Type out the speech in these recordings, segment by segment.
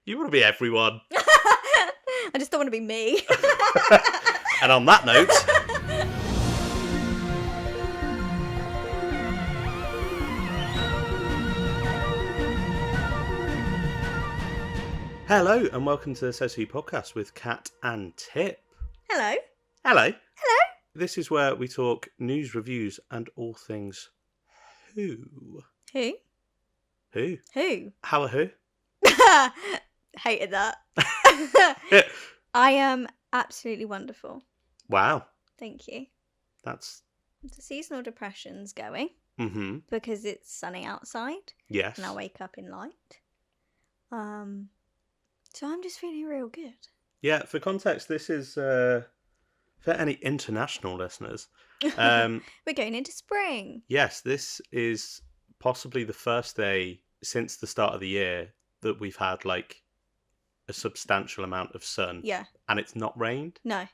You want to be everyone. I just don't want to be me. And on that note... Hello, and welcome to the thesayswhopod podcast with Kat and Tip. Hello. Hello. Hello. This is where we talk news, reviews, and all things who. Who? Who? Who? How are who? Hated that. I am absolutely wonderful. Wow. Thank you. That's... The seasonal depression's going. Mm-hmm. Because it's sunny outside. Yes. And I wake up in light. So I'm just feeling real good. Yeah, for context, this is... for any international listeners... We're going into spring. Yes, this is possibly the first day since the start of the year that we've had, like, a substantial amount of sun. Yeah. And it's not rained. No.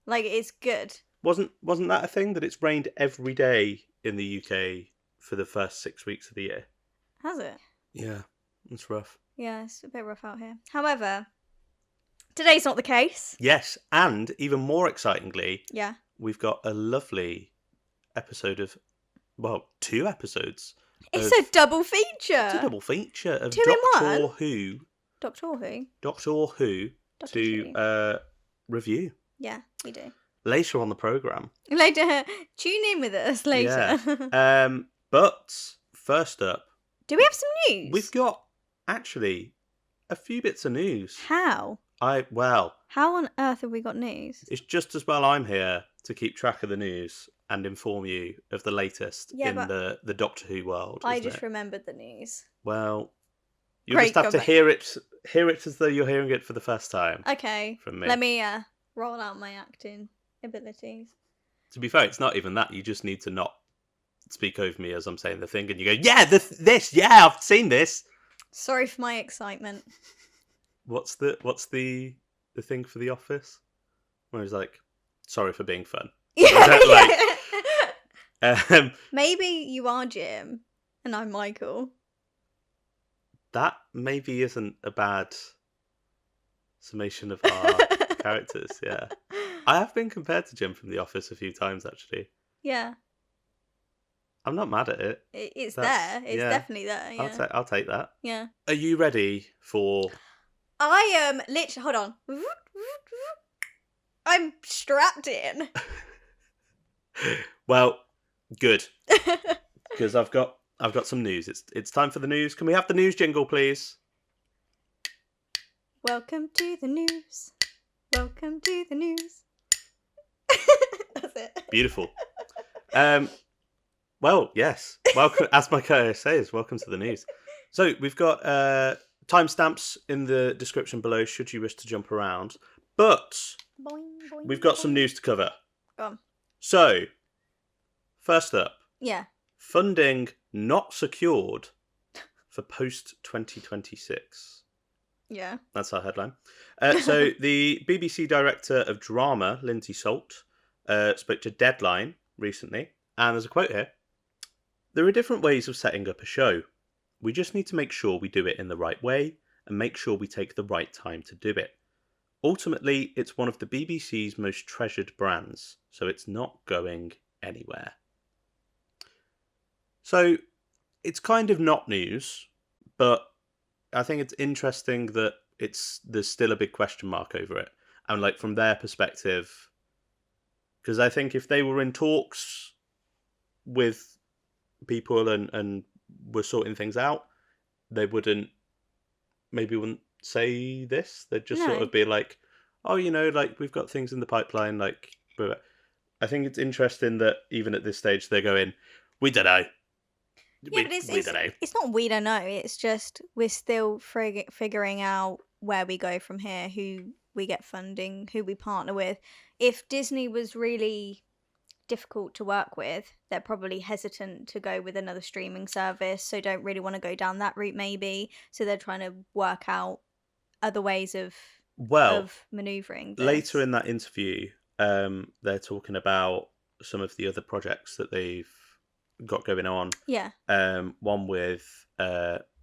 Like, it's good. Wasn't that a thing, that it's rained every day in the UK for the first 6 weeks of the year? Has it? Yeah, it's rough. Yeah, it's a bit rough out here. However, today's not the case. Yes, and even more excitingly, Yeah. we've got a lovely episode of, well, 2 episodes. It's a double feature. It's a double feature of 2 in Doctor 1? Who. Doctor Who? Doctor Who Doctor to review Yeah, we do. later on the programme. Later, tune in with us later. Yeah. But first up, Do we have some news? we've got actually a few bits of news. How? How on earth have we got news? it's just as well I'm here to keep track of the news and inform you of the latest in the Doctor Who world. I isn't just it? remembered the news. Well, you Great just have to comeback. hear it as though you're hearing it for the first time. Okay. From me. Let me roll out my acting abilities. To be fair, it's not even that. You just need to not speak over me as I'm saying the thing, and you go, "Yeah, this, yeah, I've seen this." Sorry for my excitement. What's the thing for The Office? Where he's like, "Sorry for being fun." Yeah. Like, Maybe you are Jim and I'm Michael. that maybe isn't a bad summation of our characters. Yeah, I have been compared to Jim from The Office a few times actually. Yeah. I'm not mad at it. It's That's- there. It's yeah. definitely there. Yeah. I'll take that. Yeah. Are you ready for? I am literally. Hold on. I'm strapped in. Well, good, because I've got some news. It's time for the news. Can we have the news jingle, please? Welcome to the news. Welcome to the news. That's it. Beautiful. Well, yes. Welcome, as my co-host says, welcome to the news. So we've got timestamps in the description below, should you wish to jump around. But Boing, boing, we've got boing. some news to cover. Go on. So, first up, Yeah. funding not secured for post-2026. Yeah. That's our headline. So the BBC director of drama, Lindsay Salt, spoke to Deadline recently, and there's a quote here. "There are different ways of setting up a show. We just need to make sure we do it in the right way and make sure we take the right time to do it. Ultimately, it's one of the BBC's most treasured brands, so it's not going anywhere." So it's kind of not news, but I think it's interesting that there's still a big question mark over it. And like from their perspective, because I think if they were in talks with people and were sorting things out, they wouldn't say this. They'd just sort No. of be like, "Oh, like we've got things in the pipeline." Like, but I think it's interesting that even at this stage they're going, "We don't know." Yeah, but it's not we don't know. It's just we're still figuring out where we go from here, who we get funding, who we partner with. If Disney was really difficult to work with, they're probably hesitant to go with another streaming service, so don't really want to go down that route maybe. So they're trying to work out other ways of manoeuvring this. Later in that interview, they're talking about some of the other projects that they've got going on. Yeah. One with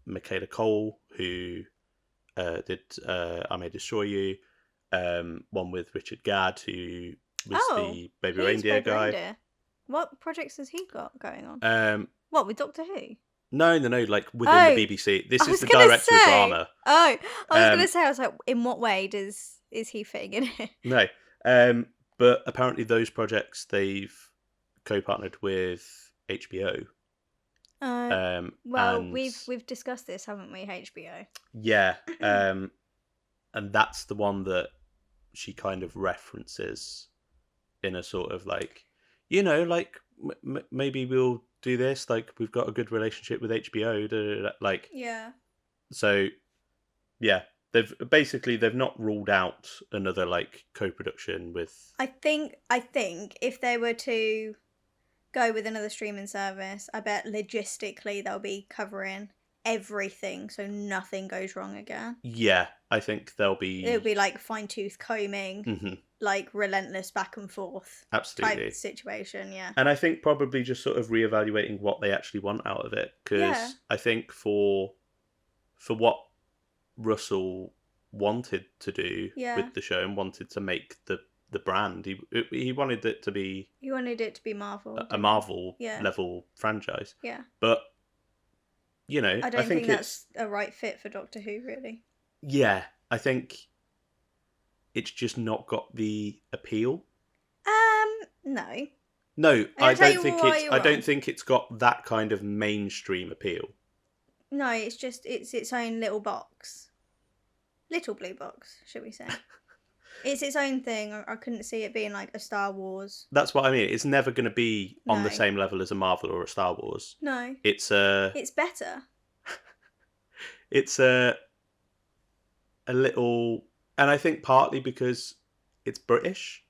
Michaela Cole, who did I May Destroy You, one with Richard Gadd, who was the Baby he's Reindeer Baby guy. Reindeer. What projects has he got going on? What, with Doctor Who? No, like within the BBC. This is the director of drama. Oh, I was going to say, I was like, in what way is he fitting in it? No, but apparently those projects they've co-partnered with HBO. Well, and we've discussed this, haven't we? HBO. Yeah, and that's the one that she kind of references in a sort of like, like maybe we'll do this. Like we've got a good relationship with HBO. Like yeah. So yeah, they've not ruled out another like co-production with. I think if they were to go with another streaming service, I bet logistically they'll be covering everything so nothing goes wrong again. Yeah, I think it'll be like fine-tooth combing, like relentless back and forth type situation. Yeah, and I think probably just sort of reevaluating what they actually want out of it, because I think for what Russell wanted to do with the show and wanted to make the brand, he wanted it to be Marvel, a Marvel level franchise. Yeah, but I don't think that's a right fit for Doctor Who, really. Yeah, I think it's just not got the appeal. No, I don't think it's got that kind of mainstream appeal. No, it's its own little box. Little blue box, should we say. It's its own thing. I couldn't see it being like a Star Wars. That's what I mean. It's never going to be on the same level as a Marvel or a Star Wars. No. It's better. It's a little, and I think partly because it's British,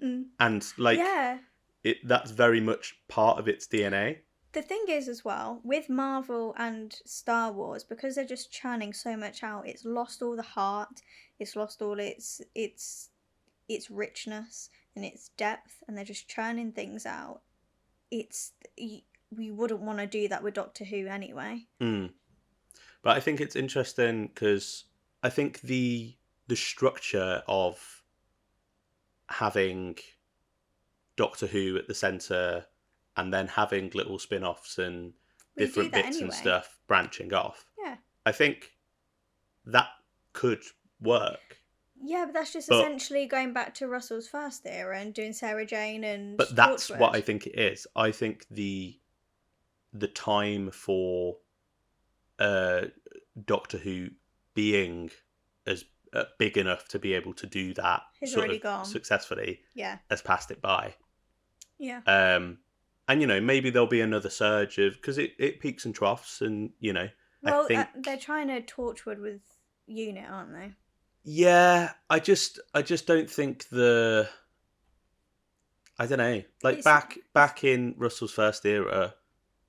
and like that's very much part of its DNA. The thing is, as well, with Marvel and Star Wars, because they're just churning so much out, it's lost all the heart. It's lost all its richness and its depth, and they're just churning things out. We wouldn't want to do that with Doctor Who anyway. But I think it's interesting because I think the structure of having Doctor Who at the centre and then having little spin-offs and different bits and stuff branching off. Yeah. I think that could work. Yeah, but that's just essentially going back to Russell's first era and doing Sarah Jane and But that's what I think it is. I think the time for Doctor Who being as big enough to be able to do that successfully has passed it by. Yeah. And maybe there'll be another surge of, because it peaks and troughs, and well, I think they're trying to Torchwood with Unit, aren't they? Yeah, I just don't think I don't know, like back in Russell's first era,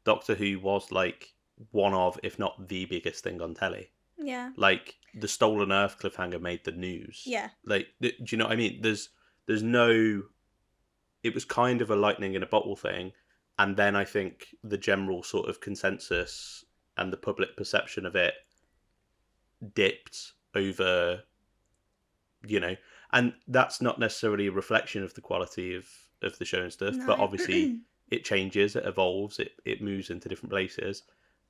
Doctor Who was like one of, if not the biggest thing on telly. Yeah. Like the Stolen Earth cliffhanger made the news. Yeah. Like, do you know what I mean? There's no. It was kind of a lightning in a bottle thing, and then I think the general sort of consensus and the public perception of it dipped over. And that's not necessarily a reflection of the quality of the show and stuff, but obviously it changes, it evolves, it moves into different places.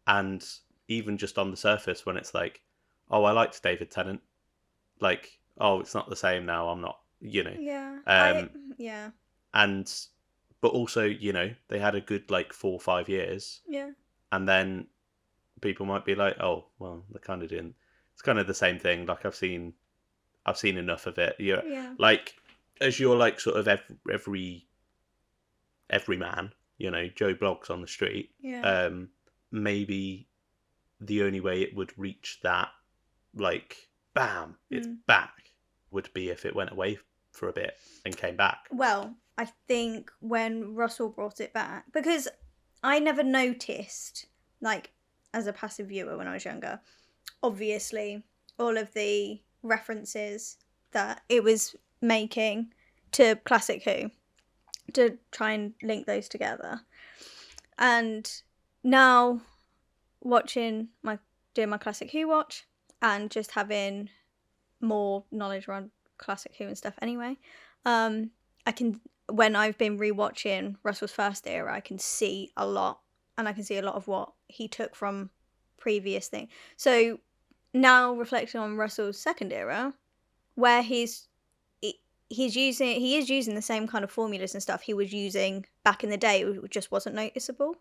And even just on the surface, when it's like, oh, I liked David Tennant, like, oh, it's not the same now, I'm not, Yeah. But also, they had a good, like, 4 or 5 years. Yeah. And then people might be like, oh, well, they're kind of doing, it's kind of the same thing. Like, I've seen enough of it. Yeah. Like, as you're like sort of every man, Joe Bloggs on the street. Yeah. Maybe the only way it would reach that, like, bam, it's back, would be if it went away for a bit and came back. Well, I think when Russell brought it back, because I never noticed, like, as a passive viewer when I was younger, obviously all of the references that it was making to Classic Who, to try and link those together. And now doing my Classic Who watch, and just having more knowledge around Classic Who and stuff anyway, I can, when I've been rewatching Russell's first era, I can see a lot, and I can see a lot of what he took from previous thing. So now reflecting on Russell's second era, where he is using the same kind of formulas and stuff he was using back in the day. It just wasn't noticeable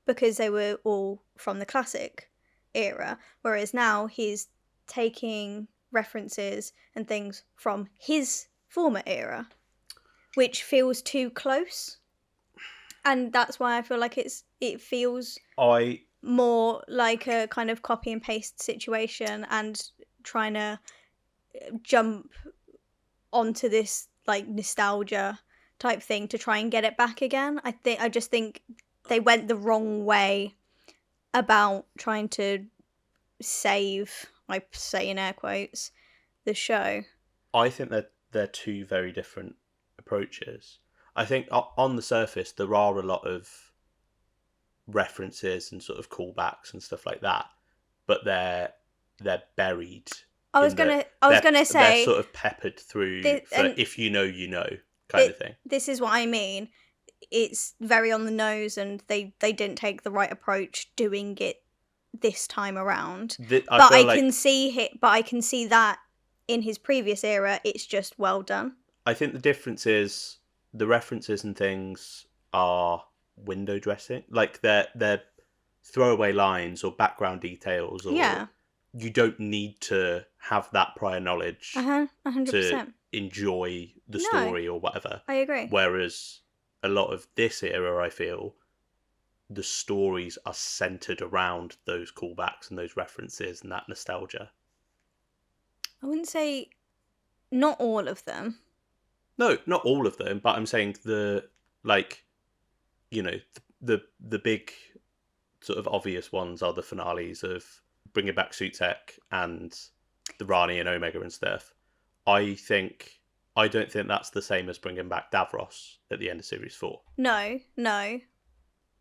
because they were all from the classic era, whereas now he's taking references and things from his former era, which feels too close, and that's why I feel like it feels more like a kind of copy and paste situation and trying to jump onto this like nostalgia type thing to try and get it back again. I just think they went the wrong way about trying to save, I say in air quotes, the show. I think that they're two very different approaches. I think on the surface there are a lot of references and sort of callbacks and stuff like that, but they're buried. I was gonna say they're sort of peppered through if you know, you know, kind of thing. This is what I mean. It's very on the nose, and they didn't take the right approach doing it this time around. I can see that in his previous era, it's just well done. I think the difference is the references and things are window dressing, like they're throwaway lines or background details, or you don't need to have that prior knowledge 100%. to enjoy the story or whatever. I agree. Whereas a lot of this era, I feel, the stories are centered around those callbacks and those references and that nostalgia. I wouldn't say not all of them. No, not all of them, but I'm saying the big sort of obvious ones are the finales of bringing back Sutek and the Rani and Omega and stuff. I don't think that's the same as bringing back Davros at the end of Series 4. No.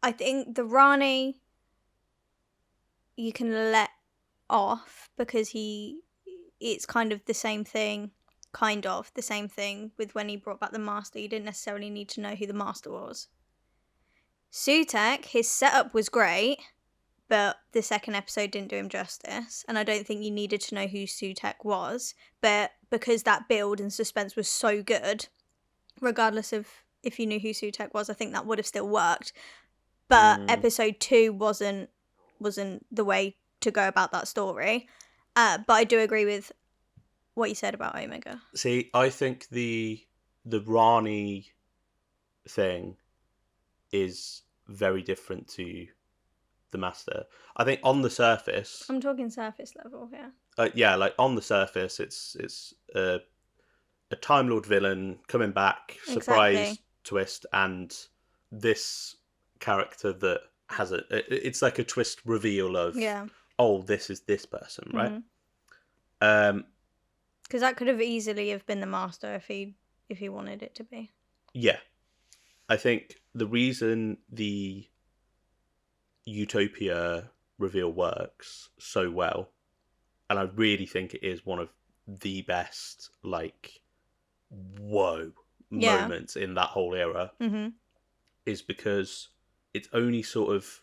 I think the Rani you can let off because it's kind of the same thing with when he brought back the Master. You didn't necessarily need to know who the Master was. Sutek, his setup was great, but the second episode didn't do him justice, and I don't think you needed to know who Sutek was, but because that build and suspense was so good, regardless of if you knew who Sutek was, I think that would have still worked. But episode 2 wasn't the way to go about that story. But I do agree with what you said about Omega. See, I think the Rani thing is very different to the Master. I think on the surface, I'm talking surface level here. Yeah, like on the surface, it's a Time Lord villain coming back, surprise twist, and this character that has it's like a twist reveal of this is this person, right? Because that could have easily have been the Master if he wanted it to be. Yeah, I think the reason the Utopia reveal works so well, and I really think it is one of the best moments in that whole era, is because it's only sort of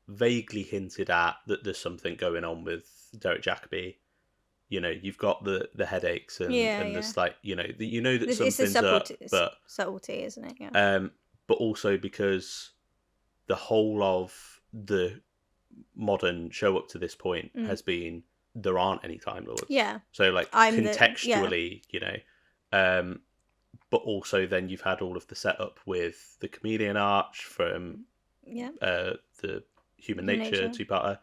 vaguely hinted at that there's something going on with Derek Jacobi. You know, you've got the headaches and there's that something's up, but subtlety, isn't it? Yeah. But also because the whole of the modern show up to this point has been there aren't any Time Lords. Yeah. So contextually, but also then you've had all of the setup with the Chameleon Arch from the Human Nature two-parter.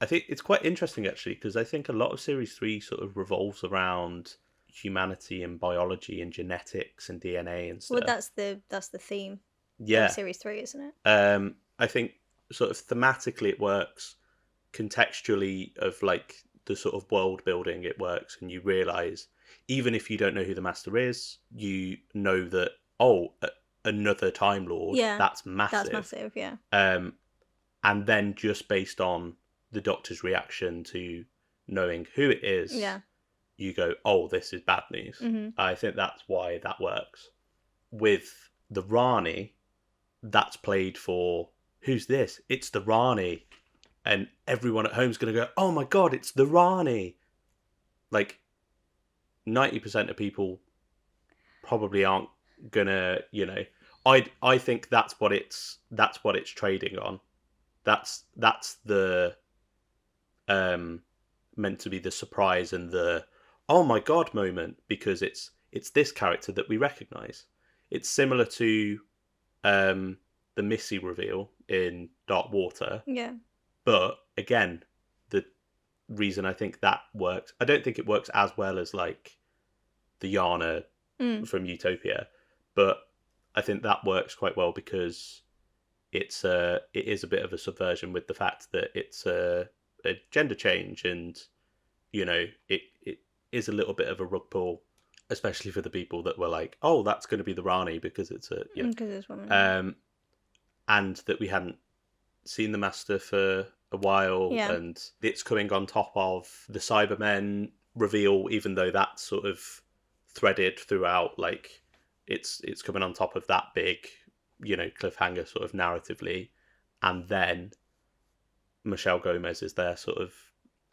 I think it's quite interesting actually, because I think a lot of Series 3 sort of revolves around humanity and biology and genetics and DNA and stuff. Well, that's the theme. Yeah. Of Series 3, isn't it? I think sort of thematically it works. Contextually of the sort of world building, it works, and you realise even if you don't know who the Master is, you know that another Time Lord. Yeah, that's massive. That's massive. Yeah. And then just based on the Doctor's reaction to knowing who it is, Yeah. you go, oh, this is bad news. Mm-hmm. I think that's why that works. With the Rani, that's played for, who's this? It's the Rani. And everyone at home's going to go, oh my God, it's the Rani. Like, 90% of people probably aren't going to, I think that's what it's trading on. That's the meant to be the surprise and the oh my God moment, because it's this character that we recognize. It's similar to the Missy reveal in Dark Water. Yeah. But again, the reason I think that works, I don't think it works as well as like the Yana from Utopia, but I think that works quite well because it is a bit of a subversion with the fact that it's a gender change, and it is a little bit of a rug pull, especially for the people that were like, oh, that's going to be the Rani because it's a because it's woman. And that we hadn't seen the Master for a while, and it's coming on top of the Cybermen reveal, even though that's sort of threaded throughout, like it's coming on top of that big cliffhanger sort of narratively, and then Michelle Gomez is there sort of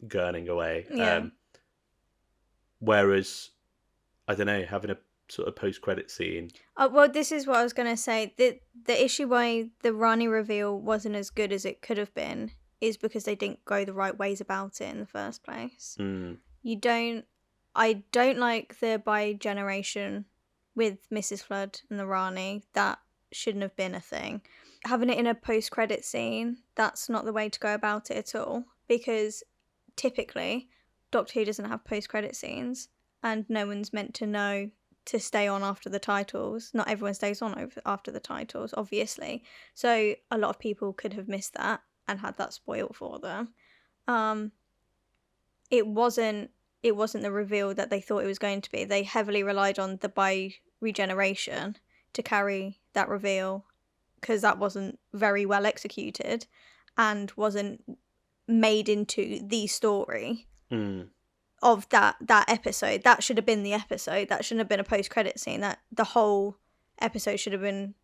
gurning away. Whereas, I don't know, having a sort of post-credit scene. Well, this is what I was going to say. The issue why the Rani reveal wasn't as good as it could have been is because they didn't go the right ways about it in the first place. I don't like the bi-generation with Mrs. Flood and the Rani. That shouldn't have been a thing. Having it in a post-credit scene, that's not the way to go about it at all, because typically Doctor Who doesn't have post-credit scenes, and no one's meant to know to stay on after the titles. Not everyone stays on after the titles, obviously. So a lot of people could have missed that and had that spoiled for them. It wasn't the reveal that they thought it was going to be. They heavily relied on the bi-regeneration to carry that reveal, because that wasn't very well executed and wasn't made into the story of that episode. That should have been the episode. That shouldn't have been a post-credit scene. That the whole episode should have been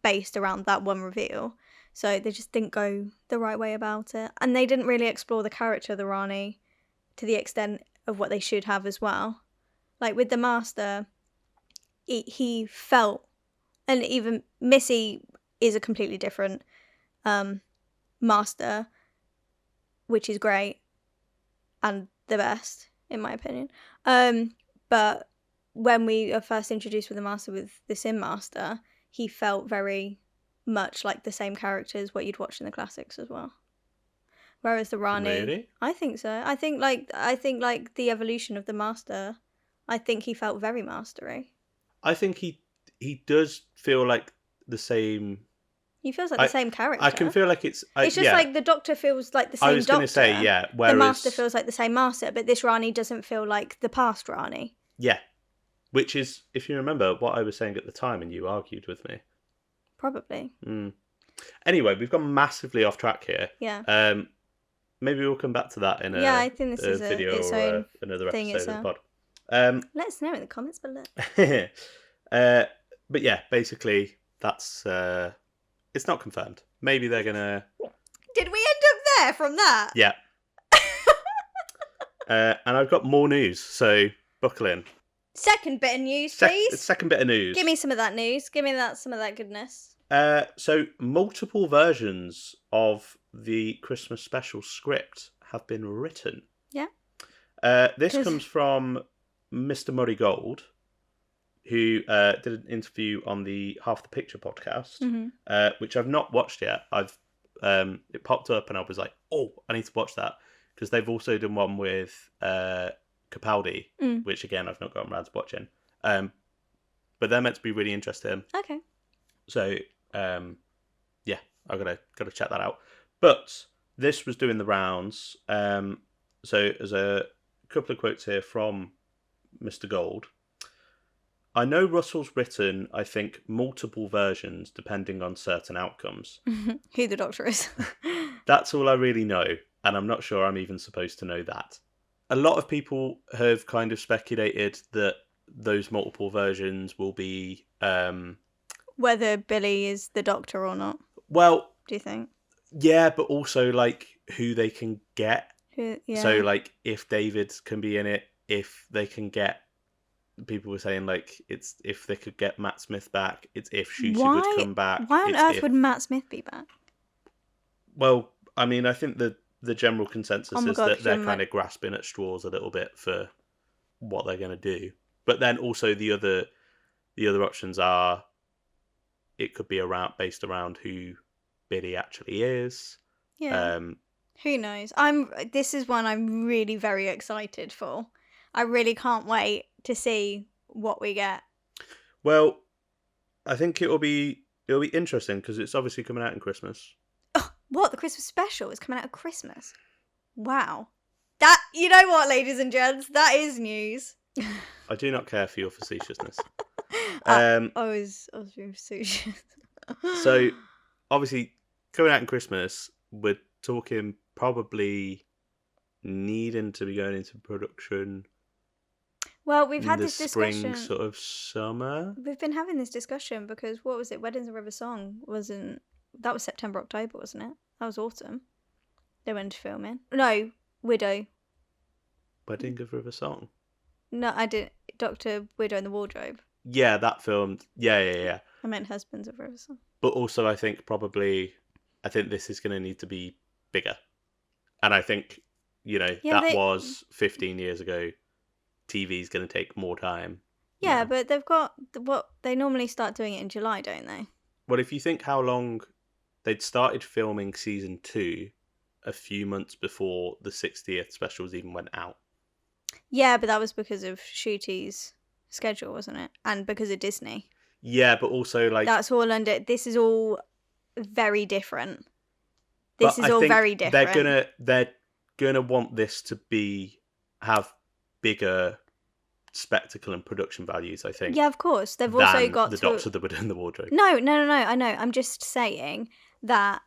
based around that one reveal. So they just didn't go the right way about it. And they didn't really explore the character of the Rani to the extent of what they should have as well. Like with the Master, he felt, and even Missy is a completely different Master, which is great and the best in my opinion. But when we are first introduced with the Master, with the Sin Master, he felt very much like the same character as what you'd watch in the classics as well. Whereas the Rani, really? I think so. I think like the evolution of the Master, I think he felt very mastery. I think he does feel like the same. He feels like the same character. I can feel like it's just like the Doctor feels like the same Doctor. I was going to say, yeah. Whereas the Master feels like the same Master, but this Rani doesn't feel like the past Rani. Yeah. Which is, if you remember, what I was saying at the time and you argued with me. Probably. Anyway, we've gone massively off track here. Yeah. Maybe we'll come back to that in I think this is a video its or own another thing episode of the pod. Let us know in the comments below. But yeah, basically, that's... it's not confirmed. Maybe they're going to... Did we end up there from that? Yeah. And I've got more news, so buckle in. Second bit of news, please. Second bit of news. Give me some of that news. Give me some of that goodness. So multiple versions of the Christmas special script have been written. Yeah. This comes from Mr. Murray Gold, who did an interview on the Half the Picture podcast, which I've not watched yet. It popped up and I was like, oh, I need to watch that, because they've also done one with Capaldi, which again I've not gotten around to watching. But they're meant to be really interesting. Okay. So yeah, I've got to check that out. But this was doing the rounds. So there's a couple of quotes here from Mr. Gold. I know Russell's written, I think, multiple versions depending on certain outcomes. Who the Doctor is. That's all I really know, and I'm not sure I'm even supposed to know that. a lot of people have kind of speculated that those multiple versions will be whether Billy is the Doctor or not. Well, do you think? Yeah, but also like who they can get. Yeah. So like if David can be in it, if they can get, people were saying like it's if they could get Matt Smith back, it's if Shushed would come back. Why on earth would Matt Smith be back? Well, I mean, I think the general consensus is that they're kind of grasping at straws a little bit for what they're going to do. But then also the other options are it could be based around who Billy actually is. Yeah. Who knows? This is one I'm really very excited for. I really can't wait to see what we get. Well, I think it'll be interesting because it's obviously coming out in Christmas. Oh, what? The Christmas special is coming out at Christmas? Wow. That, you know what, ladies and gents, that is news. I do not care for your facetiousness. I was being facetious. So, obviously, coming out in Christmas, we're talking probably needing to be going into production. Well, we've had this Spring, discussion. sort of summer. We've been having this discussion because what was it? Weddings of River Song that was September, October, wasn't it? That was autumn. They went to filming. No, Widow. Wedding of River Song. No, I didn't. Dr. Widow in the Wardrobe. Yeah, that filmed. Yeah. I meant Husbands of River Song. But also, I think this is going to need to be bigger. And I think, that was 15 years ago. TV's going to take more time. Yeah, but they've got they normally start doing it in July, don't they? Well, if you think how long they'd started filming season 2 a few months before the 60th specials even went out. Yeah, but that was because of Shooty's schedule, wasn't it? And because of Disney. Yeah, but also like that's all under. This is all very different. This is all very different. They're gonna want this to have bigger spectacle and production values, I think. Yeah, of course. They've also got the Doctor that were in the wardrobe. No. I know. I'm just saying that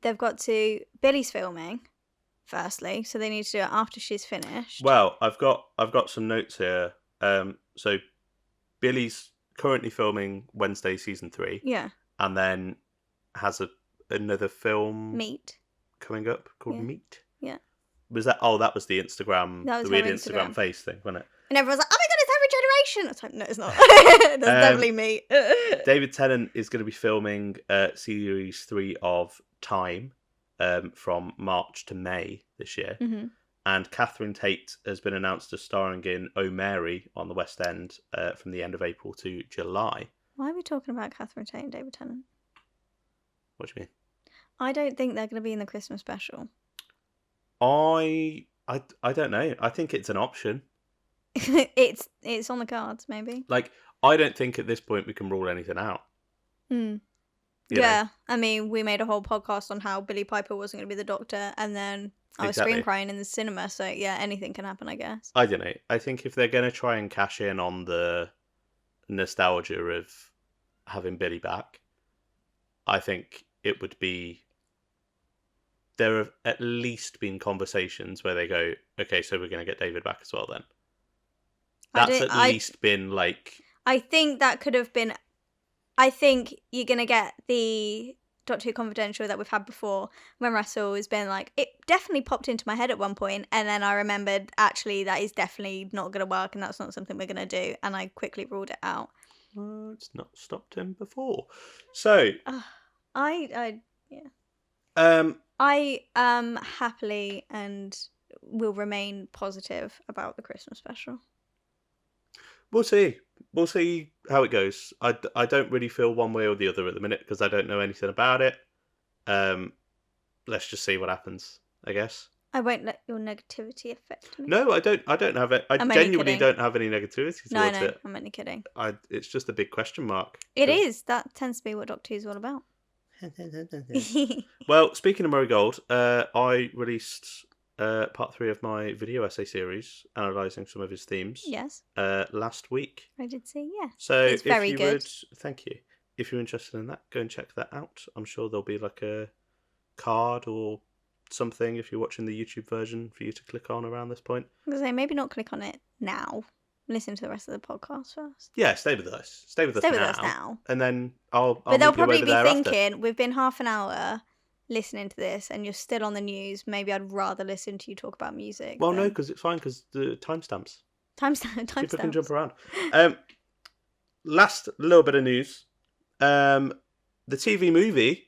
they've got to. Billy's filming, firstly, so they need to do it after she's finished. Well, I've got some notes here. So Billy's currently filming Wednesday season 3. Yeah. And then has another film Meet coming up called Meet. Yeah. Was that? Oh, that was the Instagram. That was the weird Instagram face thing, wasn't it? And everyone's like, "Oh my god, it's every generation!" I was like, "No, it's not. That's definitely me." David Tennant is going to be filming series 3 of Time from March to May this year. Mm-hmm. And Catherine Tate has been announced as starring in Oh Mary on the West End from the end of April to July. Why are we talking about Catherine Tate and David Tennant? What do you mean? I don't think they're going to be in the Christmas special. I don't know. I think it's an option. It's on the cards, maybe. Like, I don't think at this point we can rule anything out. Yeah, I mean, we made a whole podcast on how Billie Piper wasn't going to be the Doctor, and then I was scream crying in the cinema, so yeah, anything can happen, I guess. I don't know. I think if they're going to try and cash in on the nostalgia of having Billy back, I think it would be... There have at least been conversations where they go, okay, so we're going to get David back as well then. That's at least been like... I think that could have been... I think you're going to get the Doctor Who Confidential that we've had before when Russell has been like, it definitely popped into my head at one point, and then I remembered, actually, that is definitely not going to work, and that's not something we're going to do, and I quickly ruled it out. Well, it's not stopped him before. So... I happily and will remain positive about the Christmas special. We'll see. We'll see how it goes. I don't really feel one way or the other at the minute because I don't know anything about it. Let's just see what happens, I guess. I won't let your negativity affect me. No, I don't have it. I genuinely don't have any negativity towards it. I'm only kidding. It's just a big question mark. It is. That tends to be what Doctor Who is all about. Well, speaking of Murray Gold, I released part 3 of my video essay series analysing some of his themes. Yes. Last week. I did see, yeah. So it's very good. Thank you. If you're interested in that, go and check that out. I'm sure there'll be like a card or something if you're watching the YouTube version for you to click on around this point. I was gonna say, maybe not click on it now. Listen to the rest of the podcast first. Yeah, stay with us. Stay with us now. And then I'll But they'll probably be thinking, after. we've been half an hour listening to this and you're still on the news. Maybe I'd rather listen to you talk about music. Well, no, because it's fine, because the timestamps. People can jump around. Last little bit of news. The TV movie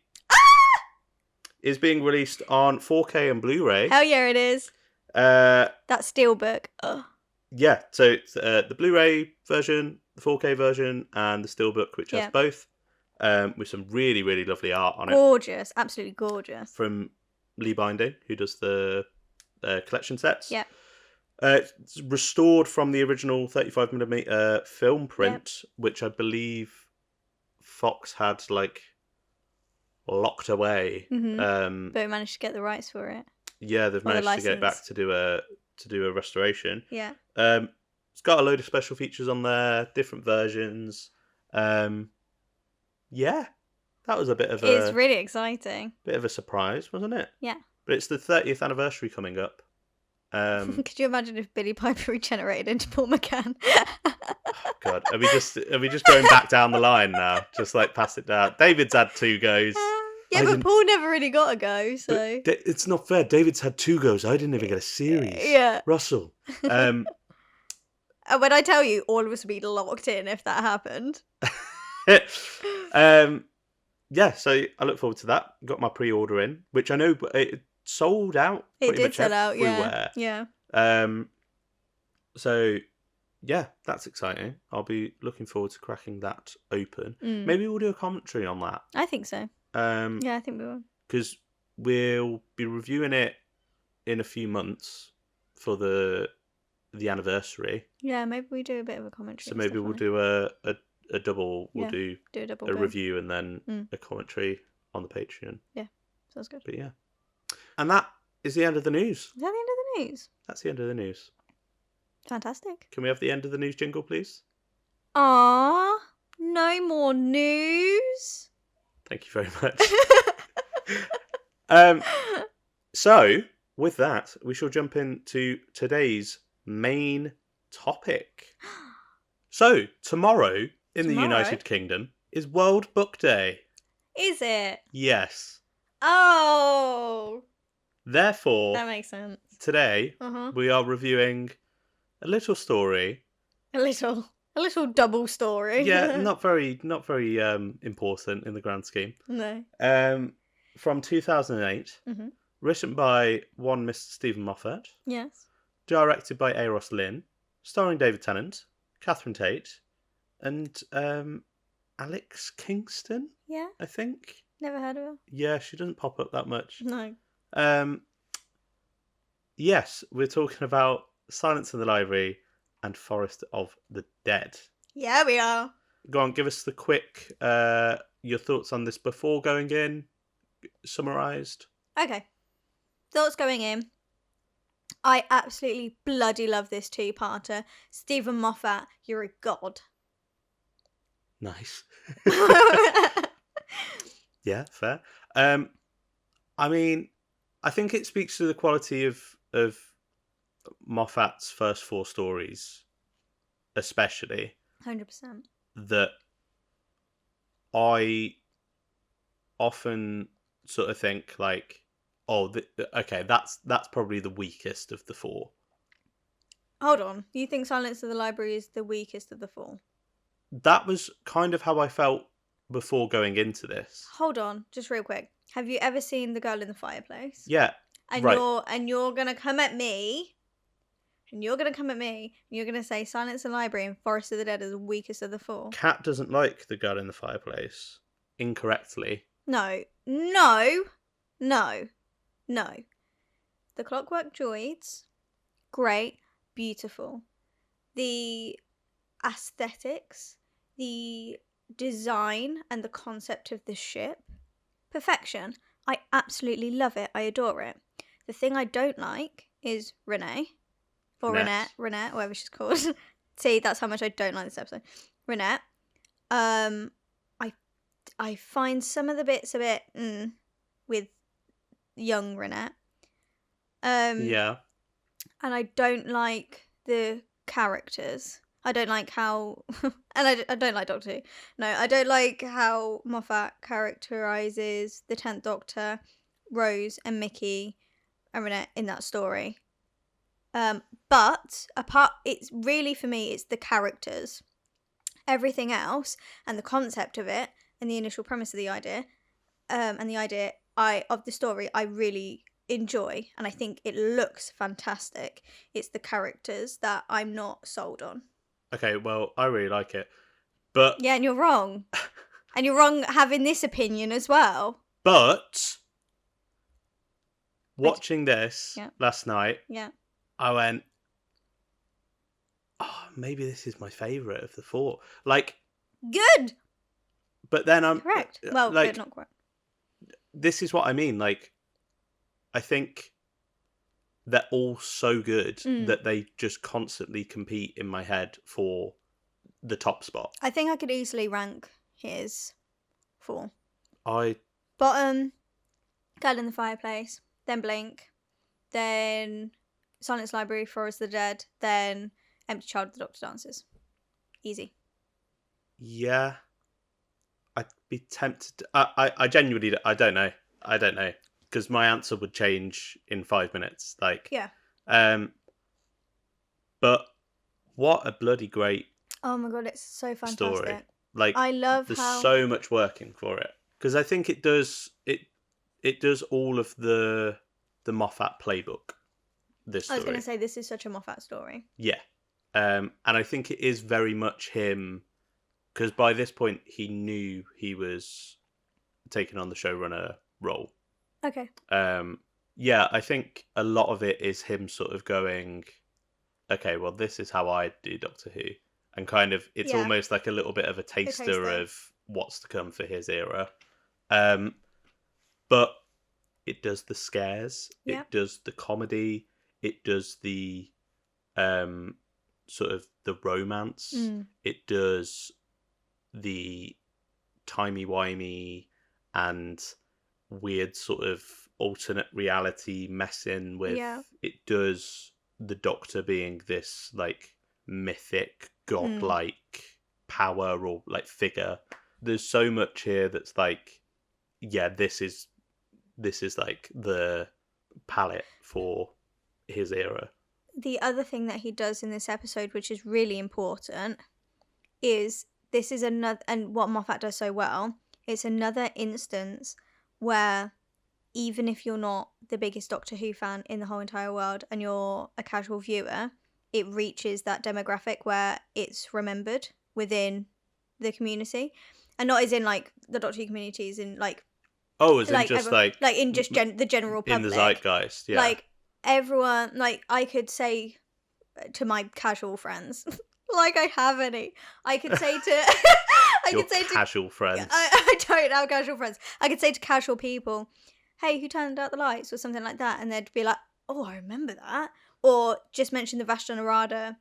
is being released on 4K and Blu-ray. Hell yeah, it is. That Steelbook. Ugh. Yeah, so it's the Blu-ray version, the 4K version, and the Steelbook, which has both, with some really, really lovely art on it. Gorgeous, absolutely gorgeous. From Lee Binding, who does the collection sets. Yeah. It's restored from the original 35mm film print, which I believe Fox had, like, locked away. Mm-hmm. But we managed to get the rights for it. Yeah, they've managed to get back to do a restoration. Yeah. It's got a load of special features on there, different versions. Yeah, that was a bit of It's really exciting. Bit of a surprise, wasn't it? Yeah. But it's the 30th anniversary coming up. Could you imagine if Billy Piper regenerated into Paul McCann? Oh, God, are we just going back down the line now? Just like pass it down. David's had 2 goes. But Paul never really got a go, so it's not fair. David's had 2 goes. I didn't even get a series. Yeah, Russell. And when I tell you, all of us would be locked in if that happened. Yeah, so I look forward to that. Got my pre-order in, which I know it sold out. It did sell out, yeah. So, yeah, that's exciting. I'll be looking forward to cracking that open. Maybe we'll do a commentary on that. I think so. Yeah, I think we will. Because we'll be reviewing it in a few months for the anniversary. Yeah, maybe we do a bit of a commentary. So maybe we'll do a double. We'll do a double review and then a commentary on the Patreon. Yeah, sounds good. But yeah. And that is the end of the news. Is that the end of the news? That's the end of the news. Fantastic. Can we have the end of the news jingle, please? Ah, no more news. Thank you very much. So, with that, we shall jump into today's main topic. So, tomorrow in the United Kingdom is World Book Day. Is it? Yes. Oh. Therefore, that makes sense. Today, we are reviewing a little story. A little double story. Yeah, not very important in the grand scheme. No. From 2008, written by one Mr. Stephen Moffat. Yes. Directed by Eros Lynn, starring David Tennant, Catherine Tate, and Alex Kingston. Yeah. I think. Never heard of her. Yeah, she doesn't pop up that much. No. Yes, we're talking about Silence in the Library and Forest of the Dead. Yeah, we are. Go on, give us the quick your thoughts on this before going in, summarised. Okay. Thoughts going in. I absolutely bloody love this 2-parter. Stephen Moffat, you're a god. Nice. Yeah, fair. I mean, I think it speaks to the quality of Moffat's first 4 stories, especially. 100%. That I often sort of think like, oh, okay, that's probably the weakest of the 4. Hold on, you think Silence of the Library is the weakest of the 4? That was kind of how I felt before going into this. Hold on, just real quick. Have you ever seen The Girl in the Fireplace? Yeah. And right. you're gonna come at me. And you're gonna say Silence in the Library and Forest of the Dead are the weakest of the 4. Kat doesn't like The Girl in the Fireplace. Incorrectly. No. The Clockwork Droids, great, beautiful. The aesthetics, the design and the concept of the ship, perfection. I absolutely love it. I adore it. The thing I don't like is Renee. Or Renette, whatever she's called. See, that's how much I don't like this episode. Renette. I find some of the bits a bit with young Renette. Yeah. And I don't like the characters. I don't like how, and I don't like Doctor Who. No, I don't like how Moffat characterizes the 10th Doctor, Rose and Mickey and Renette in that story. But it's really, for me, it's the characters. Everything else and the concept of it and the initial premise of the idea, and the idea of the story, I really enjoy, and I think it looks fantastic. It's the characters that I'm not sold on. Okay, well, I really like it, but Yeah, and you're wrong. And you're wrong having this opinion as well. But watching this last night, I went, oh, maybe this is my favourite of the four. Like, good. But then I'm correct. Well, like, not correct. This is what I mean. Like, I think they're all so good that they just constantly compete in my head for the top spot. I think I could easily rank his 4. Bottom, Girl in the Fireplace, then Blink, then Silence Library, Forest of the Dead, then Empty Child, The Doctor Dances. Easy. Yeah. I'd be tempted. I genuinely, I don't know. Because my answer would change in 5 minutes. Like, yeah. But what a bloody great. Oh my god, it's so fantastic. Story. Like, I love there's how so much working for it, because I think it does all of the Moffat playbook. This story. I was going to say, this is such a Moffat story. Yeah, and I think it is very much him, because by this point he knew he was taking on the showrunner role. Okay. Yeah, I think a lot of it is him sort of going, okay, well, this is how I do Doctor Who. And kind of, it's almost like a little bit of a taster of what's to come for his era. But it does the scares, it does the comedy, it does the sort of the romance, it does the timey-wimey and weird sort of alternate reality messing with. It does the Doctor being this like mythic, godlike power or like figure. There's so much here that's like, yeah, this is like the palette for his era. The other thing that he does in this episode, which is really important, is this is another, and what Moffat does so well, it's another instance where even if you're not the biggest Doctor Who fan in the whole entire world and you're a casual viewer, it reaches that demographic where it's remembered within the community. And not as in like the Doctor Who community, as in like, oh, as in just like in just the general public. In the zeitgeist, yeah. Like everyone, like I could say to my casual friends, like I have any, I could say to casual friends. I don't have casual friends. I could say to casual people, hey, who turned out the lights or something like that, and they'd be like, oh, I remember that. Or just mention the Vashta Narada,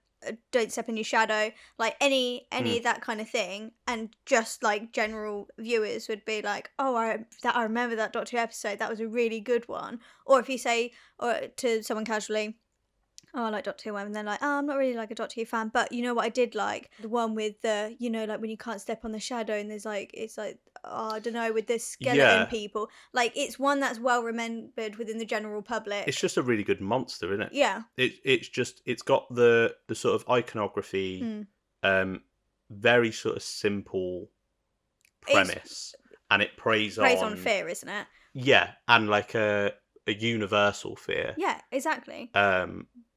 Don't Step in Your Shadow, like any of that kind of thing, and just like general viewers would be like, oh, I remember that Doctor Who episode, that was a really good one. Or if you say to someone casually, oh, I like Doctor Who, and they're like, oh, I'm not really like a Doctor Who fan, but you know what I did like? The one with the, you know, like when you can't step on the shadow and there's like, it's like, oh, I don't know, with the skeleton people. Like, it's one that's well remembered within the general public. It's just a really good monster, isn't it? Yeah. It's got the sort of iconography, very sort of simple premise, and it preys on fear, isn't it? Yeah, and like a universal fear. Yeah, exactly.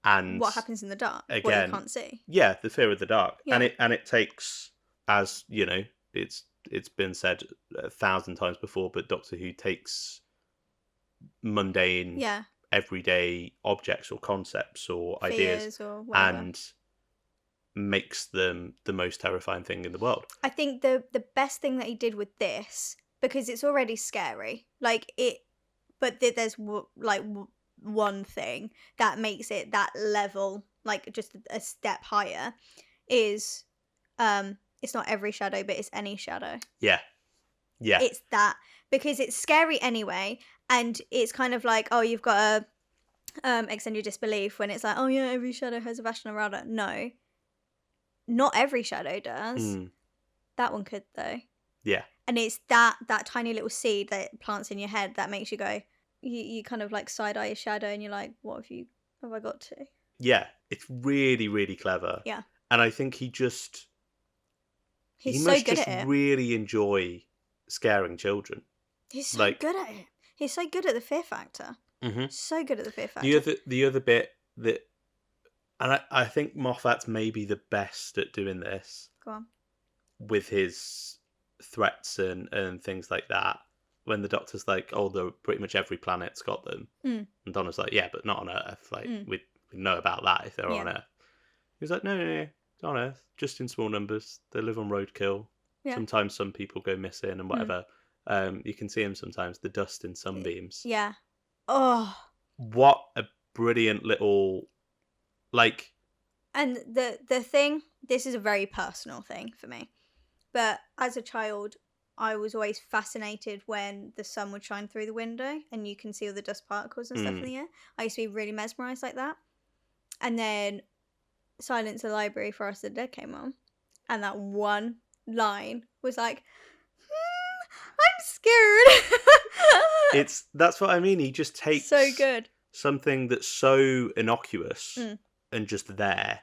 And what happens in the dark, again, what you can't see. Yeah, the fear of the dark. Yeah. And it takes, as you know, it's been said 1,000 times before, but Doctor Who takes mundane, everyday objects or concepts or fears ideas or whatever, and makes them the most terrifying thing in the world. I think the best thing that he did with this, because it's already scary, like it, but there's like one thing that makes it that level, like just a step higher, is it's not every shadow, but it's any shadow. Yeah It's that, because it's scary anyway, and it's kind of like, oh, you've got extend your disbelief when it's like, oh yeah, every shadow has a Vashta Nerada. No, not every shadow does. That one could though. Yeah. And it's that tiny little seed that plants in your head that makes you go, you kind of like side eye your shadow and you're like, what have I got to? Yeah, it's really, really clever. Yeah. And I think he He's so must good just at it. really enjoy scaring children. He's so good at it. He's so good at the fear factor. Mm-hmm. So good at the fear factor. The other bit that, and I think Moffat's maybe the best at doing this. Go on. With his threats and things like that. When the Doctor's like, oh, pretty much every planet's got them. And Donna's like, yeah, but not on Earth. Like, we know about that if they're on Earth. He's like, no, it's on Earth. Just in small numbers. They live on roadkill. Yeah. Sometimes some people go missing and whatever. You can see them sometimes. The dust in sunbeams. Yeah. Oh. What a brilliant little, like... And the thing, this is a very personal thing for me. But as a child, I was always fascinated when the sun would shine through the window and you can see all the dust particles and stuff in the air. I used to be really mesmerised like that. And then Silence of the Library for Us the Dead came on. And that one line was like, I'm scared. That's what I mean. He just takes so good. Something that's so innocuous and just there.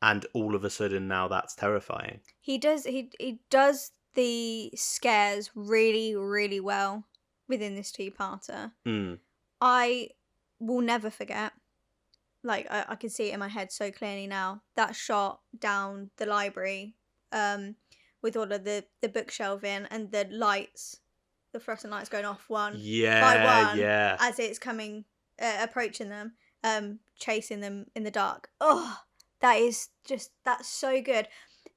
And all of a sudden now that's terrifying. He does the scares really, really well within this two-parter. I will never forget, like I can see it in my head so clearly now, that shot down the library with all of the bookshelving and the lights, the fluorescent lights going off one by one as it's coming, approaching them, chasing them in the dark. Oh, that's so good.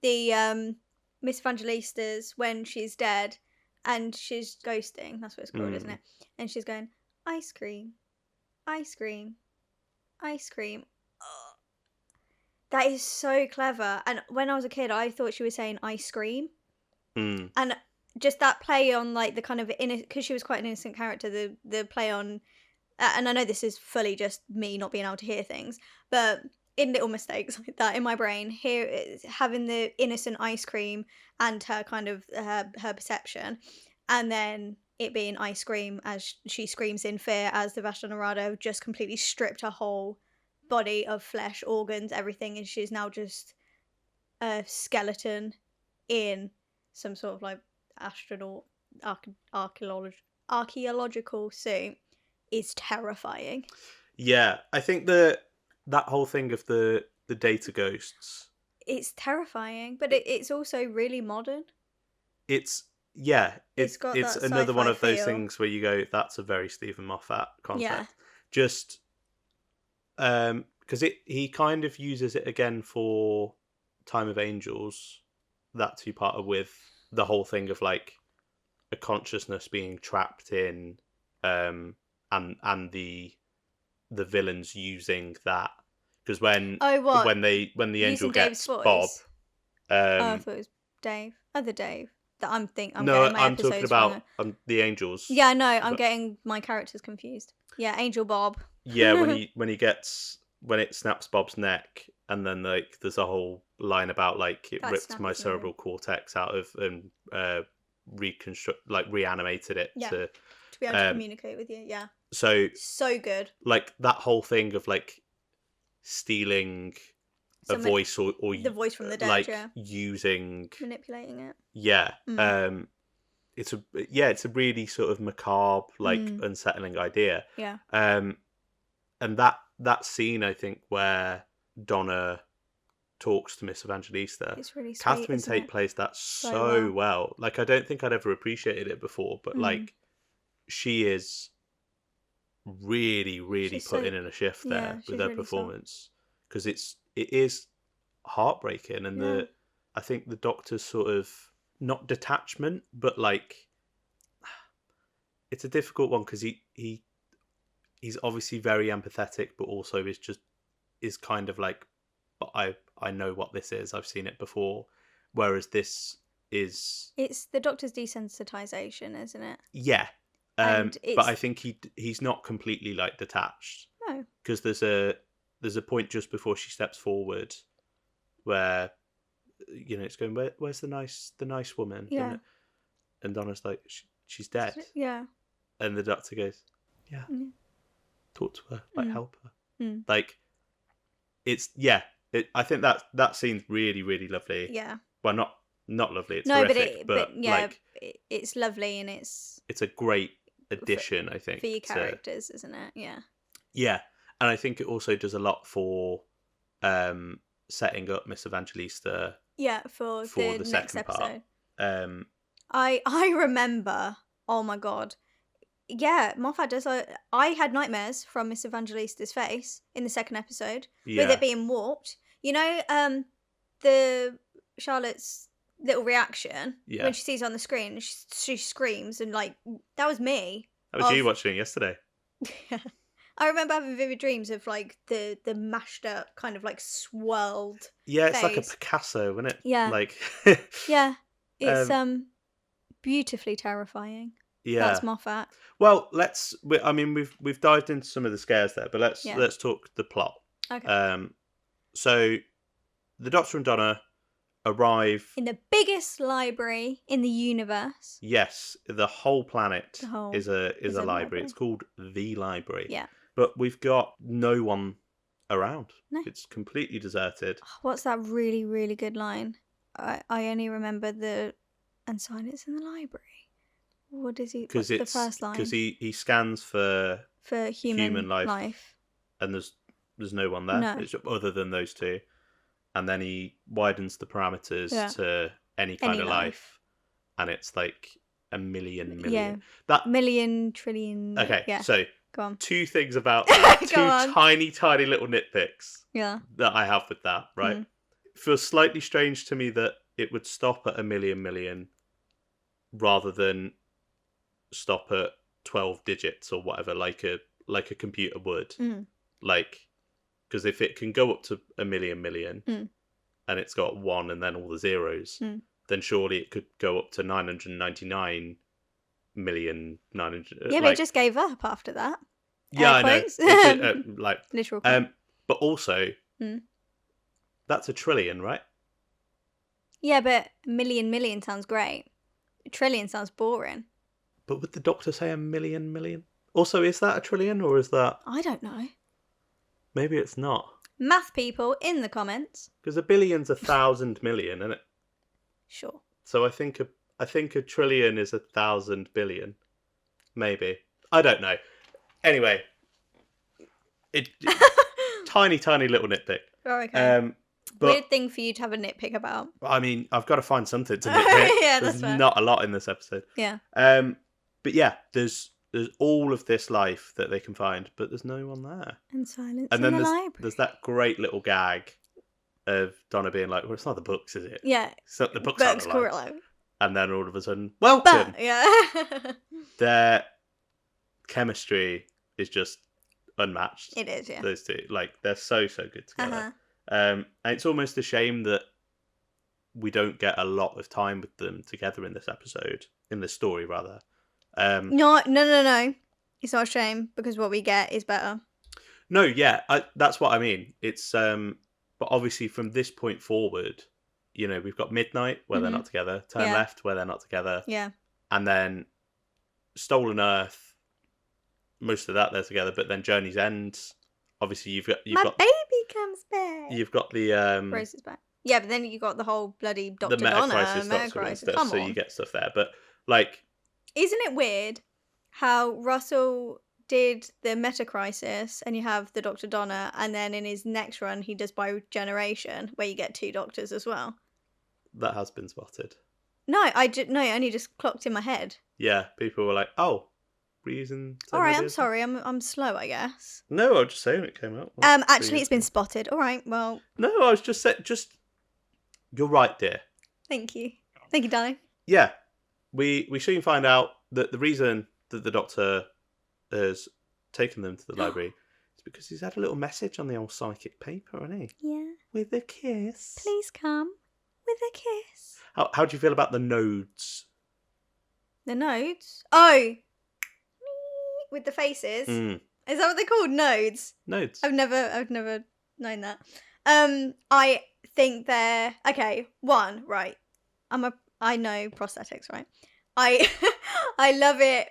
The Miss Evangelista's when she's dead and she's ghosting, that's what it's called, isn't it? And she's going, ice cream, ice cream, ice cream. Oh, that is so clever. And when I was a kid, I thought she was saying ice cream. And just that play on like the kind of because she was quite an innocent character, the play on, and I know this is fully just me not being able to hear things, but in little mistakes like that in my brain, here having the innocent ice cream and her kind of her perception, and then it being ice cream as she screams in fear as the Vashta Nerada just completely stripped her whole body of flesh, organs, everything, and she's now just a skeleton in some sort of like astronaut archaeological suit is terrifying. Yeah, I think that whole thing of the data ghosts, it's terrifying, but it's also really modern. It's another one of those things where you go, that's a very Stephen Moffat concept. Yeah. Just because he kind of uses it again for Time of Angels, that two-parter, with the whole thing of like a consciousness being trapped in and the villains using that, because when the angel gets Bob, I thought it was Dave. Other Dave. That I'm talking about the angels. Yeah, no, I'm getting my characters confused. Yeah, Angel Bob. Yeah, when it snaps Bob's neck, and then like there's a whole line about like it ripped my cerebral cortex out of and reanimated it to be able to communicate with you. Yeah. So good. Like that whole thing of like stealing a voice or the voice from the dead, like manipulating it. Yeah. It's a really sort of macabre, like unsettling idea. Yeah. And that scene, I think, where Donna talks to Miss Evangelista, it's really sweet. Catherine Tate plays that so well. Like, I don't think I'd ever appreciated it before, but like she is really, really putting in a shift there with her really performance, because it is heartbreaking, and I think the Doctor's sort of not detachment, but like it's a difficult one because he's obviously very empathetic, but also is kind of like, I know what this is, I've seen it before, whereas it's the Doctor's desensitization, isn't it? Yeah. But I think he's not completely like detached. because there's a point just before she steps forward where it's going, where's the nice woman? Yeah. And Donna's like, she's dead. Yeah. And the doctor goes, yeah, talk to her, like help her. Like, it's I think that scene's really, really lovely. Yeah. Well, not lovely. It's horrific, but like, it's lovely and it's a great addition, I think, for your characters, isn't it? Yeah. Yeah, and I think it also does a lot for setting up Miss Evangelista. Yeah, for the next second episode. Part. I remember. Oh my god. Yeah, Moffat does. I had nightmares from Miss Evangelista's face in the second episode with it being warped. You know, the Charlotte's little reaction when she sees it on the screen, she screams, and like that was me. That was you watching it yesterday. Yeah. I remember having vivid dreams of like the mashed up kind of like swirled. Yeah, it's face. like a Picasso, isn't it? Yeah. Like. Yeah, it's beautifully terrifying. Yeah, that's Moffat. Well, we've dived into some of the scares there, but let's talk the plot. Okay. So the Doctor and Donna arrive in the biggest library in the universe. Yes, the whole planet is a library. It's called the library. Yeah. But we've got no one around. No. It's completely deserted. What's that really, really good line? I only remember and silence in the library. What is he? What's the first line? Because he scans for human life. And there's no one there. No. It's other than those two. And then he widens the parameters to any kind of life. And it's like a million. Yeah. That million, trillion. Okay, yeah. So go on. Two things about that. Go on. Two tiny, tiny little nitpicks. Yeah. That I have with that, right? It feels slightly strange to me that it would stop at a million rather than stop at 12 digits or whatever, like a computer would. Like, because if it can go up to a million and it's got 1 and then all the zeros, then surely it could go up to 999 million 900. Yeah, but it just gave up after that. Yeah, I know. Like literal. But also, that's a trillion, right? Yeah, but million sounds great. A trillion sounds boring. But would the Doctor say a million? Also, is that a trillion or is that? I don't know. Maybe it's not. Math people in the comments. Because a billion's 1,000 million, isn't it? Sure. So I think a trillion is 1,000 billion. Maybe. I don't know. Anyway, tiny little nitpick. Oh, okay. But, weird thing for you to have a nitpick about. I mean, I've got to find something to nitpick. Yeah, there's that's fair. Not a lot in this episode. Yeah. But yeah, there's all of this life that they can find, but there's no one there. And silence and then in the library. There's that great little gag of Donna being like, well, it's not the books, is it? Yeah. So the books aren't alive. Alive. And then all of a sudden, welcome! Yeah. Their chemistry is just unmatched. It is, yeah. Those two. Like, they're so good together. And it's almost a shame that we don't get a lot of time with them together in this episode. In this story, rather. No. It's not a shame, because what we get is better. No, yeah, that's what I mean. It's but obviously from this point forward, we've got Midnight where they're not together, Turn Left where they're not together, and then Stolen Earth. Most of that they're together, but then Journey's End. Obviously, you've got baby comes back. You've got the Rose is back. Yeah, but then you got the whole bloody Dr. the Meta Donna Crisis Meta Crisis. Stuff, Come so on. you get stuff there, but like. Isn't it weird how Russell did the Meta Crisis and you have the Dr. Donna, and then in his next run he does By Generation where you get 2 doctors as well? That has been spotted. No, I only just clocked in my head. Yeah, people were like, "Oh, reason." All right, I'm sorry, I'm slow, I guess. No, I was just saying it came out. Actually, it's been spotted. All right, well. No, I was just saying, you're right, dear. Thank you, darling. Yeah. We soon find out that the reason that the Doctor has taken them to the library is because he's had a little message on the old psychic paper, hasn't he? Yeah. With a kiss. Please come with a kiss. How do you feel about the nodes? The nodes? Oh! With the faces. Is that what they're called? Nodes? Nodes. I've never known that. I think they're okay. One, right. I know prosthetics, right? I love it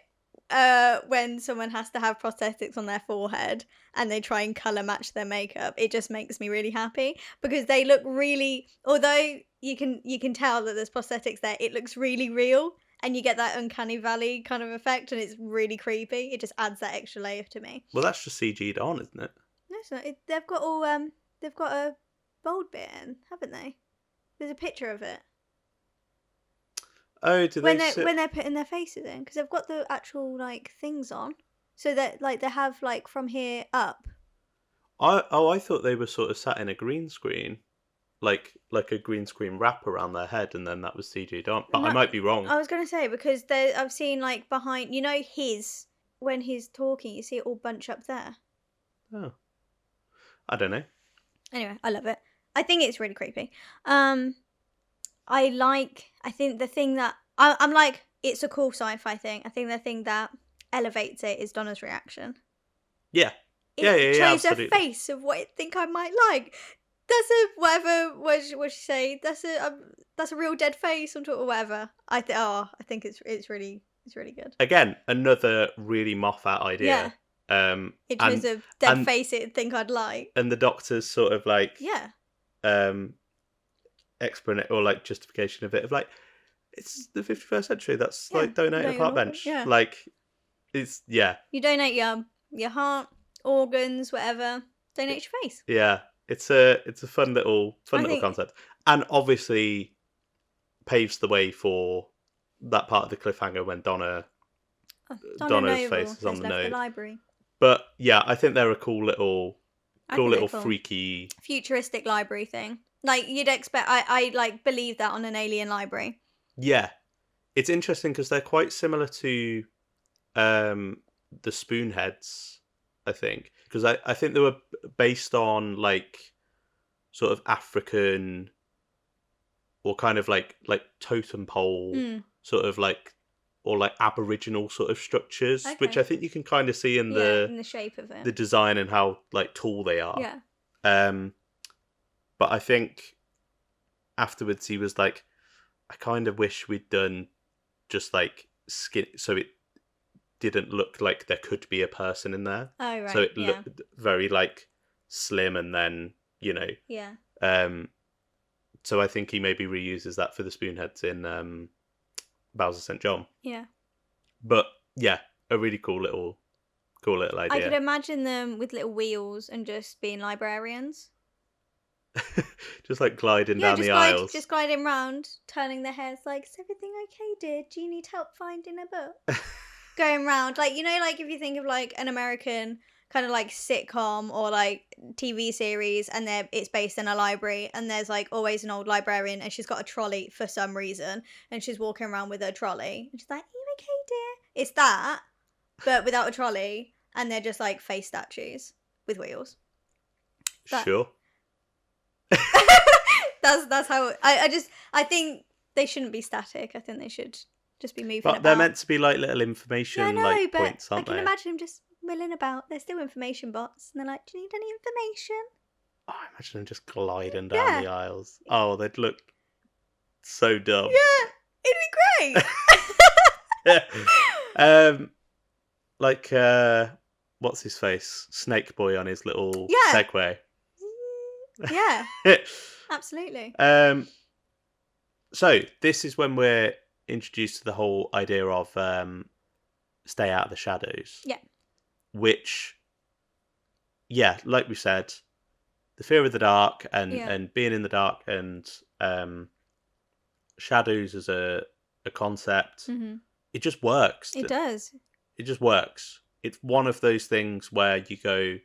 when someone has to have prosthetics on their forehead and they try and colour match their makeup. It just makes me really happy because they look really, although you can tell that there's prosthetics there, it looks really real and you get that uncanny valley kind of effect and it's really creepy. It just adds that extra layer to me. Well, that's just CG'd on, isn't it? No, it's not. They've got a bold bit in, haven't they? There's a picture of it. Oh, do when they they're putting their faces in, because they've got the actual like things on, so that like they have like from here up. I thought they were sort of sat in a green screen, like a green screen wrap around their head, and then that was CG'd on. But I might be wrong. I was gonna say because I've seen like behind, you know, when he's talking, you see it all bunch up there. Oh, I don't know. Anyway, I love it. I think it's really creepy. I think the thing that I'm like, it's a cool sci-fi thing. I think the thing that elevates it is Donna's reaction. Yeah. It shows absolutely. a face of what I think I might like. That's a whatever. What she say? That's a real dead face on top of whatever. I think it's really good. Again, another really Moffat idea. Yeah. It shows a dead face. I think I'd like. And the Doctor's sort of like explanation or like justification of it of like it's the 51st century. That's like donate a park bench. Yeah. Like it's You donate your heart, organs, whatever. Donate your face. Yeah. It's a fun little concept, and obviously paves the way for that part of the cliffhanger when Donna's face is on the note. The library. But yeah, I think they're a cool little freaky futuristic library thing. Like you'd expect. I like believe that on an alien library. Yeah, it's interesting because they're quite similar to the Spoonheads, I think, because I think they were based on like sort of African or kind of like totem pole sort of like or like Aboriginal sort of structures, which I think you can kind of see in the shape of it, the design and how like tall they are. Yeah. But I think afterwards he was like, I kind of wish we'd done just like skin, so it didn't look like there could be a person in there. Oh right. So it looked very like slim, and then Yeah. So I think he maybe reuses that for the Spoonheads in Bowser St. John. Yeah. But yeah, a really cool little idea. I could imagine them with little wheels and just being librarians. Just like gliding down the aisles. Just gliding round, turning their heads like, is everything okay, dear? Do you need help finding a book? Going round, like, like if you think of like an American kind of like sitcom or like TV series and it's based in a library and there's like always an old librarian and she's got a trolley for some reason and she's walking around with her trolley and she's like, are you okay, dear? It's that, but without a trolley, and they're just like face statues with wheels. Sure. That's how I think they shouldn't be static. I think they should just be moving about. They're meant to be like little information points, aren't they? I can imagine them just milling about. They're still information bots, and they're like, do you need any information? Oh, I imagine them just gliding down the aisles. Oh, they'd look so dumb. Yeah, it'd be great. Like what's his face? Snake Boy on his little Segway. Yeah. Absolutely. So this is when we're introduced to the whole idea of stay out of the shadows. Yeah. Which, like we said, the fear of the dark and being in the dark and shadows as a concept, it just works. It does. It just works. It's one of those things where you go,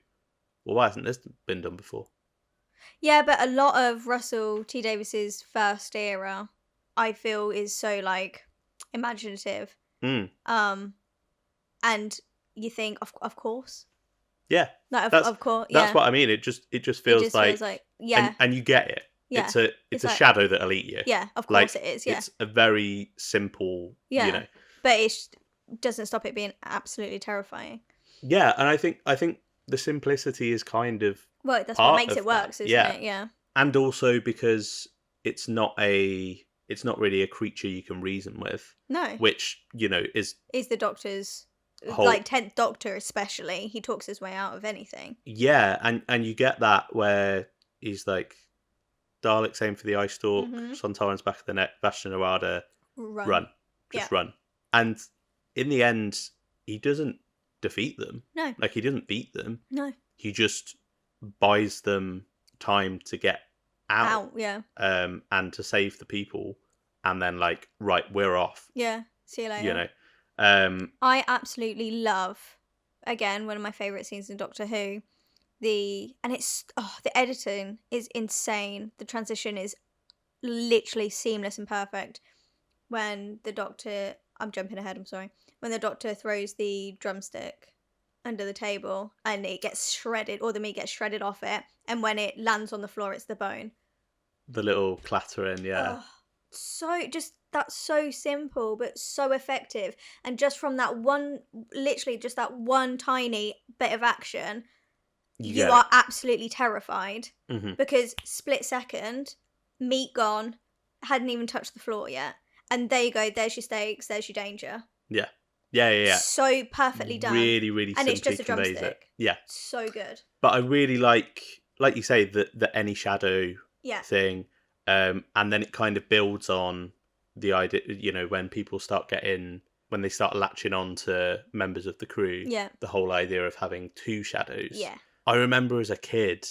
well, why hasn't this been done before? Yeah, but a lot of Russell T Davies's first era, I feel, is so like imaginative. And you think, of course. Yeah. Like, of course. That's what I mean. It just feels like yeah. And you get it. Yeah. It's a shadow that'll eat you. Yeah, of course it is. Yeah. It's a very simple. Yeah. But it doesn't stop it being absolutely terrifying. Yeah, and I think the simplicity is kind of Well, that's what part makes of it that. works, isn't Yeah, it? Yeah. and also because it's not really a creature you can reason with, No. which is Is the Doctor's, whole. like, 10th Doctor especially, he talks his way out of anything. Yeah, and you get that where he's like, Daleks aim for the eye stalk, Mm-hmm. Sontaran's back of the neck, Vashta Nerada, Run. run, Yeah. just run. And in the end, he doesn't defeat them. No. Like, he doesn't beat them. No. He just buys them time to get out, yeah. and to save the people, and then like, right, we're off. Yeah. See you later. I absolutely love, again, one of my favourite scenes in Doctor Who. The editing is insane. The transition is literally seamless and perfect. When the Doctor, I'm jumping ahead, I'm sorry. When the Doctor throws the drumstick under the table and it gets shredded, or the meat gets shredded off it, and when it lands on the floor, it's the bone. The little clattering, yeah. That's so simple but so effective, and just from that one, literally just that one tiny bit of action, you are absolutely terrified, because split second, meat gone, hadn't even touched the floor yet, and there you go, there's your stakes, there's your danger. Yeah. So perfectly done. Really, really and simply it's just a conveys drumstick. it. Yeah. So good. But I really like you say, the any shadow thing, and then it kind of builds on the idea, when people start when they start latching on to members of the crew, the whole idea of having two shadows. Yeah. I remember as a kid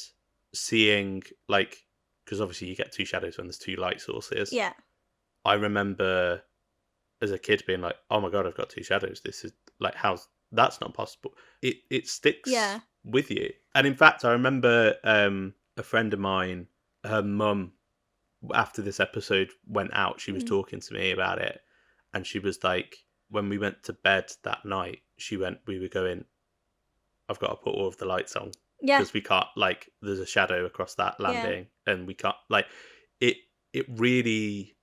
seeing, like, because obviously you get two shadows when there's two light sources. Yeah. I remember as a kid being like, oh my god, I've got two shadows. This is like, that's not possible. It sticks with you. And in fact, I remember a friend of mine, her mum, after this episode went out, she was talking to me about it, and she was like, when we went to bed that night, we were going, I've got to put all of the lights on, because we can't, like, there's a shadow across that landing, and we can't, like, it really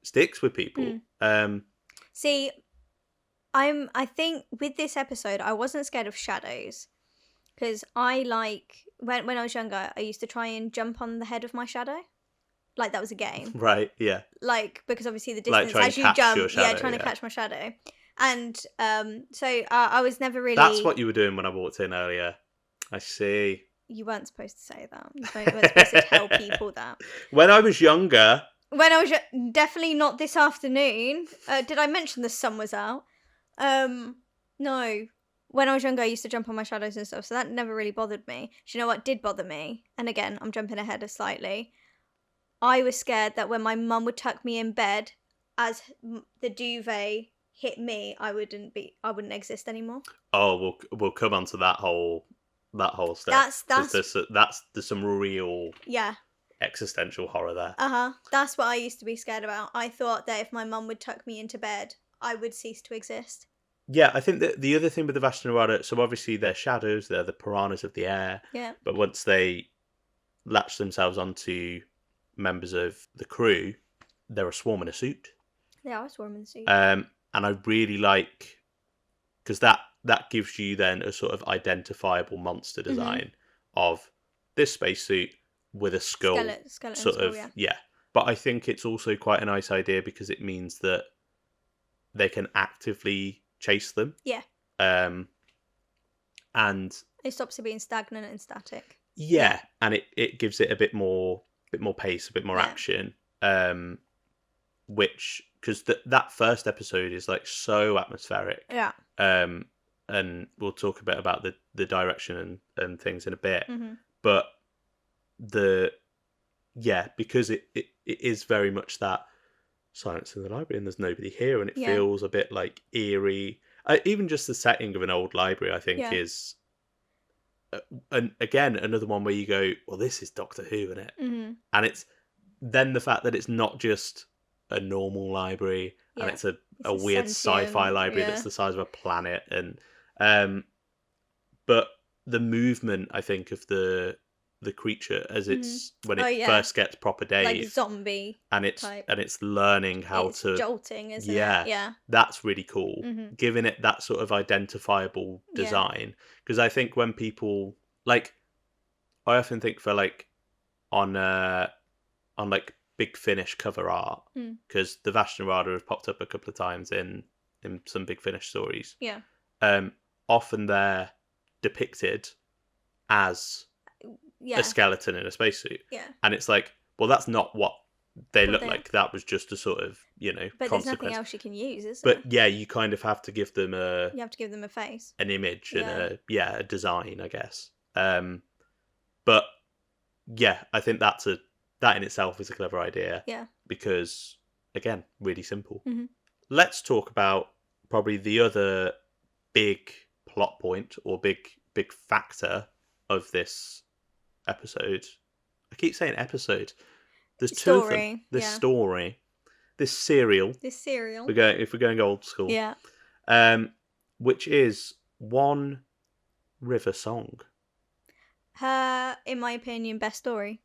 sticks with people. See, I think with this episode, I wasn't scared of shadows, because I like, when I was younger, I used to try and jump on the head of my shadow, like that was a game. Right, yeah. Like, because obviously the distance, like, as you jump, shadow, trying to catch my shadow. And so I was never really... That's what you were doing when I walked in earlier. I see. You weren't supposed to say that. You weren't supposed to tell people that. When I was younger... Definitely not this afternoon. Did I mention the sun was out? No. When I was younger, I used to jump on my shadows and stuff, so that never really bothered me. Do you know what did bother me? And again, I'm jumping ahead slightly. I was scared that when my mum would tuck me in bed, as the duvet hit me, I wouldn't exist anymore. Oh, we'll come on to that whole step. There's some real existential horror there. That's what I used to be scared about. I thought that if my mum would tuck me into bed, I would cease to exist. Yeah, I think that the other thing with the Vashta Nerada, so obviously they're shadows, they're the piranhas of the air. Yeah. But once they latch themselves onto members of the crew, they're a swarm in a suit. They are a swarm in a suit. And I really like, because that gives you then a sort of identifiable monster design of this spacesuit with a skull. Skeleton sort skull, of, yeah. But I think it's also quite a nice idea because it means that they can actively chase them. Yeah. And it stops it being stagnant and static. Yeah, and it gives it a bit more pace, a bit more action. Which, because that first episode is like so atmospheric. Yeah. And we'll talk a bit about the direction and things in a bit. But because it is very much that silence in the library and there's nobody here, and it feels a bit like eerie. Even just the setting of an old library, I think, is, and again, another one where you go, well, this is Doctor Who, isn't it? And it's then the fact that it's not just a normal library, and it's a weird sci-fi library that's the size of a planet, and but the movement, I think, of the the creature as it's when Oh, it yeah. first gets proper Like Dave, zombie and it's type. learning how It's to jolting, isn't yeah, it? Yeah. that's really cool. Mhm. Giving it that sort of identifiable Yeah. design, because I think when people like, I often think for like on like Big Finish cover art, because the Vashnarada have popped up a couple of times in some Big Finish stories. Yeah. Often they're depicted as Yeah. a skeleton in a spacesuit. Yeah. And it's like, well, that's not what they Well, look they- like. That was just a sort of, But there's nothing consequence. else you can use, is there? But yeah, you kind of have to give them You have to give them a face. an image and Yeah. a design, I guess. But yeah, I think that in itself is a clever idea. Yeah. Because again, really simple. Mhm. Let's talk about probably the other big plot point or big factor of this episode. I keep saying episode. There's two of them. This yeah. story, this serial. This cereal. If we're going old school. Yeah. Which is One River Song. Her, in my opinion, best story.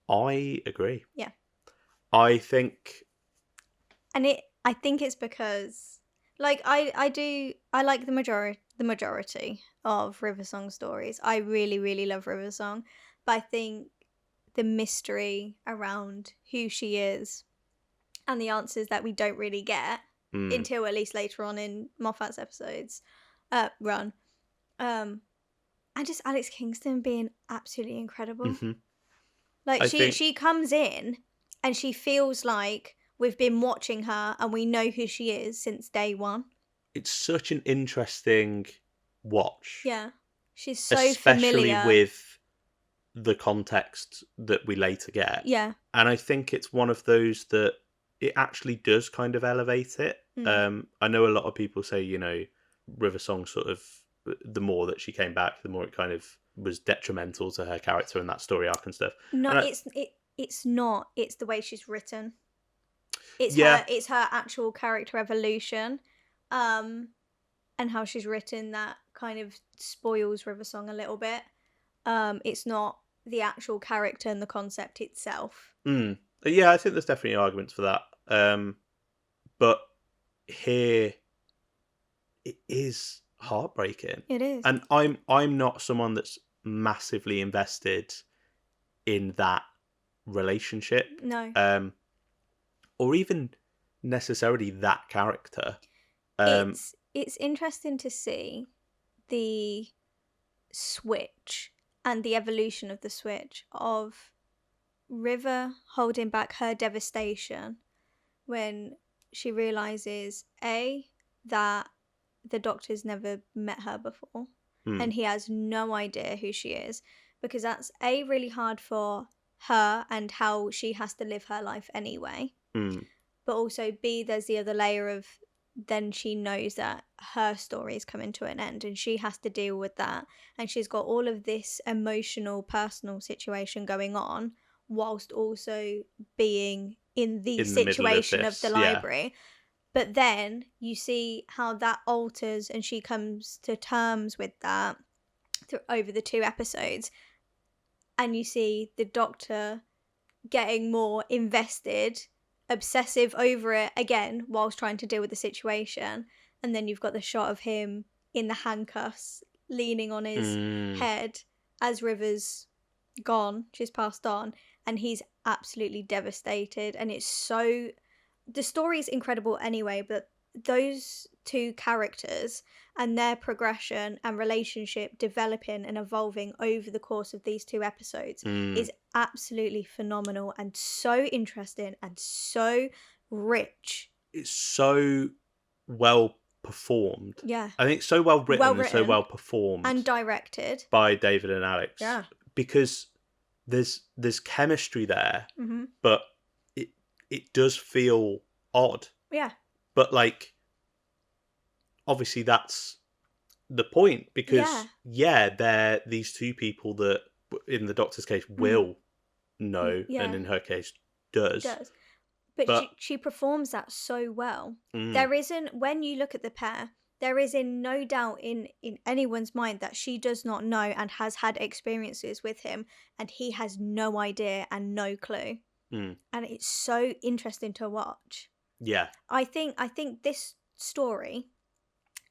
I agree. Yeah. I think. And I think it's because, like, I like the majority of River Song stories. I really, really love River Song, but I think the mystery around who she is and the answers that we don't really get until at least later on in Moffat's episodes run, and just Alex Kingston being absolutely incredible. Mm-hmm. Like she comes in and she feels like we've been watching her and we know who she is since day one. It's such an interesting watch. Yeah. She's so especially familiar. with the context that we later get. Yeah. And I think it's one of those that it actually does kind of elevate it. I know a lot of people say, River Song sort of, the more that she came back, the more it kind of was detrimental to her character and that story arc and stuff. No, and it's not. It's the way she's written. It's her actual character evolution, and how she's written that kind of spoils River Song a little bit. It's not the actual character and the concept itself. Yeah, I think there's definitely arguments for that. But here, it is heartbreaking. It is. And I'm not someone that's massively invested in that relationship. No. Or even necessarily that character. It's interesting to see the switch and the evolution of the switch of River holding back her devastation when she realizes that the Doctor's never met her before and he has no idea who she is, because that's really hard for her and how she has to live her life anyway. But also B, there's the other layer of then she knows that her story is coming to an end and she has to deal with that, and she's got all of this emotional personal situation going on whilst also being in the situation of the library. Yeah. But then you see how that alters and she comes to terms with that over the 2 episodes, and you see the Doctor getting more invested, obsessive over it again whilst trying to deal with the situation. And then you've got the shot of him in the handcuffs leaning on his head as River's gone, she's passed on, and he's absolutely devastated. And it's so, the story is incredible anyway, but those 2 characters and their progression and relationship developing and evolving over the course of these 2 episodes is absolutely phenomenal and so interesting and so rich. It's so well performed. Yeah. I think so well written and so well performed. And directed. By David and Alex. Yeah. Because there's chemistry there, but it does feel odd. Yeah. But like, obviously that's the point, because they're these 2 people that in the Doctor's case will know, and in her case does. But she performs that so well. There isn't, when you look at the pair, there is in no doubt in anyone's mind that she does not know and has had experiences with him, and he has no idea and no clue. Mm. And it's so interesting to watch. Yeah. I think this story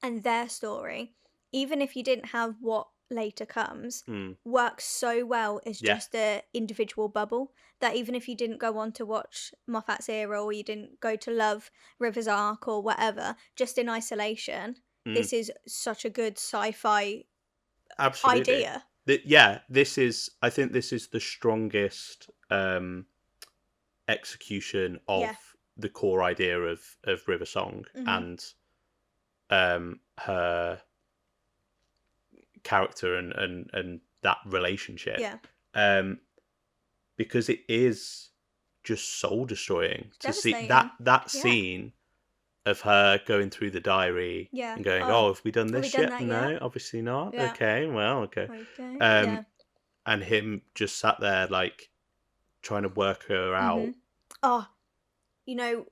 and their story, even if you didn't have what later comes, works so well as just the individual bubble, that even if you didn't go on to watch Moffat's Era, or you didn't go to love River's Arc or whatever, just in isolation, this is such a good sci-fi idea. I think this is the strongest execution of the core idea of River Song and her character and that relationship. Because it is just soul destroying to see that scene of her going through the diary and going, have we done this yet? No, obviously not. Okay, well, okay. And him just sat there like trying to work her out. Oh, you know,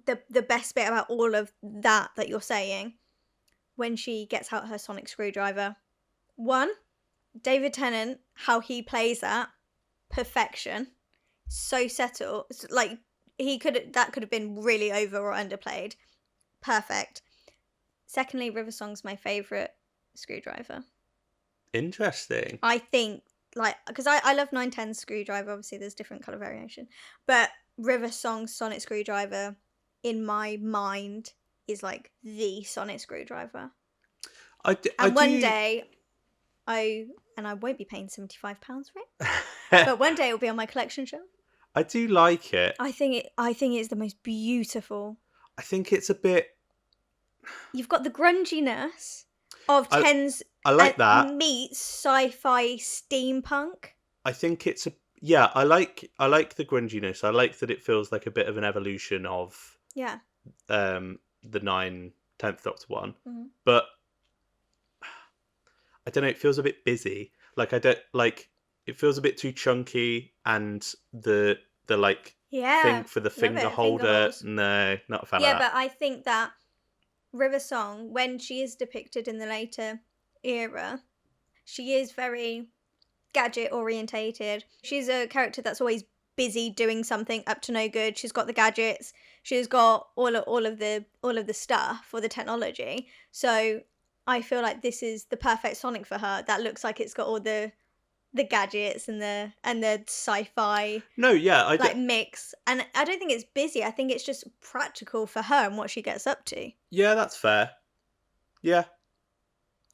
the best bit about all of that you're saying, when she gets out her sonic screwdriver. One, David Tennant, how he plays that, perfection. So settled. Like, that could have been really over or underplayed. Perfect. Secondly, River Song's my favourite screwdriver. Interesting. I think, like, because I love 910 screwdriver, obviously there's different colour variation, but River Song's sonic screwdriver, in my mind, is like the sonic screwdriver. One day, I won't be paying £75 for it, but one day it will be on my collection shelf. I do like it. I think it's the most beautiful. I think it's a bit. You've got the grunginess of Tens. I like that meets sci-fi steampunk. I think it's I like the grunginess. I like that it feels like a bit of an evolution of the 10th Doctor one, but I don't know. It feels a bit busy. Like, I don't like. It feels a bit too chunky, and the thing for the finger holder. No, not a fan of that. Yeah, but I think that River Song, when she is depicted in the later era, she is very gadget orientated. She's a character that's always busy doing something up to no good. She's got the gadgets. She's got all of the stuff or the technology. So I feel like this is the perfect Sonic for her. That looks like it's got all the gadgets and the sci-fi mix. And I don't think it's busy. I think it's just practical for her and what she gets up to. Yeah, that's fair. Yeah.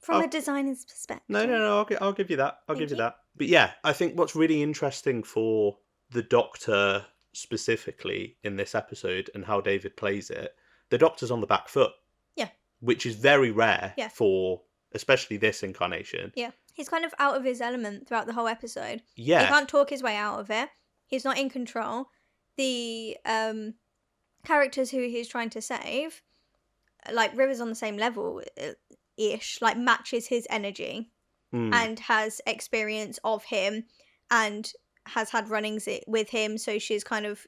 From a designer's perspective. No, I'll give you that. I'll give you that. But yeah, I think what's really interesting for the Doctor specifically in this episode and how David plays it, the Doctor's on the back foot. Yeah. Which is very rare for especially this incarnation. Yeah. He's kind of out of his element throughout the whole episode. Yeah. He can't talk his way out of it. He's not in control. The characters who he's trying to save, like River's on the same level ish, like matches his energy and has experience of him and has had runnings with him, so she's kind of,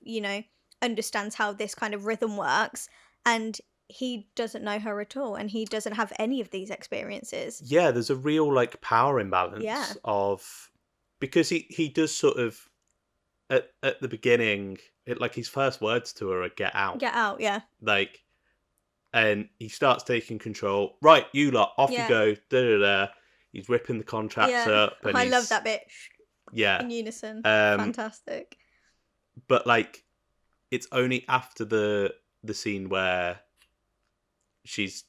understands how this kind of rhythm works, and he doesn't know her at all, and he doesn't have any of these experiences. Yeah, there's a real like power imbalance of, because he does sort of at the beginning, like his first words to her are "get out." Get out, yeah. Like, and he starts taking control. Right, you lot, off you go. Da da da. He's ripping the contracts up. And I love that bit. Yeah, in unison. Fantastic. But like, it's only after the scene where she's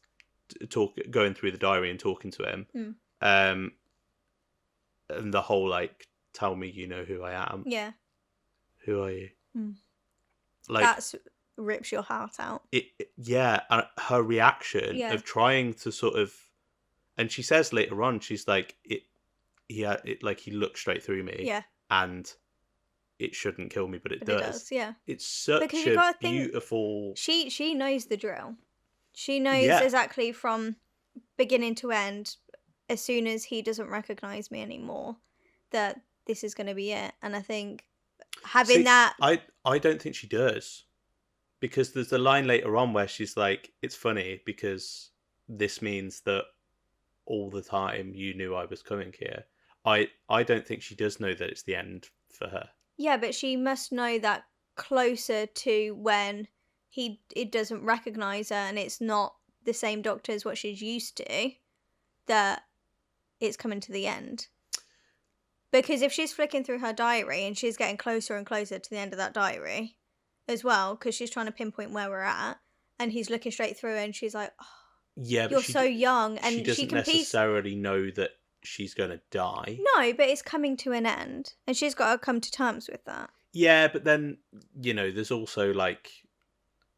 going through the diary and talking to him, and the whole like, tell me you know who I am. Yeah. Who are you? Like, that rips your heart out. Her reaction of trying to sort of, and she says later on, she's like, he looked straight through me. Yeah. And it shouldn't kill me, but it does. It does, yeah. It's such a beautiful. She knows the drill. She knows exactly from beginning to end, as soon as he doesn't recognise me anymore, that this is going to be it. And I think having that... I don't think she does. Because there's the line later on where she's like, it's funny because this means that all the time you knew I was coming here. I don't think she does know that it's the end for her. Yeah, but she must know that closer to when it doesn't recognise her and it's not the same doctor as what she's used to, that it's coming to the end. Because if she's flicking through her diary and she's getting closer and closer to the end of that diary as well, because she's trying to pinpoint where we're at, and he's looking straight through and she's like, oh, Yeah, but you're so young, and she doesn't necessarily know that she's going to die. No, but it's coming to an end, and she's got to come to terms with that. Yeah, but then, there's also, like,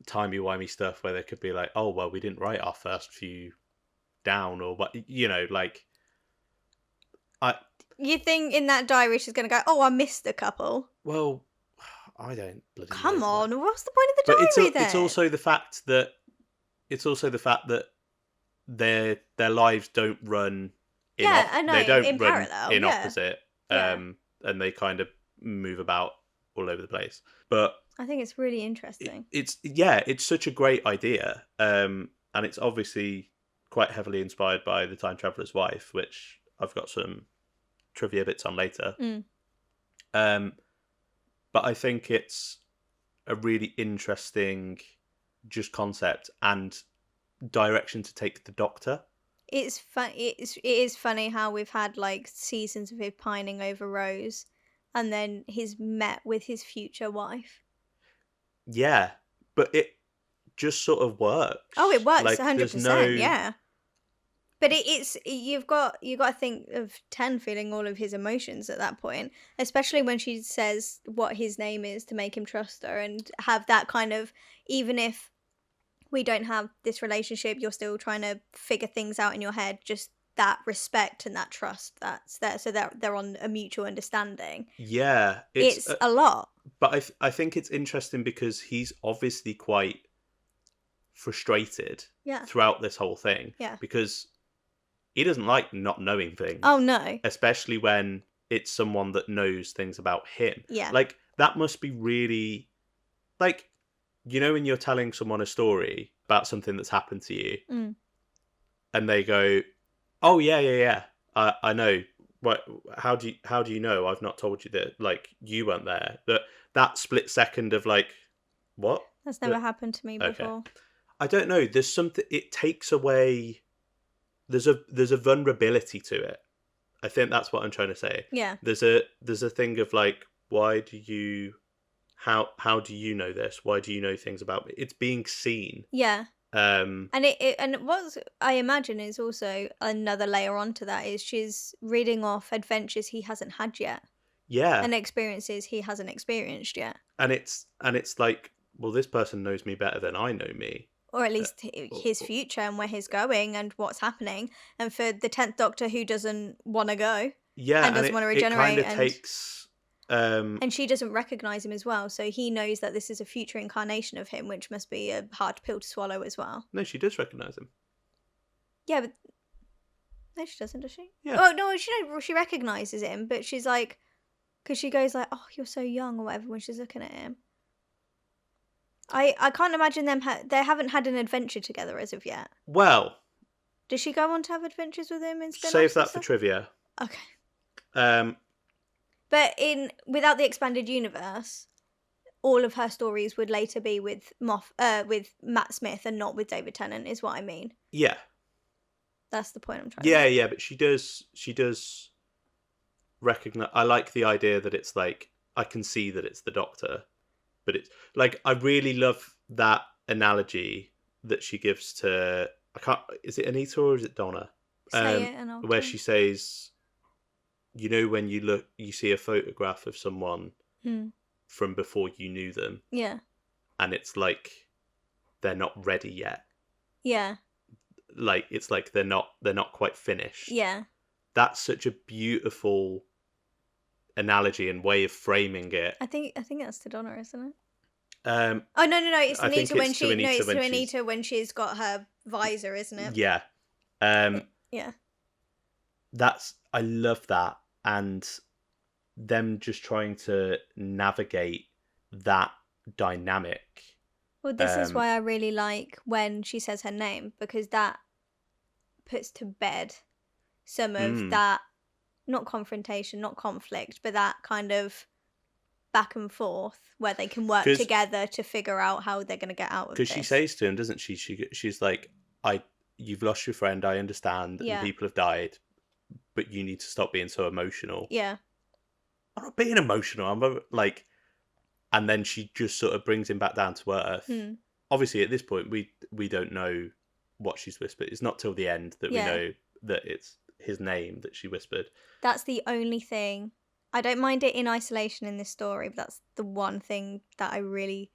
timey-wimey stuff where there could be like, oh, well, we didn't write our first few down, or what, like... You think in that diary she's going to go, oh, I missed a couple? Well, I don't bloody Come on, that. What's the point of the diary then? It's also the fact that their lives don't run in I know, they don't in run parallel, in yeah. opposite, and they kind of move about all over the place. But I think it's really interesting. It's such a great idea, and it's obviously quite heavily inspired by The Time Traveller's Wife, which I've got some trivia bits on later. But I think it's a really interesting just concept and direction to take the Doctor. It's fun. It is funny how we've had like seasons of him pining over Rose, and then he's met with his future wife. Yeah, but it just sort of works. Oh, it works like, 100%. Yeah. But it's you've got to think of Ten feeling all of his emotions at that point, especially when she says what his name is to make him trust her and have that kind of, even if we don't have this relationship, you're still trying to figure things out in your head, just that respect and that trust that's there, so that they're on a mutual understanding. Yeah. It's a lot. But I think it's interesting because he's obviously quite frustrated throughout this whole thing. Yeah. Because he doesn't like not knowing things. Oh, no. Especially when it's someone that knows things about him. Yeah. Like, that must be really... Like, when you're telling someone a story about something that's happened to you, and they go, oh, yeah, I know. What? How do you know? I've not told you that, like, you weren't there. But that split second of, like, what? That's never happened to me before. I don't know. There's something... It takes away... There's a vulnerability to it. I think that's what I'm trying to say. Yeah. There's a thing of like, why do you... How do you know this? Why do you know things about me? It's being seen. Yeah. And what I imagine is also another layer onto that is she's reading off adventures he hasn't had yet. Yeah. And experiences he hasn't experienced yet. And it's like, well, this person knows me better than I know me. Or at least his future and where he's going and what's happening. And for the 10th Doctor who doesn't want to go. Yeah. And doesn't want to regenerate. It kind of takes... and she doesn't recognise him as well. So he knows that this is a future incarnation of him, which must be a hard pill to swallow as well. No, she does recognise him. Yeah, but... No, she doesn't, does she? Yeah. Oh, no, she recognises him, but she's like... Because she goes like, oh, you're so young or whatever when she's looking at him. I can't imagine them... they haven't had an adventure together as of yet. Well... Does she go on to have adventures with him in spin-offs? Save that for trivia. Okay. But without the expanded universe, all of her stories would later be with Matt Smith and not with David Tennant, is what I mean. Yeah. That's the point I'm trying to make. Yeah, but she does recognize... I like the idea that it's like, I can see that it's the Doctor, but it's like, I really love that analogy that she gives to... Is it Anita or is it Donna? Say it and I'll where she says, when you see a photograph of someone from before you knew them. Yeah. And it's like they're not ready yet. Yeah. Like it's like they're not quite finished. Yeah. That's such a beautiful analogy and way of framing it. I think that's to Donna, isn't it? Oh no! It's Anita when she... Anita no, it's to Anita when she's got her visor, isn't it? Yeah. Yeah. I love that, and them just trying to navigate that dynamic. Well, this is why I really like when she says her name, because that puts to bed some of that, not confrontation, not conflict, but that kind of back and forth where they can work together to figure out how they're going to get out of this. Because she says to him, doesn't she? She's like, you've lost your friend, I understand, and people have died, but you need to stop being so emotional. Yeah. I'm not being emotional. I'm like, and then she just sort of brings him back down to earth. Obviously, at this point, we don't know what she's whispered. It's not till the end that we know that it's his name that she whispered. That's the only thing. I don't mind it in isolation in this story, but that's the one thing that I really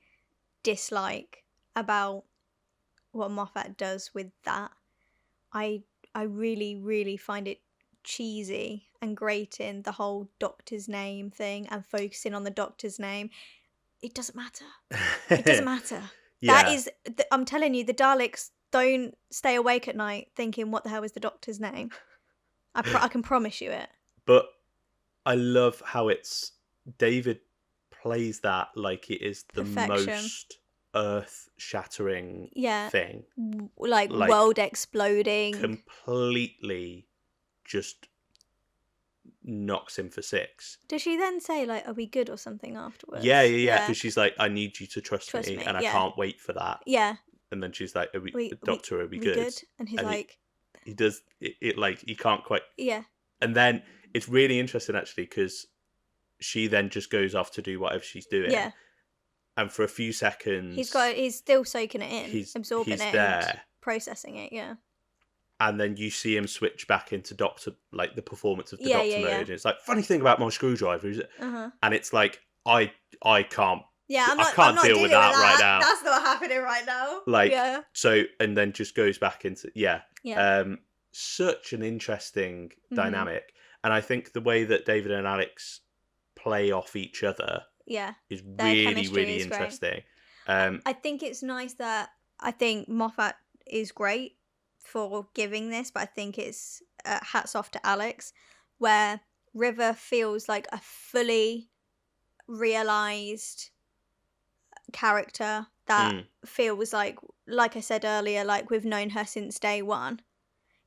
dislike about what Moffat does with that. I really, really find it cheesy and grating, the whole doctor's name thing and focusing on the doctor's name. It doesn't matter. It doesn't matter. That is, I'm telling you, the Daleks don't stay awake at night thinking, what the hell is the doctor's name? I can promise you it. But I love how it's David plays that like it is the most earth-shattering thing. Like world exploding. Completely just knocks him for 6. Does she then say, like, are we good or something afterwards? Yeah. Because she's like, I need you to trust me, and I can't wait for that. Yeah. And then she's like, Doctor, are we good? And he's like... He does it like, he can't quite... Yeah. And then it's really interesting, actually, because she then just goes off to do whatever she's doing. Yeah. And for a few seconds... He's still soaking it in, absorbing it there, and processing it, yeah. And then you see him switch back into Doctor, like the performance of the Doctor mode. And it's like, funny thing about my screwdriver is it? And it's like, I can't... Yeah, I can't deal with that right now. That's not happening right now. Like, so, and then just goes back into, such an interesting dynamic. And I think the way that David and Alex play off each other is really, really interesting. I think it's nice that, I think Moffat is great for giving this, but I think it's hats off to Alex, where River feels like a fully realised character that feels like I said earlier, like we've known her since day one.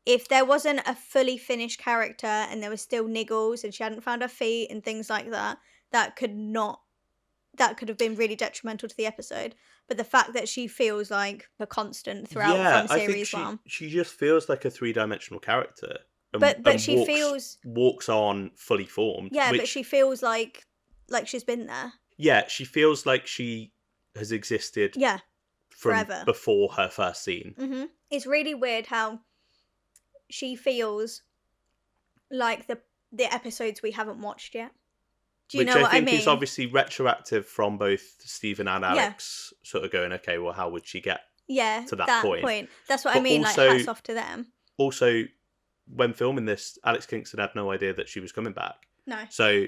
If there wasn't a fully finished character and there was still niggles and she hadn't found her feet and things like that, that could have been really detrimental to the episode. But the fact that she feels like a constant throughout from series 1. She just feels like a 3-dimensional character. But she walks on fully formed. Yeah, but she feels like she's been there. Yeah, she feels like she has existed forever before her first scene. Mm-hmm. It's really weird how she feels like the episodes we haven't watched yet. Do you know what I mean? Which I think is obviously retroactive from both Stephen and Alex sort of going, okay, well, how would she get to that point? That's what I mean, also, like, hats off to them. Also, when filming this, Alex Kingston had no idea that she was coming back. No. So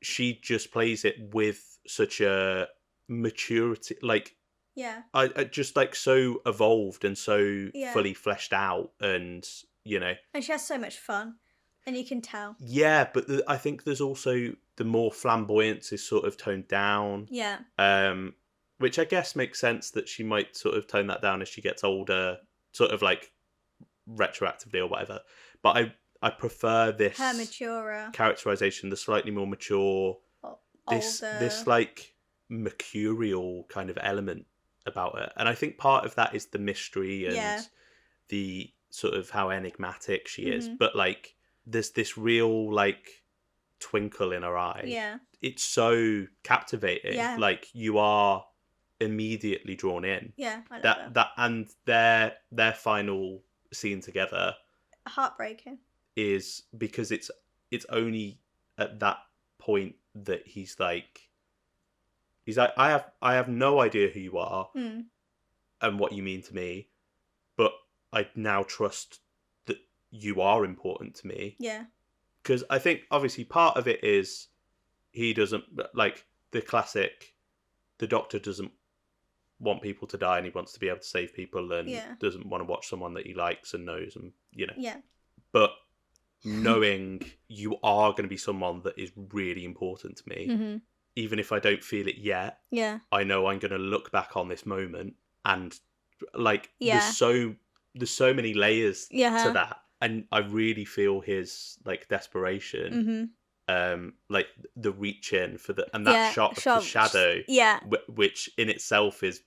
she just plays it with such a maturity, like... Yeah. I just, like, so evolved and so fully fleshed out and, you know... And she has so much fun. And you can tell. Yeah, but I think there's also the more flamboyance is sort of toned down. Yeah. Which I guess makes sense that she might sort of tone that down as she gets older, sort of like retroactively or whatever. But I prefer this her maturer characterization, the slightly more mature, this like mercurial kind of element about it. And I think part of that is the mystery and the sort of how enigmatic she is. But like there's this real like twinkle in her eye. Yeah. It's so captivating. Yeah. Like you are immediately drawn in. Yeah. I love that and their final scene together. Heartbreaking. Is because it's only at that point that he's like I have no idea who you are and what you mean to me, but I now trust that you are important to me. Yeah. Because I think obviously part of it is he doesn't like the classic. The Doctor doesn't want people to die, and he wants to be able to save people, and doesn't want to watch someone that he likes and knows, and you know. Yeah. But knowing you are going to be someone that is really important to me, even if I don't feel it yet, I know I'm going to look back on this moment and like there's so there's so many layers to Yeah. that, and I really feel his like desperation, like the reach in for the and that Yeah. shot of the shadow, Yeah. which in itself is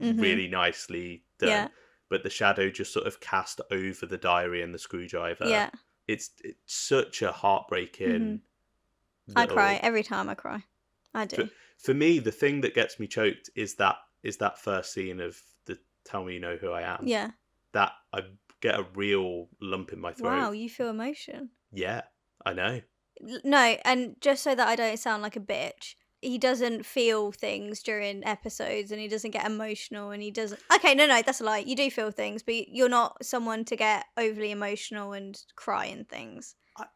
Mhm. really nicely done, Yeah. but the shadow just sort of cast over the diary and the screwdriver. Yeah. It's such a heartbreaking I cry little. every time I cry. I For, do. for me, the thing that gets me choked is that first scene of the "Tell Me You Know Who I Am." Yeah. That I get a real lump in my throat. Wow, you feel emotion. Yeah, I know. No, and just so that I don't sound like a bitch, he doesn't feel things during episodes and he doesn't get emotional and he doesn't. Okay, no, that's a lie. You do feel things, but you're not someone to get overly emotional and cry and things. I,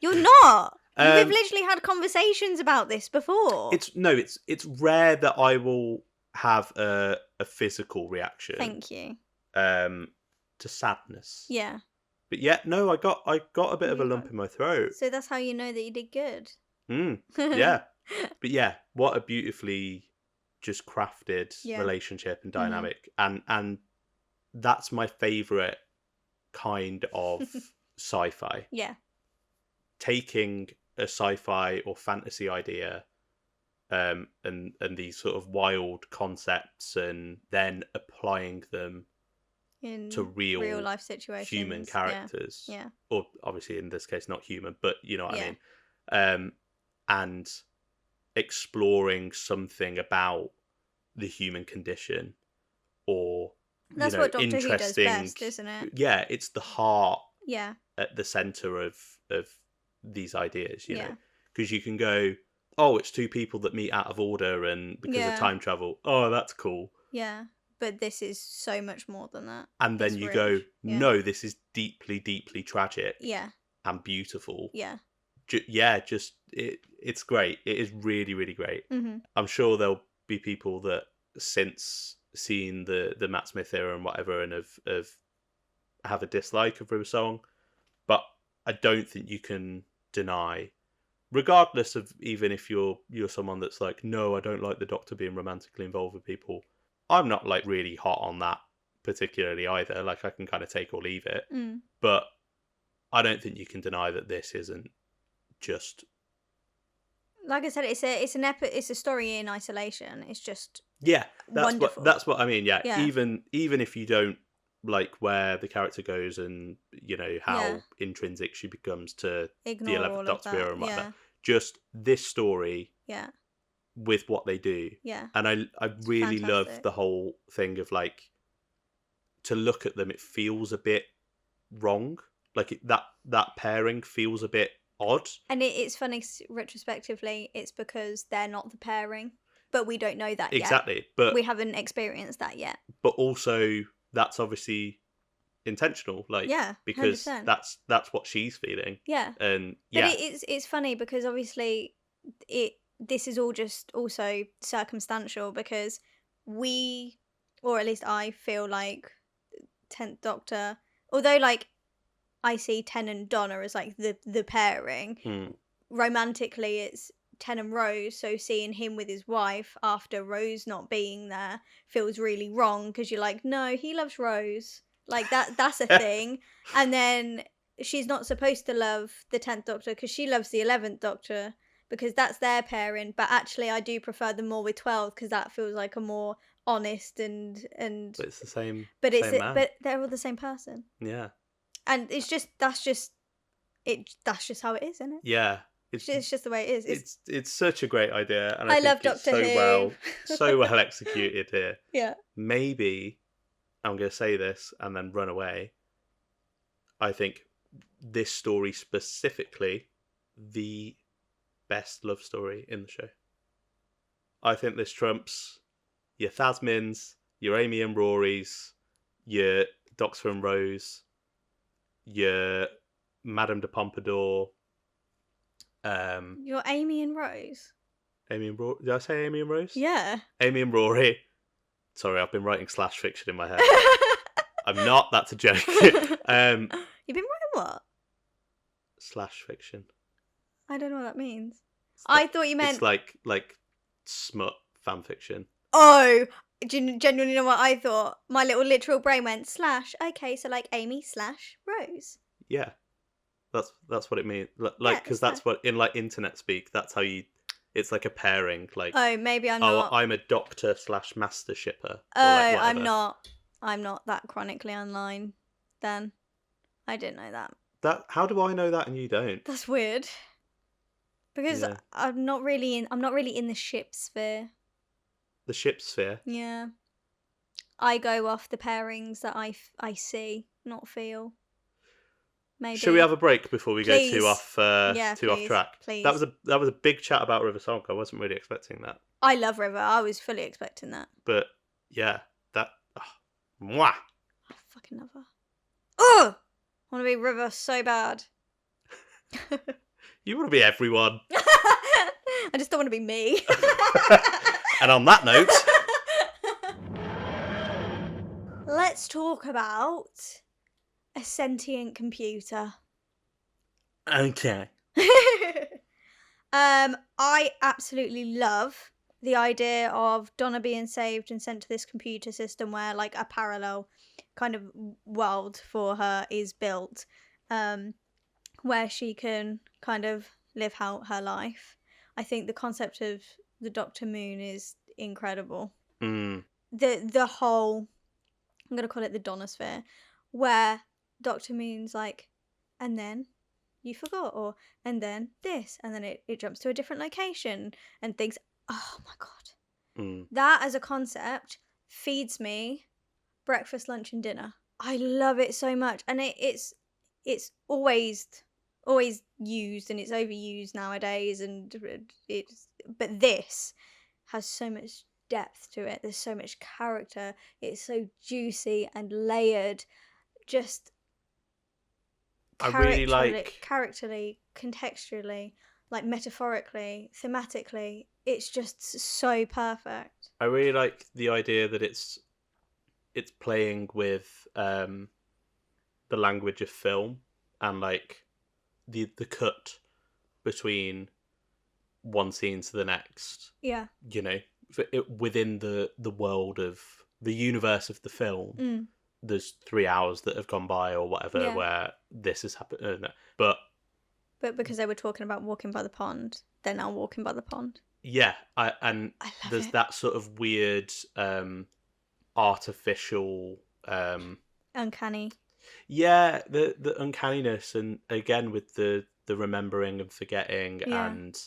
You're not. We've um, literally had conversations about this before. it's rare that I will have a physical reaction. Thank you. To sadness. Yeah. But yeah, no, I got a bit of a lump in my throat. So that's how you know that you did good. Yeah. But yeah, what a beautifully just crafted Yeah. relationship and dynamic. And that's my favourite kind of sci-fi. Yeah. Taking a sci-fi or fantasy idea and these sort of wild concepts and then applying them In to real life situations. human characters. Yeah. Or obviously in this case not human, but you know what Yeah. I mean. And exploring something about the human condition or That's what Doctor Who does best, isn't it? Yeah, it's the heart Yeah. at the center of these ideas, you Yeah. know, because you can go, oh, it's two people that meet out of order and because of time travel, oh, that's cool. Yeah, but this is so much more than that. And then It's you rich. go, Yeah. no, this is deeply, deeply tragic. Yeah. And beautiful. Yeah. Just it's great. It is really, really great. Mm-hmm. I'm sure there'll be people that since seeing the Matt Smith era and whatever and have a dislike of River Song, but I don't think you can deny, regardless of even if you're someone that's like, no, I don't like the Doctor being romantically involved with people. I'm not like really hot on that particularly either. Like I can kind of take or leave it, but I don't think you can deny that this isn't just. Like I said, it's a story in isolation. It's just wonderful. That's what I mean. Yeah. Yeah. Even if you don't like where the character goes and you know how intrinsic she becomes to Ignore the 11th Doctor era and whatever. Yeah. Just this story. Yeah. With what they do. Yeah. And I really love the whole thing of like, to look at them, it feels a bit wrong. Like that pairing feels a bit odd. And it's funny retrospectively, it's because they're not the pairing, but we don't know that yet. Exactly, but we haven't experienced that yet. But also, that's obviously intentional, like because 100%. that's what she's feeling. Yeah, and but it's funny because obviously this is all just also circumstantial because we, or at least I feel like 10th Doctor, although like I see Ten and Donna as like the pairing. Romantically, it's Ten and Rose, so seeing him with his wife after Rose not being there feels really wrong because you're like, no, he loves Rose. Like that's a thing. And then she's not supposed to love the 10th Doctor because she loves the 11th Doctor because that's their pairing. But actually, I do prefer them more with 12 because that feels like a more honest and. But it's the same. But same man. But they're all the same person. Yeah. And it's just that's just how it is, isn't it? Yeah. It's just the way it is. It's such a great idea, and I think love it's Doctor Who. so well executed here. Yeah. Maybe I'm going to say this and then run away. I think this story specifically, the best love story in the show. I think this trumps your Thasmins, your Amy and Rory's, your Doctor and Rose, your Madame de Pompadour. Your Amy and Rose. Amy and Rory. Did I say Amy and Rose? Yeah. Amy and Rory. Sorry, I've been writing slash fiction in my head. I'm not. That's a joke. You've been writing what? Slash fiction. I don't know what that means. I thought you meant it's like smut fan fiction. Oh, Do you genuinely know what I thought? My little literal brain went slash. Okay, so like Amy / Rose. Yeah, that's what it means. Like, Yeah, because it's that's that. what in like internet speak. That's how you. It's like a pairing. Like, Oh, maybe I'm oh, not. I'm a doctor / master shipper, Oh, or like whatever. I'm not. I'm not that chronically online. Then I didn't know that. That how do I know that and you don't? That's weird because Yeah, I'm not really in. I'm not really in the ship sphere. the ship sphere. Yeah, I go off the pairings that I see, not feel. Maybe. Should we have a break before we go Please. Yeah, too off please. track? Please. That was a big chat about River Song. I wasn't really expecting that, I love River. I was fully expecting that. but yeah, that. Mwah. I fucking love her. Ugh! I want to be River so bad. You want to be everyone. I just don't want to be me. And on that note, let's talk about a sentient computer. okay. I absolutely love the idea of Donna being saved and sent to this computer system where like a parallel kind of world for her is built, where she can kind of live out her life. I think the concept of the Dr. Moon is incredible. The whole, I'm gonna call it the Donosphere, where Dr. Moon's like, and then you forgot, or and then this, and then it jumps to a different location and things. Oh my god. That as a concept feeds me breakfast, lunch and dinner. I love it so much, and it's always used, and it's overused nowadays, and but this has so much depth to it. There's so much character. It's so juicy and layered. Just I really like characterly, contextually, like metaphorically, thematically. It's just so perfect. I really like the idea that it's playing with the language of film and like the cut between one scene to the next. Yeah. You know, within the world of the universe of the film. There's 3 hours that have gone by or whatever where this has happened. But because they were talking about walking by the pond, they're now walking by the pond. Yeah, I there's it. that sort of weird artificial uncanny. Yeah, the uncanniness, and again with the remembering and forgetting and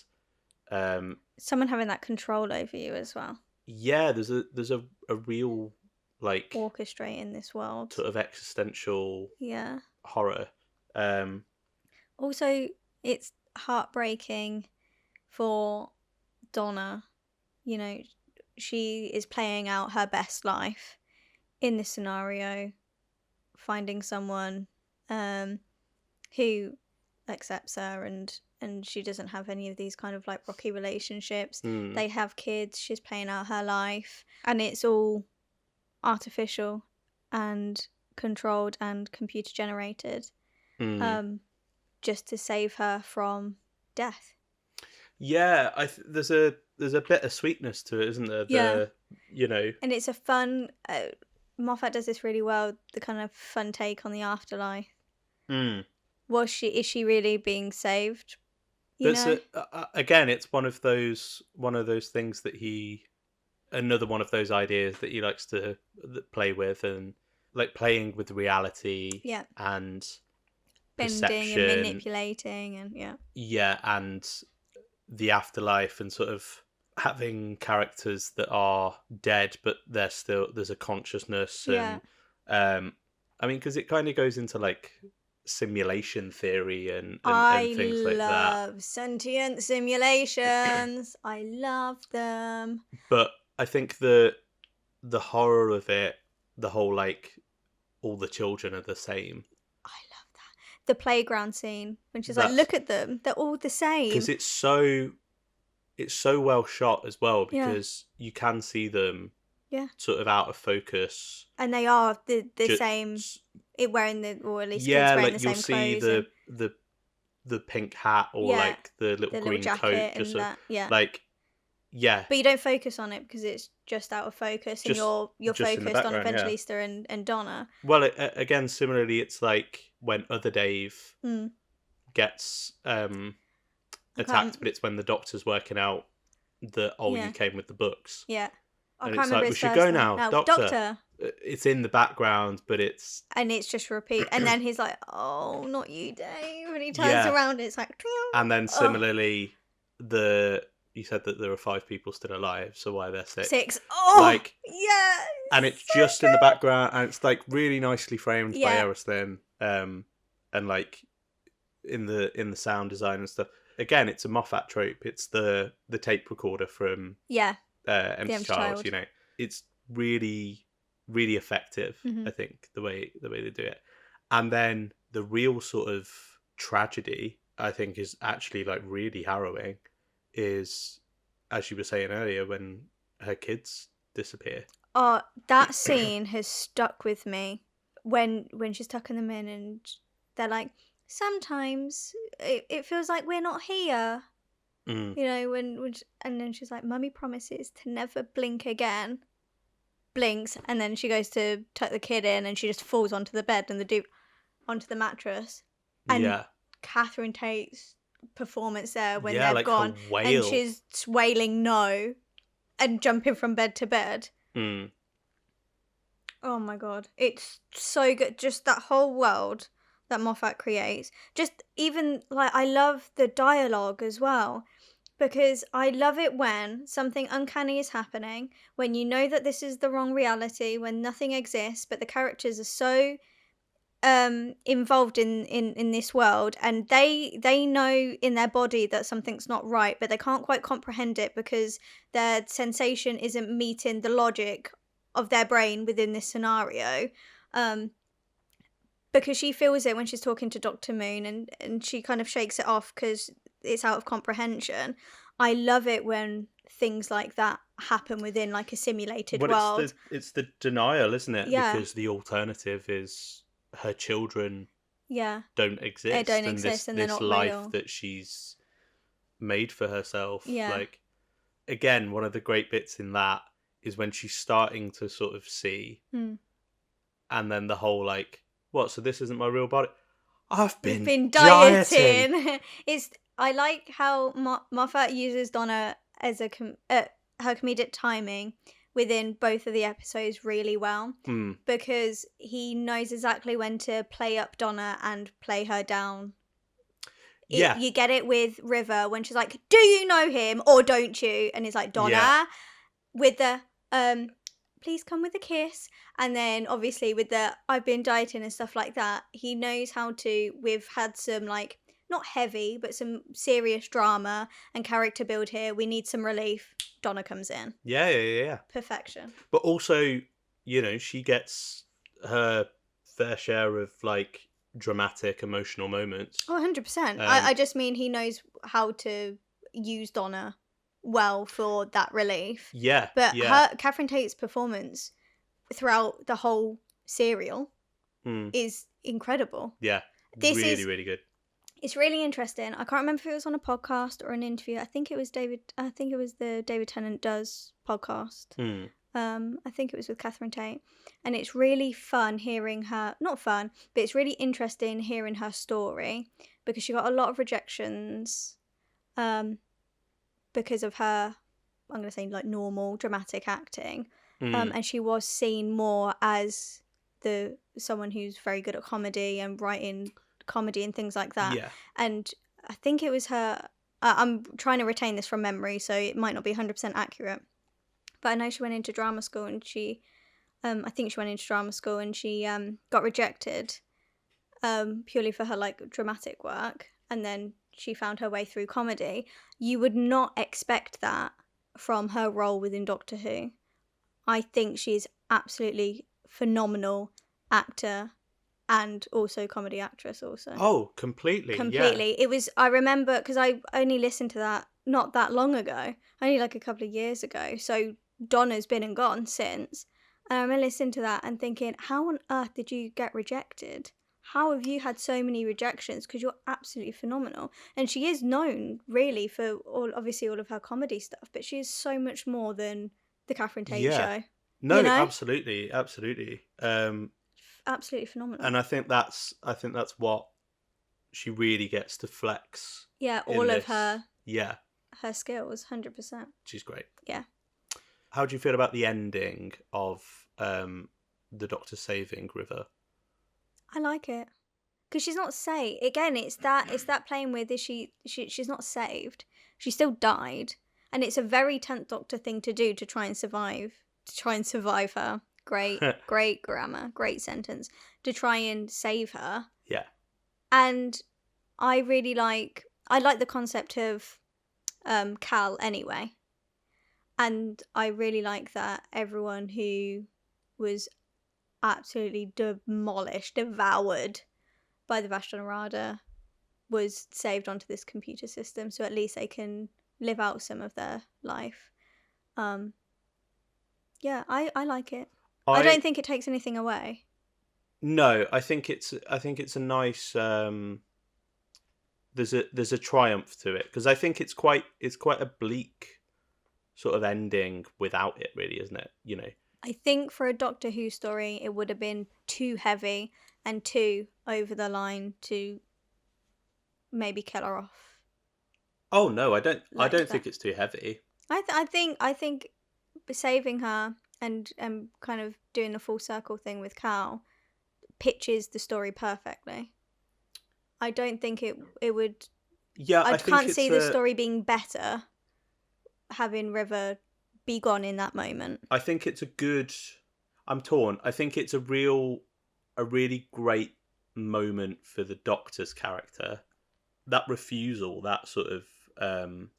someone having that control over you as well. Yeah, there's a real like orchestrating this world sort of existential horror. Also, it's heartbreaking for Donna. You know, she is playing out her best life in this scenario, finding someone who accepts her, and she doesn't have any of these kind of like rocky relationships. They have kids, she's playing out her life, and it's all artificial and controlled and computer generated, just to save her from death. Yeah, there's a bit of sweetness to it, isn't there? You know, and it's a fun. Moffat does this really well. The kind of fun take on the afterlife. Is she really being saved? Again, it's one of those things that another one of those ideas that he likes to play with, and like playing with reality, and bending perception, and manipulating, and and the afterlife, and sort of having characters that are dead but there's a consciousness, and I mean, because it kind of goes into like simulation theory and things like that. I love sentient simulations. I love them. But I think the horror of it, the whole like all the children are the same. I love that. The playground scene when she's like, look at them, they're all the same. Because it's so well shot as well, because you can see them sort of out of focus. And they are the same, wearing or at least kids wearing like the same you'll see clothes. The pink hat, or like the little green coat, and that, like, but you don't focus on it because it's just out of focus, and you're just in the focused on background, yeah. Evangelista and Donna. Well, again, similarly, it's like when Other Dave Hmm. gets can't- attacked, but it's when the Doctor's working out that, Yeah. you came with the books. Yeah. I And can't it's remember like, we his should first go name. now, No, Doctor. It's in the background, but it's... And it's just repeat. And then he's like, oh, not you, Dave. And he turns Yeah. around and it's like... And then Oh. similarly, you said that there are 5 people still alive, so why they're 6? 6. Oh, like, yeah. And it's so just good. in the background, and it's like really nicely framed by Yeah. Ariston, and like in the sound design and stuff. Again, it's a Moffat trope. It's the tape recorder from Yeah. Empty Child. You know, it's really, really effective. Mhm. I think the way they do it, and then the real sort of tragedy, I think, is actually like really harrowing. Is, as you were saying earlier, when her kids disappear. Oh, that scene has stuck with me. When she's tucking them in and they're like, sometimes it feels like we're not here. Mm. You know, and then she's like, Mummy promises to never blink again. Blinks, and then she goes to tuck the kid in and she just falls onto the bed and onto the mattress. And Catherine Tate's performance there when they've like gone, and she's wailing no and jumping from bed to bed. Mm. Oh my god, it's so good. Just that whole world that Moffat creates. Just even like, I love the dialogue as well, because I love it when something uncanny is happening, when you know that this is the wrong reality, when nothing exists, but the characters are so involved in this world, and they know in their body that something's not right, but they can't quite comprehend it because their sensation isn't meeting the logic of their brain within this scenario. Because she feels it when she's talking to Dr. Moon, and she kind of shakes it off because it's out of comprehension. I love it when things like that happen within like a simulated world. It's the denial, isn't it? Yeah. Because the alternative is her children don't exist. They don't exist, and they're not life real. that she's made for herself. Yeah. Like, again, one of the great bits in that is when she's starting to sort of see, and then the whole like, what? So this isn't my real body. I've been dieting. I like how Moffat uses Donna as her comedic timing within both of the episodes really well, because he knows exactly when to play up Donna and play her down. Yeah. You get it with River when she's like, do you know him or don't you? And he's like, Donna, with the please come with a kiss. And then obviously with the I've been dieting and stuff like that, he knows how to, we've had some like, not heavy, but some serious drama and character build here. We need some relief. Donna comes in. Yeah. Perfection. But also, you know, she gets her fair share of like dramatic, emotional moments. Oh, 100%. I just mean he knows how to use Donna well for that relief. Yeah. But Catherine Tate's performance throughout the whole serial is incredible. Yeah. Really good. It's really interesting. I can't remember if it was on a podcast or an interview. I think it was the David Tennant Does podcast. I think it was with Catherine Tate. And it's really fun hearing her, not fun, but it's really interesting hearing her story, because she got a lot of rejections because of her, I'm going to say like normal dramatic acting. And she was seen more as someone who's very good at comedy and writing comedy and things like that. Yeah. And I think it was her, I'm trying to retain this from memory, so it might not be 100% accurate, but I know she went into drama school, and she got rejected purely for her like dramatic work, and then she found her way through comedy. You would not expect that from her role within Doctor Who. I think she's absolutely phenomenal actor and also comedy actress also. Oh, completely. Yeah. It was, I remember, because I only listened to that not that long ago, only like a couple of years ago, so Donna's been and gone since, and I remember listening to that and thinking, how on earth did you get rejected? How have you had so many rejections? Because you're absolutely phenomenal. And she is known really for all of her comedy stuff, but she is so much more than the Catherine Tate Yeah. show. No, You know? absolutely. Absolutely phenomenal. And I think that's what she really gets to flex. Yeah, in all of this. her Yeah, skills, 100%. she's great. Yeah. How do you feel about the ending of the Doctor saving River? I like it. Because she's not saved. Again, it's that playing with she's not saved. She still died. And it's a very 10th Doctor thing to do to try and survive her. Great grammar, great sentence. To try and save her. Yeah. And I like the concept of Cal anyway. And I really like that everyone who was absolutely demolished, devoured by the Vashta was saved onto this computer system, so at least they can live out some of their life. Yeah, I like it. I don't think it takes anything away. No, I think it's a nice. There's a triumph to it, because I think it's quite a bleak sort of ending without it, really, isn't it? You know. I think for a Doctor Who story, it would have been too heavy and too over the line to maybe kill her off. Oh no, I don't think it's too heavy. I think saving her and kind of doing the full circle thing with Cal pitches the story perfectly. I don't think it would. Yeah, I can't see the story being better having River be gone in that moment. I think it's a good. I'm torn. I think it's a really great moment for the Doctor's character. That refusal, that sort of.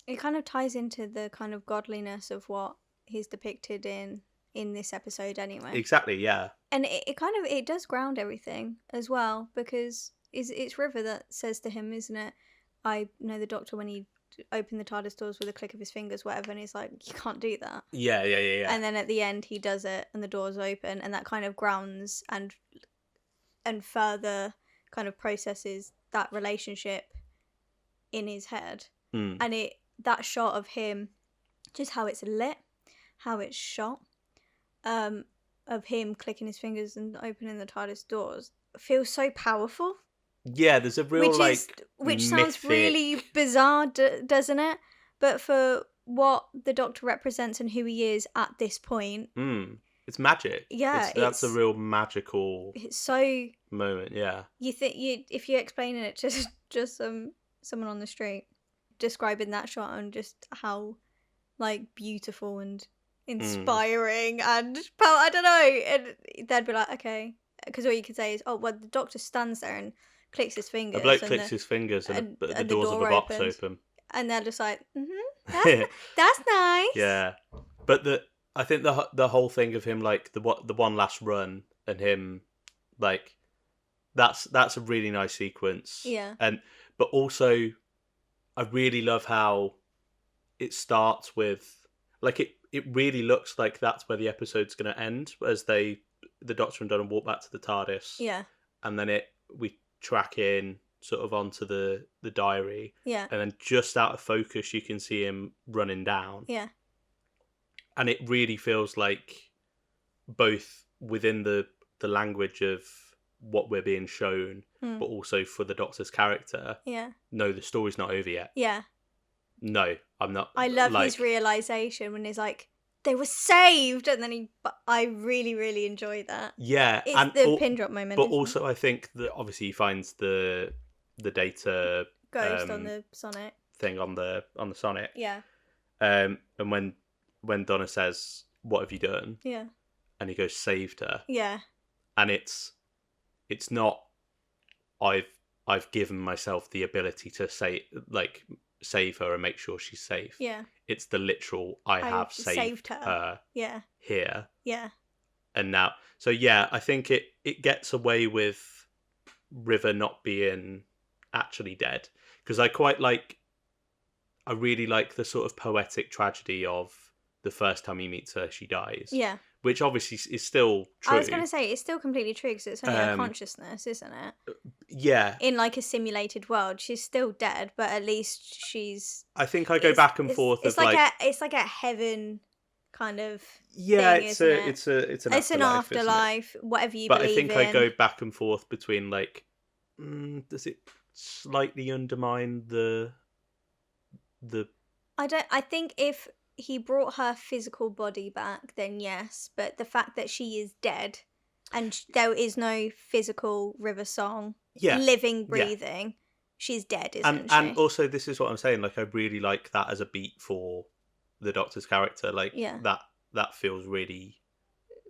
It kind of ties into the kind of godliness of what he's depicted in this episode, anyway. Exactly, yeah. And it does ground everything as well, because it's River that says to him, isn't it? I know the Doctor when he opened the TARDIS doors with a click of his fingers, whatever, and he's like, you can't do that. Yeah. And then at the end he does it and the doors open, and that kind of grounds and further kind of processes that relationship in his head. And that shot of him, just how it's lit, how it's shot, of him clicking his fingers and opening the TARDIS doors, feels so powerful. Yeah, there's a real which sounds really bizarre, doesn't it? But for what the Doctor represents and who he is at this point, it's magic. Yeah, that's a real magical. It's so moment. Yeah. You think if you're explaining it to just someone on the street, describing that shot and just how beautiful and inspiring and I don't know, and they'd be like, okay, because all you could say is, oh well, the Doctor stands there and clicks his fingers. A bloke clicks his fingers and the doors of a box open. And they're just like, that's nice. Yeah. But I think the whole thing of him, the one last run, and him, that's a really nice sequence. Yeah. But also, I really love how it starts with, it really looks like that's where the episode's going to end, as the Doctor and Donna walk back to the TARDIS. Yeah. And then we track in sort of onto the diary. Yeah. And then just out of focus, you can see him running down. Yeah. And it really feels like both within the language of what we're being shown, but also for the Doctor's character. Yeah. No, the story's not over yet. Yeah. No, I'm not. I love his realization when he's like, they were saved, and then I really, really enjoy that. Yeah. It's the pin drop moment. But also, I think that obviously he finds the data ghost on the Sonic thing on the Sonic. Yeah. And when Donna says, "What have you done?" Yeah. And he goes, "Saved her." Yeah. And it's not, I've given myself the ability to save her and make sure she's safe. Yeah. It's the literal, I have saved her. Yeah. Here. Yeah. And now, so yeah, I think it gets away with River not being actually dead, because I really like the sort of poetic tragedy of the first time he meets her, she dies. Yeah. Which obviously is still true. I was going to say, it's still completely true, because it's only her consciousness, isn't it? Yeah. In a simulated world, she's still dead, but at least she's... I think I go back and forth. It's like a heaven kind of Yeah, thing, isn't it? it's an It's an afterlife, isn't it? afterlife, whatever you But I believe think I in. go back and forth between like, does it slightly undermine the I think if he brought her physical body back, then yes. But the fact that she is dead and there is no physical River Song, yeah living, yeah breathing, she's dead, and isn't and she? also this is what I'm saying. Like I really like that as a beat for the Doctor's character. Like Yeah. that feels really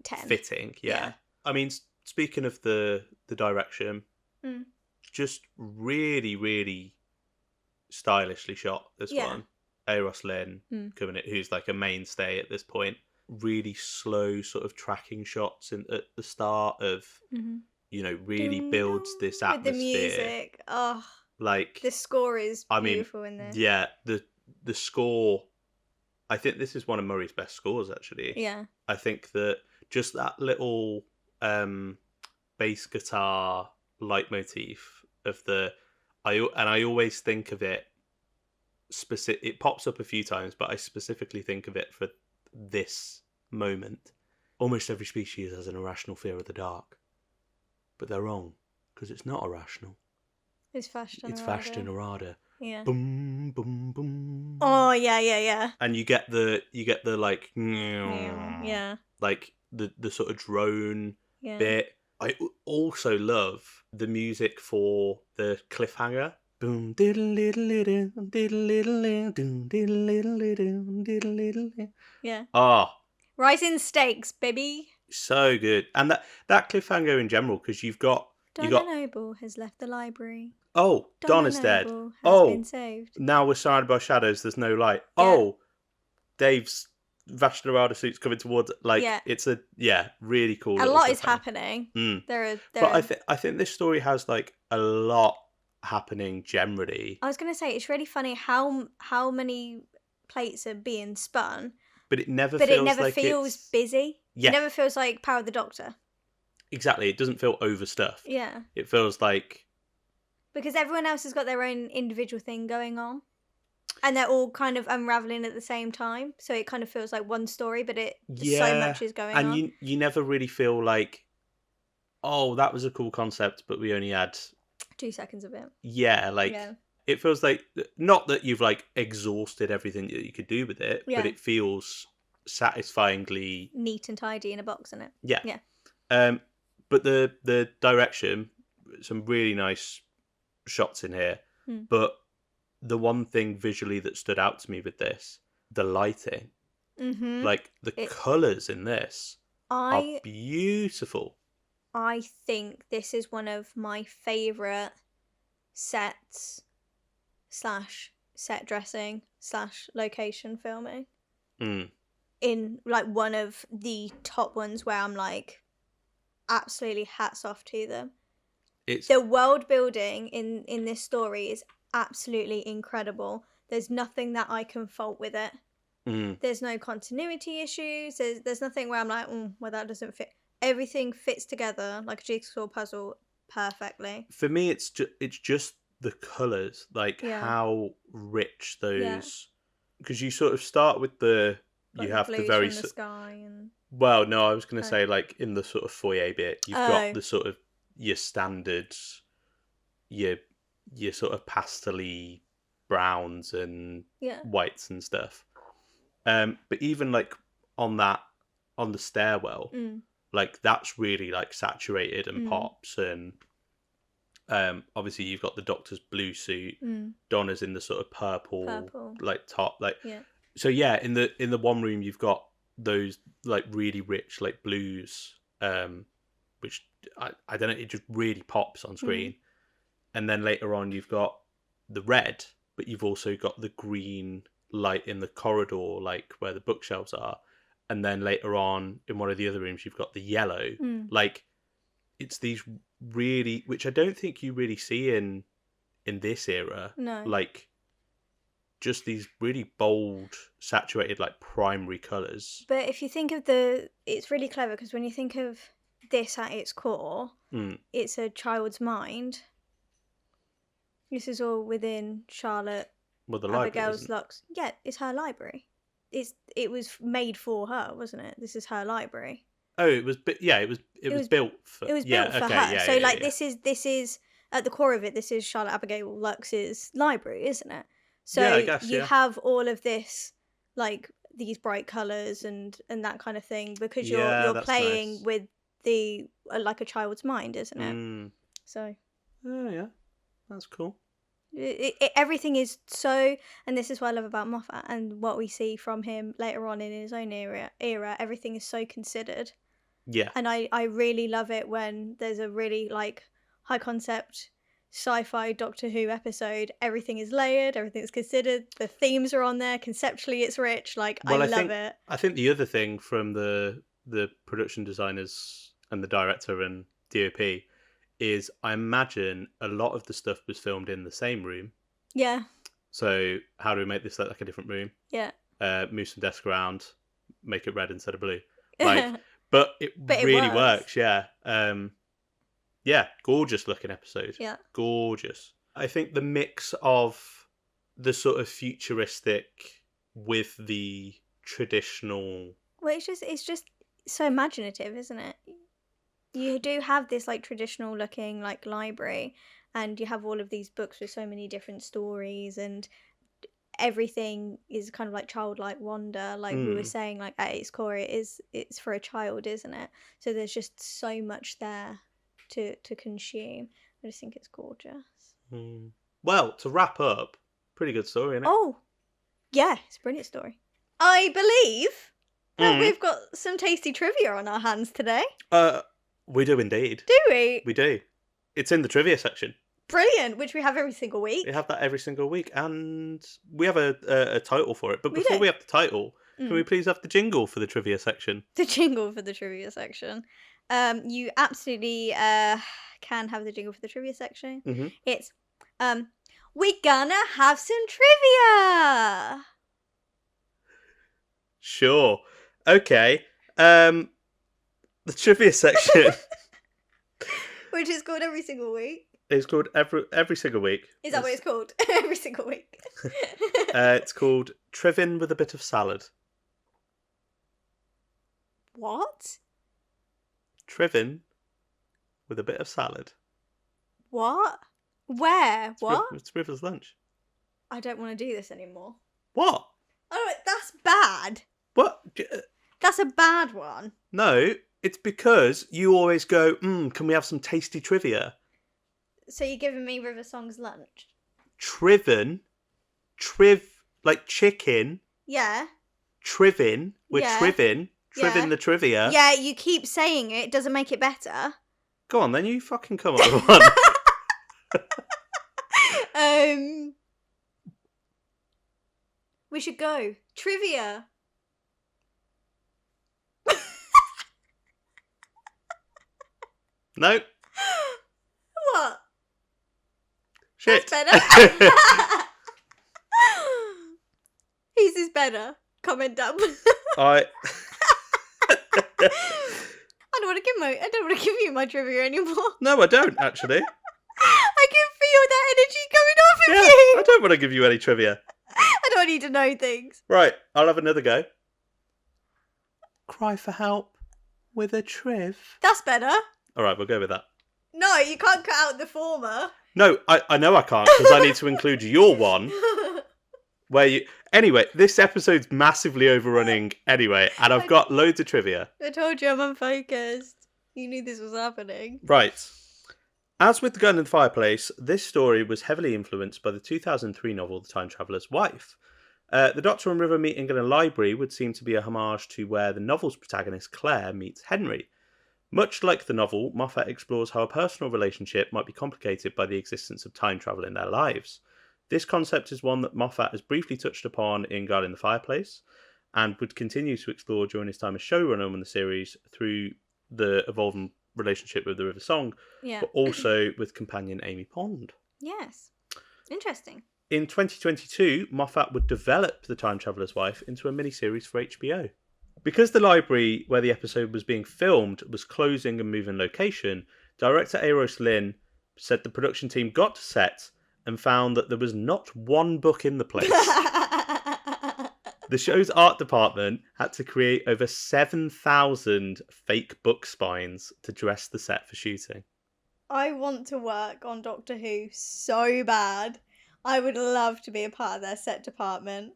10. fitting. Yeah. Yeah. I mean, speaking of the direction, just really really stylishly shot this Yeah. one. Eros Lynn coming in, who's like a mainstay at this point. Really slow sort of tracking shots at the start of really builds this With the atmosphere. music. Oh, like the score is beautiful in this. Yeah, the score. I think this is one of Murray's best scores, actually. Yeah. I think that just that little bass guitar leitmotif of I always think of it specific. It pops up a few times, but I specifically think of it for this moment. Almost every species has an irrational fear of the dark, but they're wrong because it's not irrational. It's Fashton Errata. Yeah. Boom, boom, boom. Oh yeah. And you get the like Yeah. like the sort of drone Yeah. bit. I also love the music for the cliffhanger. Boom diddle diddle diddle diddle diddle diddle diddle. Yeah. Ah, Rising stakes, baby. so good. And that cliffhanger in general, because you got Noble has left the library. Oh, Donna's dead. Noble has Oh, been saved. now we're surrounded by shadows. There's no light. Yeah. Oh, Dave's Vashtarada suit's coming towards. Like it's a really cool. A lot is happening. But I think this story has like a lot happening generally. I was gonna say it's really funny how many plates are being spun, but it never feels busy. Yeah. It never feels like Power of the Doctor. Exactly, it doesn't feel overstuffed. Yeah, it feels like because everyone else has got their own individual thing going on, and they're all kind of unraveling at the same time. So it kind of feels like one story, but so much is going on. And you never really feel like, oh, that was a cool concept, but we only had 2 seconds of it. Yeah, it feels like, not that you've like exhausted everything that you could do with it, but it feels satisfyingly neat and tidy in a box, isn't it? Yeah. But the direction, some really nice shots in here. But the one thing visually that stood out to me with this, the lighting. Mm-hmm. Like the colours in this are beautiful. I think this is one of my favourite sets / set dressing / location filming. In like one of the top ones where I'm like, absolutely hats off to them. The world building in this story is absolutely incredible. There's nothing that I can fault with it. There's no continuity issues. There's nothing where I'm like, well, that doesn't fit. Everything fits together like a jigsaw puzzle perfectly. For me, it's just the colours, like how rich those. Because you sort of start with you have the very the sky and. Well, no, I was going to say like in the sort of foyer bit, you've got the sort of your standards, your sort of pastel-y browns and whites and stuff. But even like on the stairwell, like that's really like saturated and pops, and obviously you've got the Doctor's blue suit, Donna's in the sort of purple like top, like so in the one room you've got those like really rich like blues, which I don't know, it just really pops on screen. And then later on you've got the red, but you've also got the green light in the corridor, like where the bookshelves are. And then later on in one of the other rooms you've got the yellow. Like it's these really, which I don't think you really see in this era. No. Like just these really bold, saturated, like primary colours. But if you think of it's really clever because when you think of this at its core, it's a child's mind. This is all within Charlotte, Well, the Abigail's library, locks. Yeah, it's her library. it was made for her, wasn't it? This is her library. Oh, it was built for. It was built for her. Yeah, So yeah, like yeah. this is at the core of it. This is Charlotte Abigail Lux's library, isn't it? So Yeah, I guess, you yeah. have all of this, like these bright colors and that kind of thing, because Yeah, you're that's playing nice. with the like a child's mind, isn't it? Mm. So Oh yeah, that's cool. everything is so, and this is what I love about Moffat and what we see from him later on in his own era. Everything is so considered. Yeah. And I really love it when there's a really like high concept sci-fi Doctor Who episode. Everything is layered, everything's considered, the themes are on there, conceptually it's rich. Like, Well, I love it. I think the other thing from the production designers and the director and DOP is I imagine a lot of the stuff was filmed in the same room. Yeah. So how do we make this look like a different room? Yeah. Move some desks around, make it red instead of blue. Like, but it really works. Yeah. Yeah, gorgeous looking episode. Yeah. Gorgeous. I think the mix of the sort of futuristic with the traditional. Well, it's just so imaginative, isn't it? You do have this like traditional looking like library, and you have all of these books with so many different stories, and everything is kind of like childlike wonder, like we were saying, like at its core it's for a child, isn't it? So there's just so much there to consume. I just think it's gorgeous. Well, to wrap up, pretty good story, isn't it? Oh yeah, it's a brilliant story. I believe that we've got some tasty trivia on our hands today. We do indeed. Do we? We do. It's in the trivia section. Brilliant, which we have every single week. We have that every single week, and we have a title for it. But before we have the title, can we please have the jingle for the trivia section? The jingle for the trivia section. You absolutely can have the jingle for the trivia section. Mm-hmm. It's we're gonna have some trivia. Sure. Okay. The trivia section, which is called every single week. It's called every single week. Is that what it's called? Every single week. It's called Trivin with a bit of salad. What? Trivin with a bit of salad. What? Where? What? It's River's lunch. I don't want to do this anymore. What? Oh, that's bad. What? That's a bad one. No, it's because you always go, can we have some tasty trivia? So you're giving me River Song's lunch? Trivin, like chicken. Yeah. Trivin, we're trivin the trivia. Yeah, you keep saying it, doesn't make it better. Go on, then you fucking come up with one. We should go. Trivia. No. What? Shit. That's better. Whose is better? Comment down below. I don't want to give you my trivia anymore. No, I don't actually. I can feel that energy coming off of Yeah, you. I don't want to give you any trivia. I don't need to know things. Right, I'll have another go. Cry for help with a triv. That's better. All right, we'll go with that. No, you can't cut out the former. No, I know I can't because I need to include your one. Where you... Anyway, this episode's massively overrunning anyway, and I've got loads of trivia. I told you I'm unfocused. You knew this was happening. Right. As with The Gun and Fireplace, this story was heavily influenced by the 2003 novel The Time Traveller's Wife. The Doctor and River meeting in a library would seem to be a homage to where the novel's protagonist Claire meets Henry. Much like the novel, Moffat explores how a personal relationship might be complicated by the existence of time travel in their lives. This concept is one that Moffat has briefly touched upon in Guard in the Fireplace, and would continue to explore during his time as showrunner on the series through the evolving relationship with the River Song, but also with companion Amy Pond. Yes. Interesting. In 2022, Moffat would develop The Time Traveller's Wife into a miniseries for HBO. Because the library where the episode was being filmed was closing and moving location, director Eros Lin said the production team got to set and found that there was not one book in the place. The show's art department had to create over 7,000 fake book spines to dress the set for shooting. I want to work on Doctor Who so bad. I would love to be a part of their set department.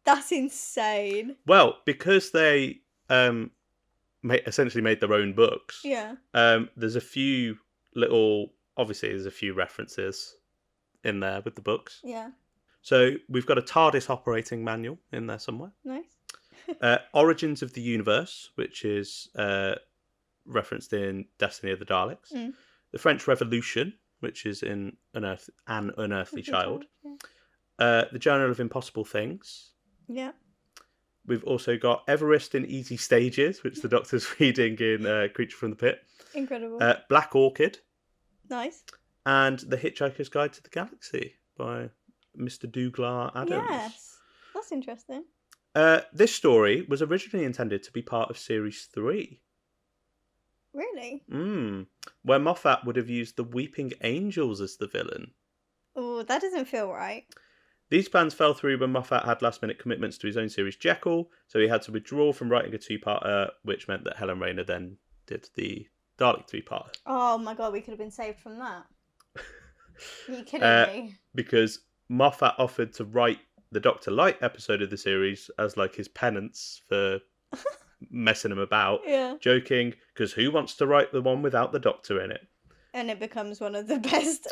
That's insane. Well, because they essentially made their own books, there's a few there's a few references in there with the books. Yeah. So we've got a TARDIS operating manual in there somewhere. Nice. Origins of the Universe, which is referenced in Destiny of the Daleks. Mm. The French Revolution, which is in An Unearthly Child. Yeah. The Journal of Impossible Things. Yeah. We've also got Everest in Easy Stages, which the Doctor's reading in Creature from the Pit. Incredible. Black Orchid. Nice. And The Hitchhiker's Guide to the Galaxy by Mr. Douglas Adams. Yes. That's interesting. This story was originally intended to be part of Series 3. Really? Where Moffat would have used the Weeping Angels as the villain. Oh, that doesn't feel right. These plans fell through when Moffat had last-minute commitments to his own series Jekyll, so he had to withdraw from writing a two-parter, which meant that Helen Rayner then did the Dalek three-parter. Oh my god, we could have been saved from that. Are you kidding me? Because Moffat offered to write the Doctor Light episode of the series as like his penance for messing him about, joking, because who wants to write the one without the Doctor in it? And it becomes one of the best,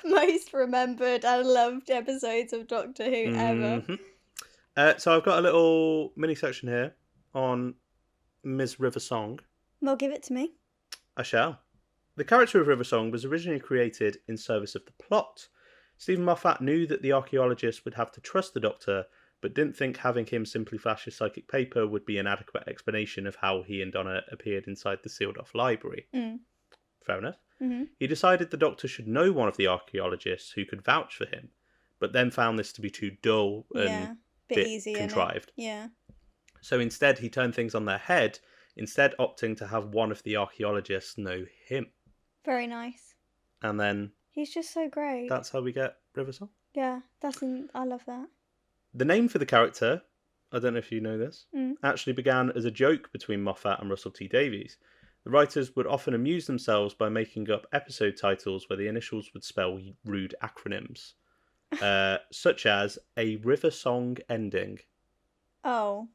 most remembered and loved episodes of Doctor Who ever. So I've got a little mini section here on Ms. River Song. Well, give it to me. I shall. The character of River Song was originally created in service of the plot. Stephen Moffat knew that the archaeologist would have to trust the Doctor, but didn't think having him simply flash his psychic paper would be an adequate explanation of how he and Donna appeared inside the sealed-off library. Fair enough. Mm-hmm. He decided the Doctor should know one of the archaeologists who could vouch for him, but then found this to be too dull and bit easy, contrived. Yeah. So instead, he turned things on their head, instead opting to have one of the archaeologists know him. Very nice. And then... He's just so great. That's how we get River Song. Yeah, I love that. The name for the character, I don't know if you know this, actually began as a joke between Moffat and Russell T Davies. The writers would often amuse themselves by making up episode titles where the initials would spell rude acronyms, such as A River Song Ending. Oh,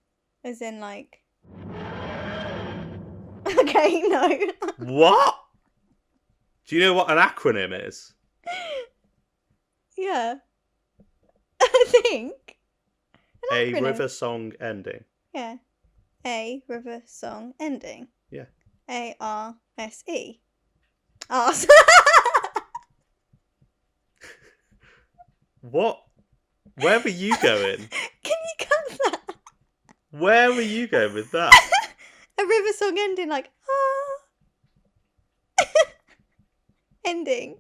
as in like... Okay, no. What? Do you know what an acronym is? Yeah. I think. A River Song Ending. Yeah. A River Song Ending. Yeah. A-R-S-E. Arse. What? Where were you going? Can you cut that? Where were you going with that? A River Song Ending, like, ending.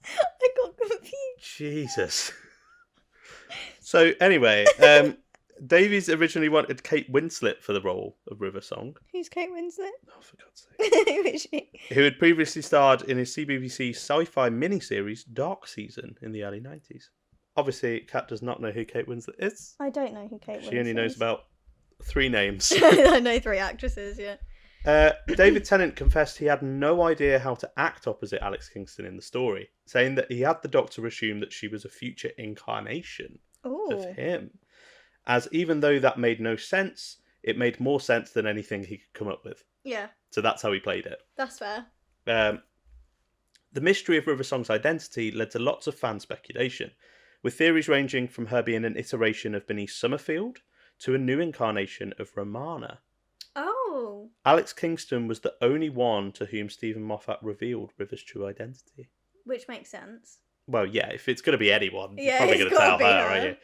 I got confused. Jesus. So anyway, Davies originally wanted Kate Winslet for the role of River Song. Who's Kate Winslet? Oh, for God's sake. Who is she? Who had previously starred in his CBBC sci-fi miniseries Dark Season in the early 90s. Obviously, Kat does not know who Kate Winslet is. I don't know who Kate Winslet is. She only knows about 3 names. I know 3 actresses, yeah. David Tennant confessed he had no idea how to act opposite Alex Kingston in the story, saying that he had the Doctor assume that she was a future incarnation of him. As even though that made no sense, it made more sense than anything he could come up with. Yeah. So that's how he played it. That's fair. The mystery of River Song's identity led to lots of fan speculation, with theories ranging from her being an iteration of Bernice Summerfield to a new incarnation of Romana. Oh. Alex Kingston was the only one to whom Stephen Moffat revealed River's true identity. Which makes sense. Well, yeah, if it's going to be anyone, you're Yeah, probably going to tell her, her.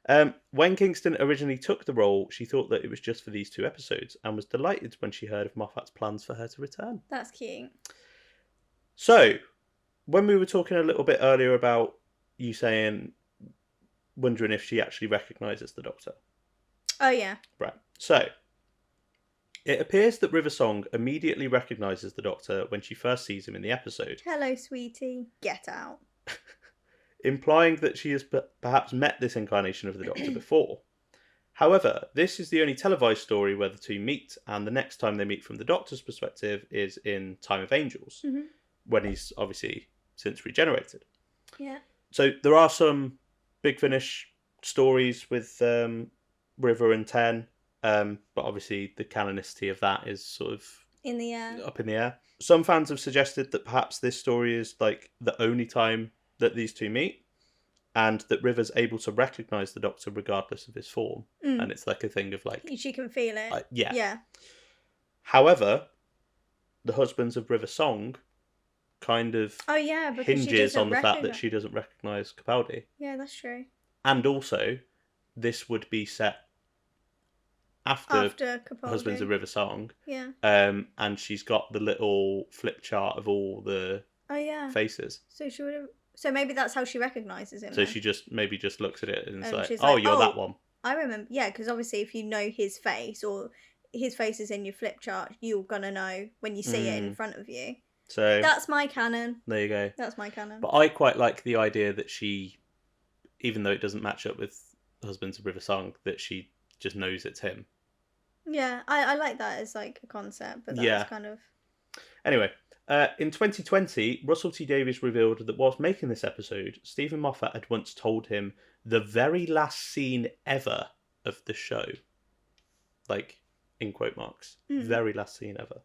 aren't you? When Kingston originally took the role, she thought that it was just for these 2 episodes and was delighted when she heard of Moffat's plans for her to return. That's cute. So, when we were talking a little bit earlier about you saying, wondering if she actually recognises the Doctor. Oh, yeah. Right. So, it appears that River Song immediately recognises the Doctor when she first sees him in the episode. Hello, sweetie. Get out. Implying that she has perhaps met this incarnation of the Doctor before. However, this is the only televised story where the two meet, and the next time they meet from the Doctor's perspective is in Time of Angels, when he's obviously since regenerated. Yeah. So there are some Big Finish stories with River and Ten, but obviously the canonicity of that is sort of in the air. Up in the air. Some fans have suggested that perhaps this story is like the only time that these two meet, and that River's able to recognise the Doctor regardless of his form, and it's like a thing of like she can feel it. Yeah. Yeah. However, the Husbands of River Song kind of hinges on the fact that she doesn't recognise Capaldi. Yeah, that's true. And also, this would be set after Capaldi. Husbands of River Song. Yeah. And she's got the little flip chart of all the faces. So she would have. So maybe that's how she recognises him. So then. she just looks at it and it's like, like, you're that one. I remember, yeah, because obviously if you know his face or his face is in your flip chart, you're gonna know when you see it in front of you. So that's my canon. There you go. That's my canon. But I quite like the idea that she, even though it doesn't match up with Husbands of River Song, that she just knows it's him. Yeah, I like that as like a concept, but that's kind of... Anyway, in 2020, Russell T Davies revealed that whilst making this episode, Stephen Moffat had once told him the very last scene ever of the show. Like, in quote marks. Very last scene ever.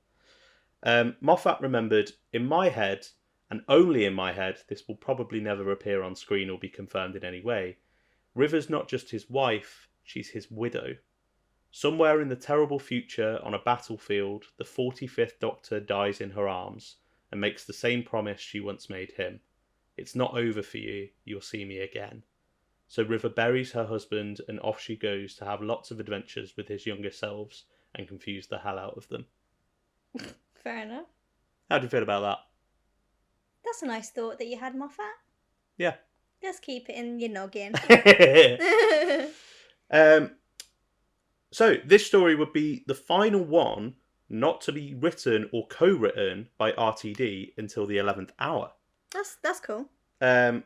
Moffat remembered, in my head, and only in my head, this will probably never appear on screen or be confirmed in any way, River's not just his wife, she's his widow. Somewhere in the terrible future, on a battlefield, the 45th Doctor dies in her arms and makes the same promise she once made him. It's not over for you, you'll see me again. So River buries her husband and off she goes to have lots of adventures with his younger selves and confuse the hell out of them. Fair enough. How do you feel about that? That's a nice thought that you had, Moffat. Yeah. Just keep it in your noggin. So, this story would be the final one not to be written or co-written by RTD until the 11th hour. That's cool. And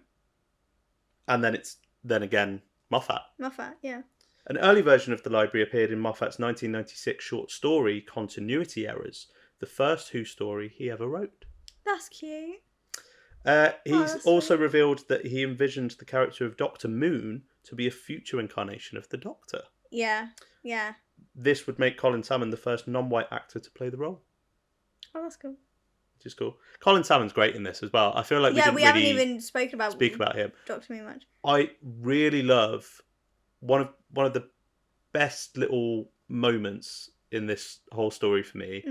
then again, Moffat. Moffat, yeah. An early version of the library appeared in Moffat's 1996 short story, Continuity Errors, the first Who story he ever wrote. That's cute. He's also revealed that he envisioned the character of Dr. Moon to be a future incarnation of the Doctor. Yeah. This would make Colin Salmon the first non-white actor to play the role. Oh, that's cool. Which is cool. Colin Salmon's great in this as well. I feel like we haven't even spoken about him. Dr. Moon much. I really love one of the best little moments in this whole story for me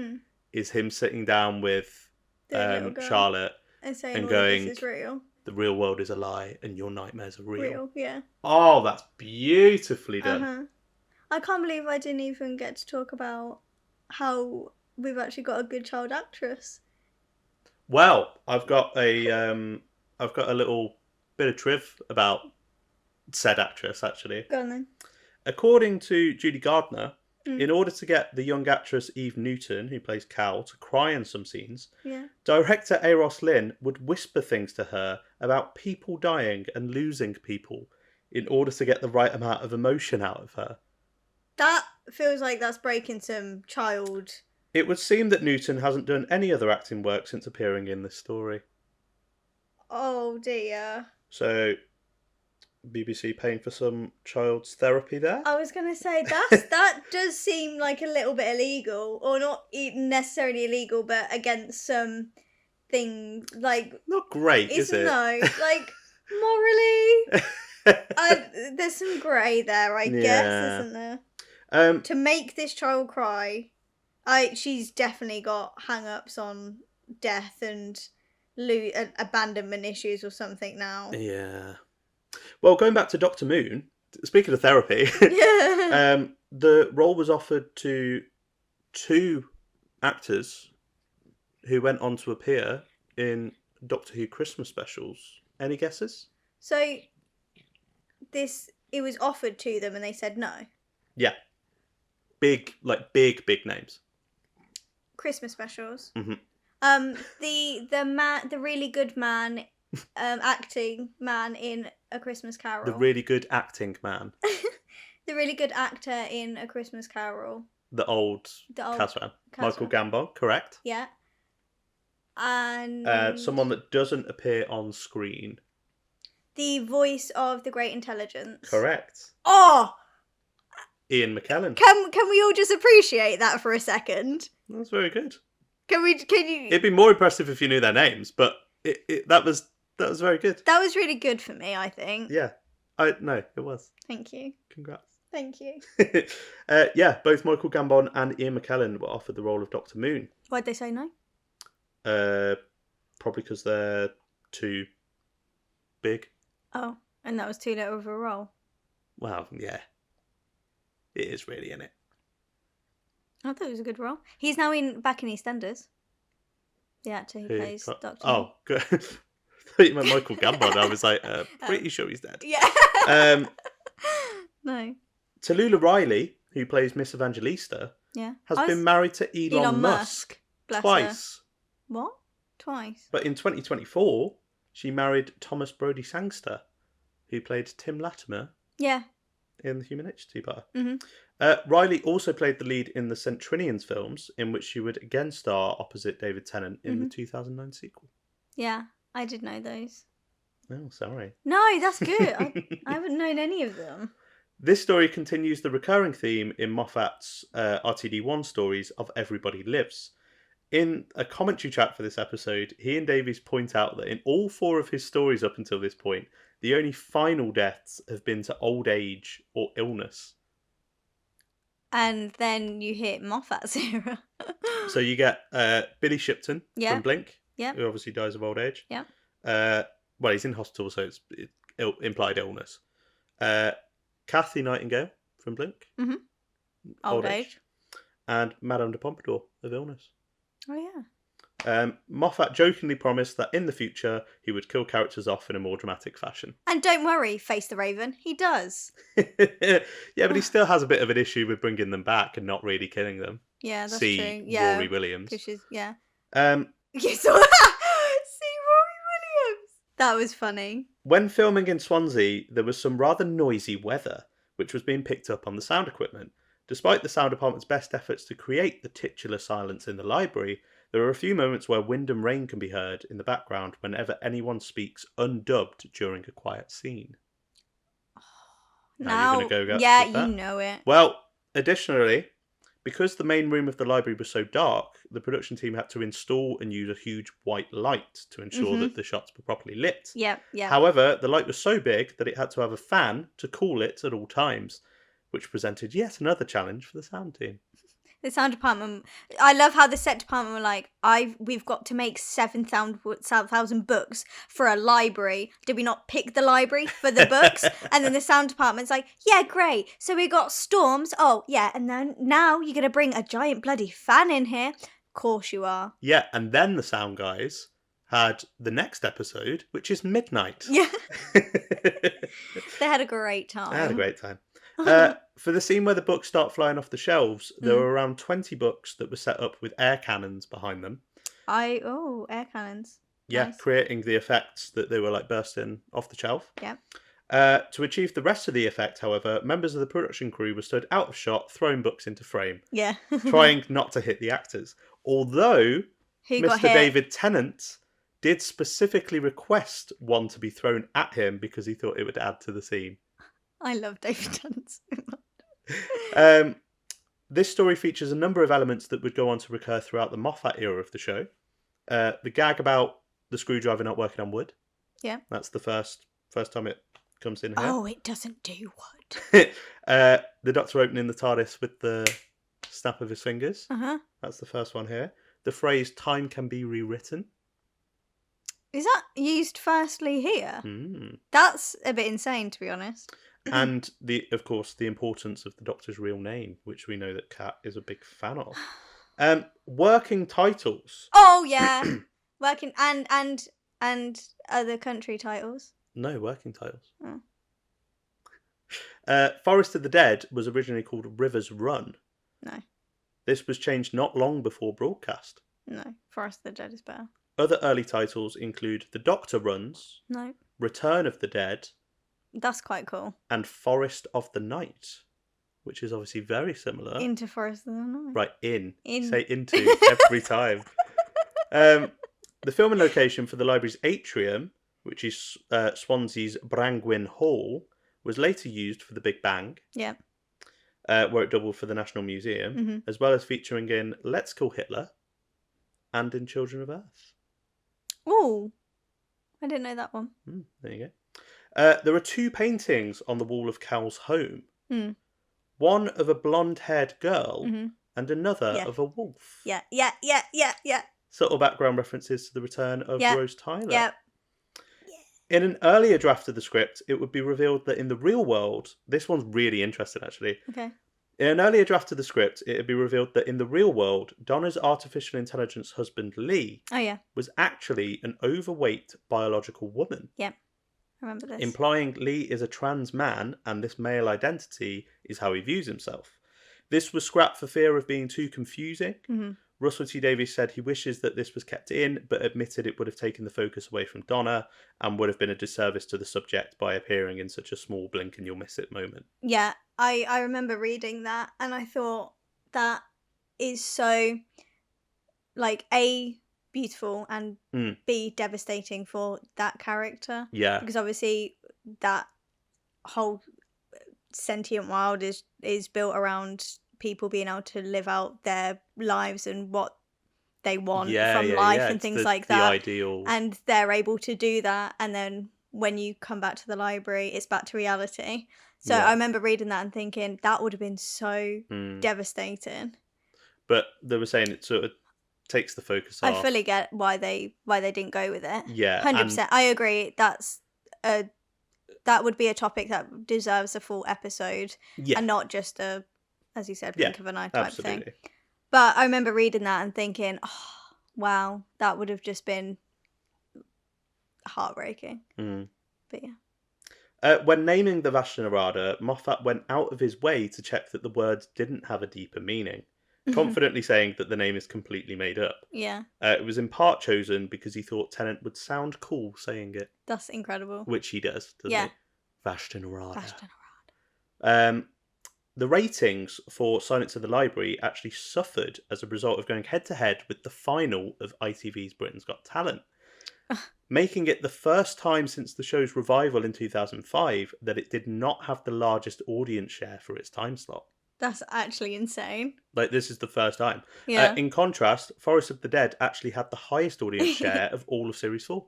is him sitting down with Charlotte and saying, and going, this is real. The real world is a lie and your nightmares are real. Yeah. Oh, that's beautifully done. Uh-huh. I can't believe I didn't even get to talk about how we've actually got a good child actress. Well, I've got a little bit of triv about said actress, actually. Go on then. According to Judy Gardner, in order to get the young actress Eve Newton, who plays Cal, to cry in some scenes, director Eros Lynn would whisper things to her about people dying and losing people in order to get the right amount of emotion out of her. That feels like that's breaking some child... It would seem that Newton hasn't done any other acting work since appearing in this story. Oh dear. So, BBC paying for some child's therapy there? I was going to say, that does seem like a little bit illegal. Or not necessarily illegal, but against some things, like... Not great, is it? No, like, morally... there's some grey there, I guess, isn't there? To make this child cry, she's definitely got hang-ups on death and abandonment issues or something now. Yeah. Well, going back to Dr. Moon, speaking of therapy, the role was offered to 2 actors who went on to appear in Doctor Who Christmas specials. Any guesses? So, it was offered to them and they said no? Yeah. Big names. Christmas specials. Mm-hmm. The really good man, acting man in A Christmas Carol. The really good acting man. The really good actor in A Christmas Carol. The old Casman. Michael Gambon, correct. Yeah. And... someone that doesn't appear on screen. The voice of the Great Intelligence. Correct. Oh! Ian McKellen. Can we all just appreciate that for a second? That's very good. Can you... It'd be more impressive if you knew their names, but that was very good. That was really good for me, I think. Yeah. No, it was. Thank you. Congrats. Thank you. Yeah, both Michael Gambon and Ian McKellen were offered the role of Dr. Moon. Why'd they say no? Probably because they're too big. Oh, and that was too little of a role. Well, yeah. It is really, isn't it? I thought it was a good role. He's now back in EastEnders. The actor who plays Dr. Oh, good. I thought you meant Michael Gambon. I was like, pretty sure he's dead. Yeah. No. Tallulah Riley, who plays Miss Evangelista, has been married to Elon Musk twice. Her. What? Twice? But in 2024, she married Thomas Brodie Sangster, who played Tim Latimer. Yeah. In the Human Nature Two-parter. Mm-hmm. Riley also played the lead in the Centrinians films, in which she would again star opposite David Tennant in the 2009 sequel. Yeah, I did know those. Oh, sorry. No, that's good. I haven't known any of them. This story continues the recurring theme in Moffat's RTD1 stories of Everybody Lives. In a commentary track for this episode, he and Davies point out that in all 4 of his stories up until this point, the only final deaths have been to old age or illness. And then you hit Moffat's era. So you get Billy Shipton from Blink, who obviously dies of old age. Yeah. Well, he's in hospital, so it's implied illness. Kathy Nightingale from Blink. Mm-hmm. Old age. And Madame de Pompadour of illness. Oh, yeah. Moffat jokingly promised that in the future he would kill characters off in a more dramatic fashion. And don't worry, Face the Raven, he does. Yeah, but he still has a bit of an issue with bringing them back and not really killing them. Yeah, that's See true. Yeah. Rory Williams. You saw that? You saw that? See Rory Williams. That was funny. When filming in Swansea, there was some rather noisy weather, which was being picked up on the sound equipment. Despite the sound department's best efforts to create the titular silence in the library, there are a few moments where wind and rain can be heard in the background whenever anyone speaks undubbed during a quiet scene. Now you're going to go yeah, with that? You know it. Well, additionally, because the main room of the library was so dark, the production team had to install and use a huge white light to ensure that the shots were properly lit. Yeah. However, the light was so big that it had to have a fan to cool it at all times, which presented yet another challenge for the sound team. The sound department, I love how the set department were like, we've got to make 7,000 books for a library. Did we not pick the library for the books? And then the sound department's like, yeah, great. So we got storms. Oh, yeah. And then now you're going to bring a giant bloody fan in here. Of course you are. Yeah. And then the sound guys had the next episode, which is Midnight. Yeah. They had a great time. They had a great time. For the scene where the books start flying off the shelves, there were around 20 books that were set up with air cannons behind them. Air cannons. Yeah, Nice. creating the effects that they were like bursting off the shelf. Yeah. To achieve the rest of the effect, however, members of the production crew were stood out of shot, throwing books into frame, Yeah. trying not to hit the actors. Although Who got Mr. hit? David Tennant did specifically request one to be thrown at him because he thought it would add to the scene. I love David Tennant so much. This story features a number of elements that would go on to recur throughout the Moffat era of the show. The gag about the screwdriver not working on wood. Yeah. That's the first time it comes in here. Oh, it doesn't do wood. The Doctor opening the TARDIS with the snap of his fingers. Uh-huh. That's the first one here. The phrase "time can be rewritten." Is that used firstly here? Mm. That's a bit insane, to be honest. And of course, the importance of the Doctor's real name, which we know that Kat is a big fan of. Working titles. Oh yeah, working and other country titles. No, working titles. Oh. Forest of the Dead was originally called Rivers Run. No. This was changed not long before broadcast. No, Forest of the Dead is better. Other early titles include The Doctor Runs, No. Return of the Dead, That's quite cool. and Forest of the Night. which is obviously very similar. Into Forest of the Night. Right, in. In. You say into every time. The filming location for the library's atrium, which is Swansea's Brangwyn Hall, was later used for the Big Bang. Yeah. Where it doubled for the National Museum, as well as featuring in Let's Kill Hitler and in Children of Earth. Oh, I didn't know that one. There you go. There are 2 paintings on the wall of Cal's home. One of a blonde-haired girl and another of a wolf. Yeah. Subtle background references to the return of Rose Tyler. Yeah. In an earlier draft of the script, it would be revealed that in the real world, this one's really interesting actually. Okay. In an earlier draft of the script, it would be revealed that in the real world, Donna's artificial intelligence husband Lee was actually an overweight biological woman. Yeah, I remember this. Implying Lee is a trans man and this male identity is how he views himself. This was scrapped for fear of being too confusing. Russell T Davies said he wishes that this was kept in, but admitted it would have taken the focus away from Donna and would have been a disservice to the subject by appearing in such a small blink and you'll miss it moment. Yeah, I remember reading that and I thought that is so, like, A, beautiful and B, devastating for that character. Yeah. Because obviously that whole sentient world is built around people being able to live out their lives and what they want from life and things like that. The ideal. And they're able to do that. And then when you come back to the library, it's back to reality. So I remember reading that and thinking that would have been so devastating. But they were saying it sort of takes the focus off. I fully get why they didn't go with it. Yeah. 100%. I agree. That would be a topic that deserves a full episode. Yeah. And not just a, as you said, blink of an eye type thing. But I remember reading that and thinking, oh, wow, that would have just been heartbreaking. But yeah. When naming the Vashta Nerada, Moffat went out of his way to check that the words didn't have a deeper meaning, confidently saying that the name is completely made up. Yeah. It was in part chosen because he thought Tennant would sound cool saying it. That's incredible. Which he does, doesn't he? Vashta Nerada. Vashta Nerada. The ratings for Silence of the Library actually suffered as a result of going head-to-head with the final of ITV's Britain's Got Talent, making it the first time since the show's revival in 2005 that it did not have the largest audience share for its time slot. That's actually insane. Like, this is the first time. Yeah. In contrast, Forest of the Dead actually had the highest audience share of all of Series 4.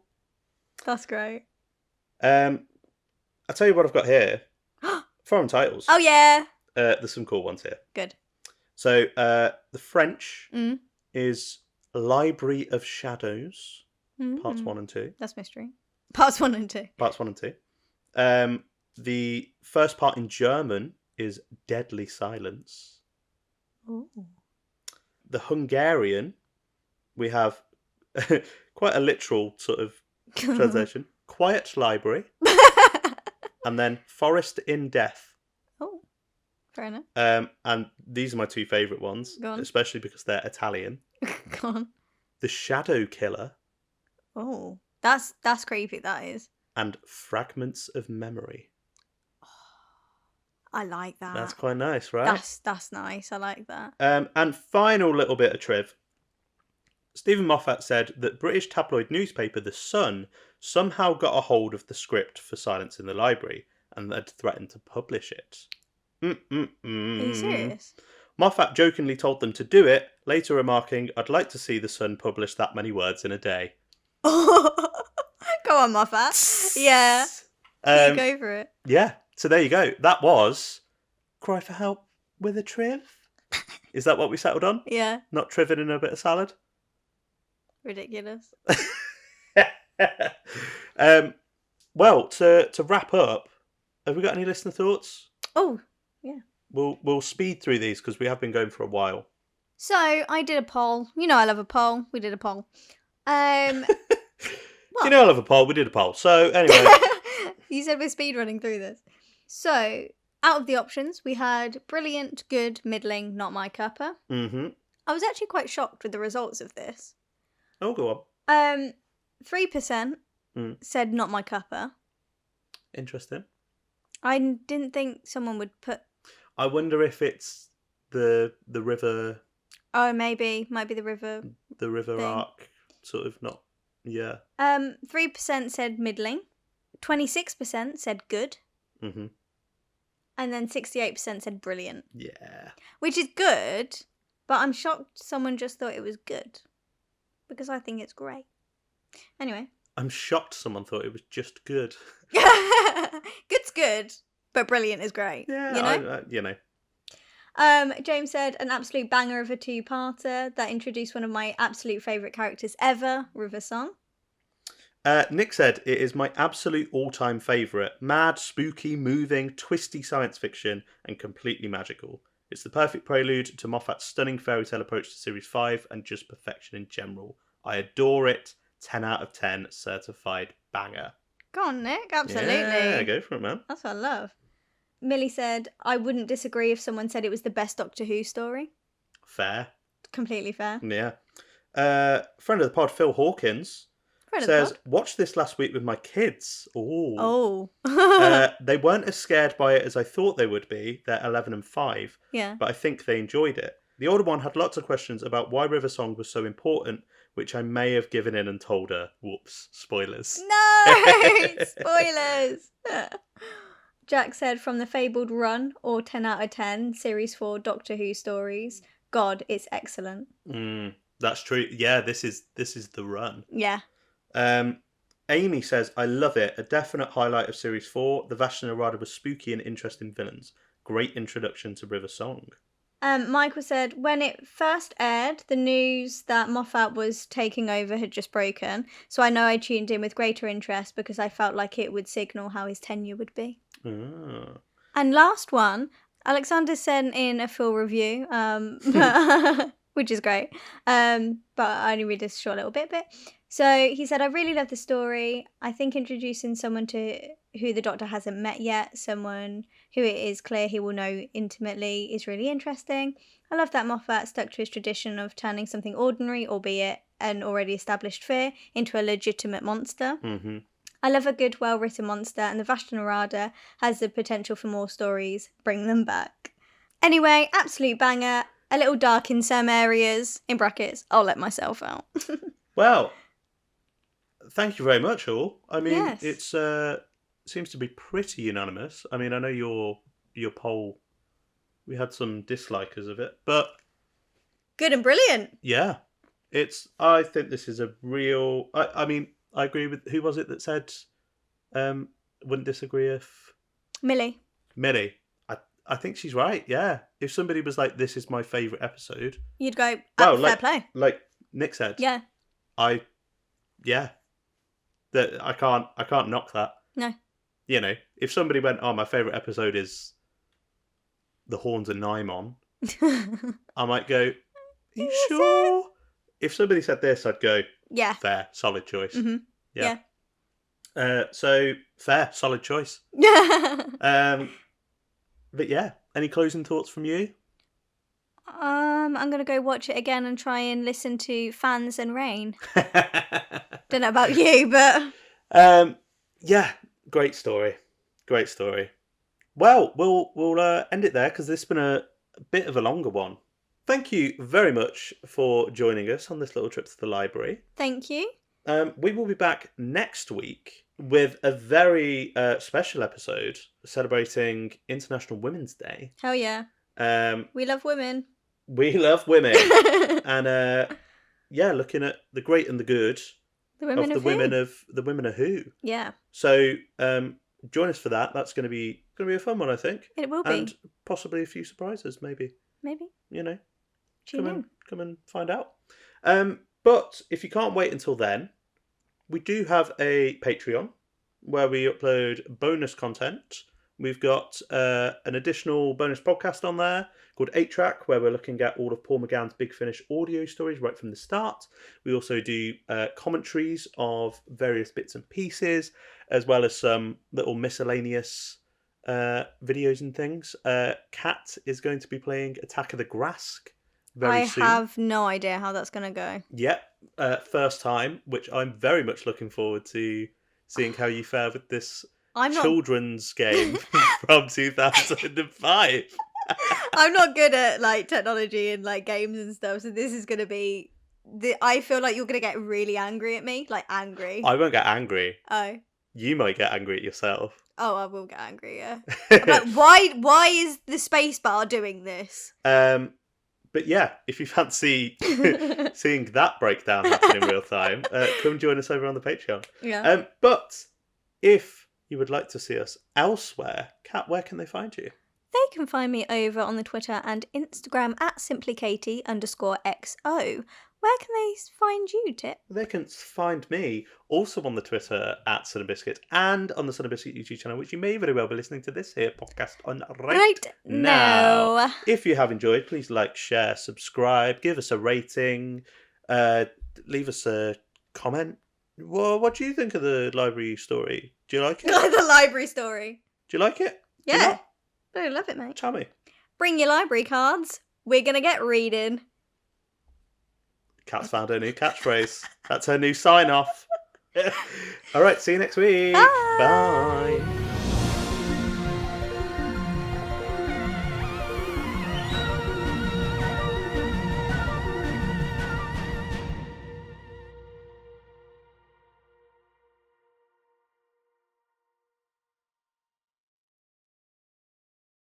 That's great. I'll tell you what I've got here. Foreign titles. Oh, yeah. There's some cool ones here. Good. So, the French is Library of Shadows, parts 1 and 2. That's mystery. Parts 1 and 2. Parts 1 and 2. The first part in German is Deadly Silence. Ooh. The Hungarian, we have quite a literal sort of translation. Quiet Library. And then Forest in Death. Oh, fair enough. And these are my 2 favourite ones, especially because they're Italian. Go on. The Shadow Killer. Oh, that's creepy, that is. And Fragments of Memory. I like that. That's quite nice, right? That's nice. I like that. And final little bit of triv. Stephen Moffat said that British tabloid newspaper The Sun somehow got a hold of the script for Silence in the Library and had threatened to publish it. Are you serious? Moffat jokingly told them to do it, later remarking, "I'd like to see The Sun publish that many words in a day." Go on, Moffat. Yeah. You go for it. Yeah. So there you go. That was Cry for Help with a Triv. Is that what we settled on? Yeah. Not triving in a bit of salad? Ridiculous. Well, to wrap up, have we got any listener thoughts? Oh, yeah. We'll speed through these because we have been going for a while. So I did a poll. You know I love a poll. We did a poll. You know I love a poll. We did a poll. So anyway. You said we're speed running through this. So out of the options, we had brilliant, good, middling, not my cuppa. Mm-hmm. I was actually quite shocked with the results of this. Oh, go on. 3% said not my cuppa. Interesting. I didn't think someone would put I wonder if it's the river. Oh, maybe. Might be the river. The river thing. arc, sort of not. Yeah. 3% said middling. 26% said good. Mm-hmm. And then 68% said brilliant. Yeah. Which is good, but I'm shocked someone just thought it was good. Because I think it's great. Anyway. I'm shocked someone thought it was just good. Good's good, but brilliant is great. Yeah, you know. James said, an absolute banger of a two-parter that introduced one of my absolute favourite characters ever, River Song. Nick said, it is my absolute all-time favourite. Mad, spooky, moving, twisty science fiction, and completely magical. It's the perfect prelude to Moffat's stunning fairy tale approach to Series 5 and just perfection in general. I adore it. 10 out of 10, certified banger. Go on, Nick, absolutely. Yeah, go for it, man. That's what I love. Millie said, I wouldn't disagree if someone said it was the best Doctor Who story. Fair. Completely fair. Yeah. Friend of the pod, Phil Hawkins, says, watched this last week with my kids. Ooh. Oh. They weren't as scared by it as I thought they would be. They're 11 and 5. Yeah. But I think they enjoyed it. The older one had lots of questions about why River Song was so important, which I may have given in and told her. Whoops. Spoilers. No! Spoilers! Jack said, from the fabled run, or 10 out of 10, Series 4 Doctor Who stories, God, it's excellent. That's true. Yeah, this is the run. Yeah. Amy says, I love it. A definite highlight of Series 4. The Vashta Narada was spooky and interesting villains. Great introduction to River Song. Michael said, when it first aired, the news that Moffat was taking over had just broken, so I know I tuned in with greater interest because I felt like it would signal how his tenure would be. Oh. And last one, Alexander sent in a full review, which is great, but I only read this short little bit. So he said, I really love the story. I think introducing someone to who the Doctor hasn't met yet, someone who it is clear he will know intimately, is really interesting. I love that Moffat stuck to his tradition of turning something ordinary, albeit an already established fear, into a legitimate monster. Mm-hmm. I love a good, well-written monster, and the Vashta Narada has the potential for more stories. Bring them back. Anyway, absolute banger. A little dark in some areas. In brackets, I'll let myself out. Well, thank you very much, all. I mean, Yes. It's seems to be pretty unanimous. I mean, I know your poll, we had some dislikers of it, but Good and brilliant. yeah, I think this is a real. I mean, I agree with, who was it that said wouldn't disagree if Millie. I think she's right. Yeah, if somebody was like, "This is my favourite episode," You'd go, well, fair play. like Nick said. Yeah. That I can't knock that. No. You know, if somebody went, "Oh, my favourite episode is the Horns and Nymon," I might go, "Are you sure?" If somebody said this, I'd go, Yeah. "Fair, solid choice." Mm-hmm. Yeah. So fair, solid choice. But yeah, any closing thoughts from you? I'm gonna go watch it again and try and listen to Fans and Rain. Don't know about you, but yeah, great story. Well, we'll end it there because this has been a bit of a longer one. Thank you very much for joining us on this little trip to the library. Thank you. We will be back next week with a very special episode celebrating International Women's Day. Hell yeah. We love women. We love women. And looking at the great and the good of the women of Who. Yeah. So join us for that. That's going to be a fun one, I think. It will be. And possibly a few surprises, maybe. You know. Come and find out. But if you can't wait until then, we do have a Patreon where we upload bonus content. We've got an additional bonus podcast on there called 8-Track, where we're looking at all of Paul McGann's Big Finish audio stories right from the start. We also do commentaries of various bits and pieces, as well as some little miscellaneous videos and things. Kat is going to be playing Attack of the Grask very soon. I have no idea how that's going to go. Yep, first time, which I'm very much looking forward to seeing how you fare with this children's game from 2005. I'm not good at like technology and like games and stuff, so this is gonna be. I feel like you're gonna get really angry at me, like angry. I won't get angry. Oh. You might get angry at yourself. Oh, I will get angry. Yeah. I'm like, why is the space bar doing this? But yeah, if you fancy seeing that breakdown happen in real time, come join us over on the Patreon. Yeah. But if you would like to see us elsewhere, Kat, where can they find you? They can find me over on the Twitter and Instagram at simplykatie_XO. Where can they find you, Tip? They can find me also on the Twitter at Sun and Biscuit and on the Sun and Biscuit YouTube channel, which you may very well be listening to this here podcast on right now. If you have enjoyed, please like, share, subscribe, give us a rating, leave us a comment. Well, what do you think of the library story? Do you like it? The library story. Do you like it? Yeah. I love it, mate. Tell me. Bring your library cards. We're going to get reading. Kat's found her new catchphrase. That's her new sign-off. All right, see you next week. Bye. Bye.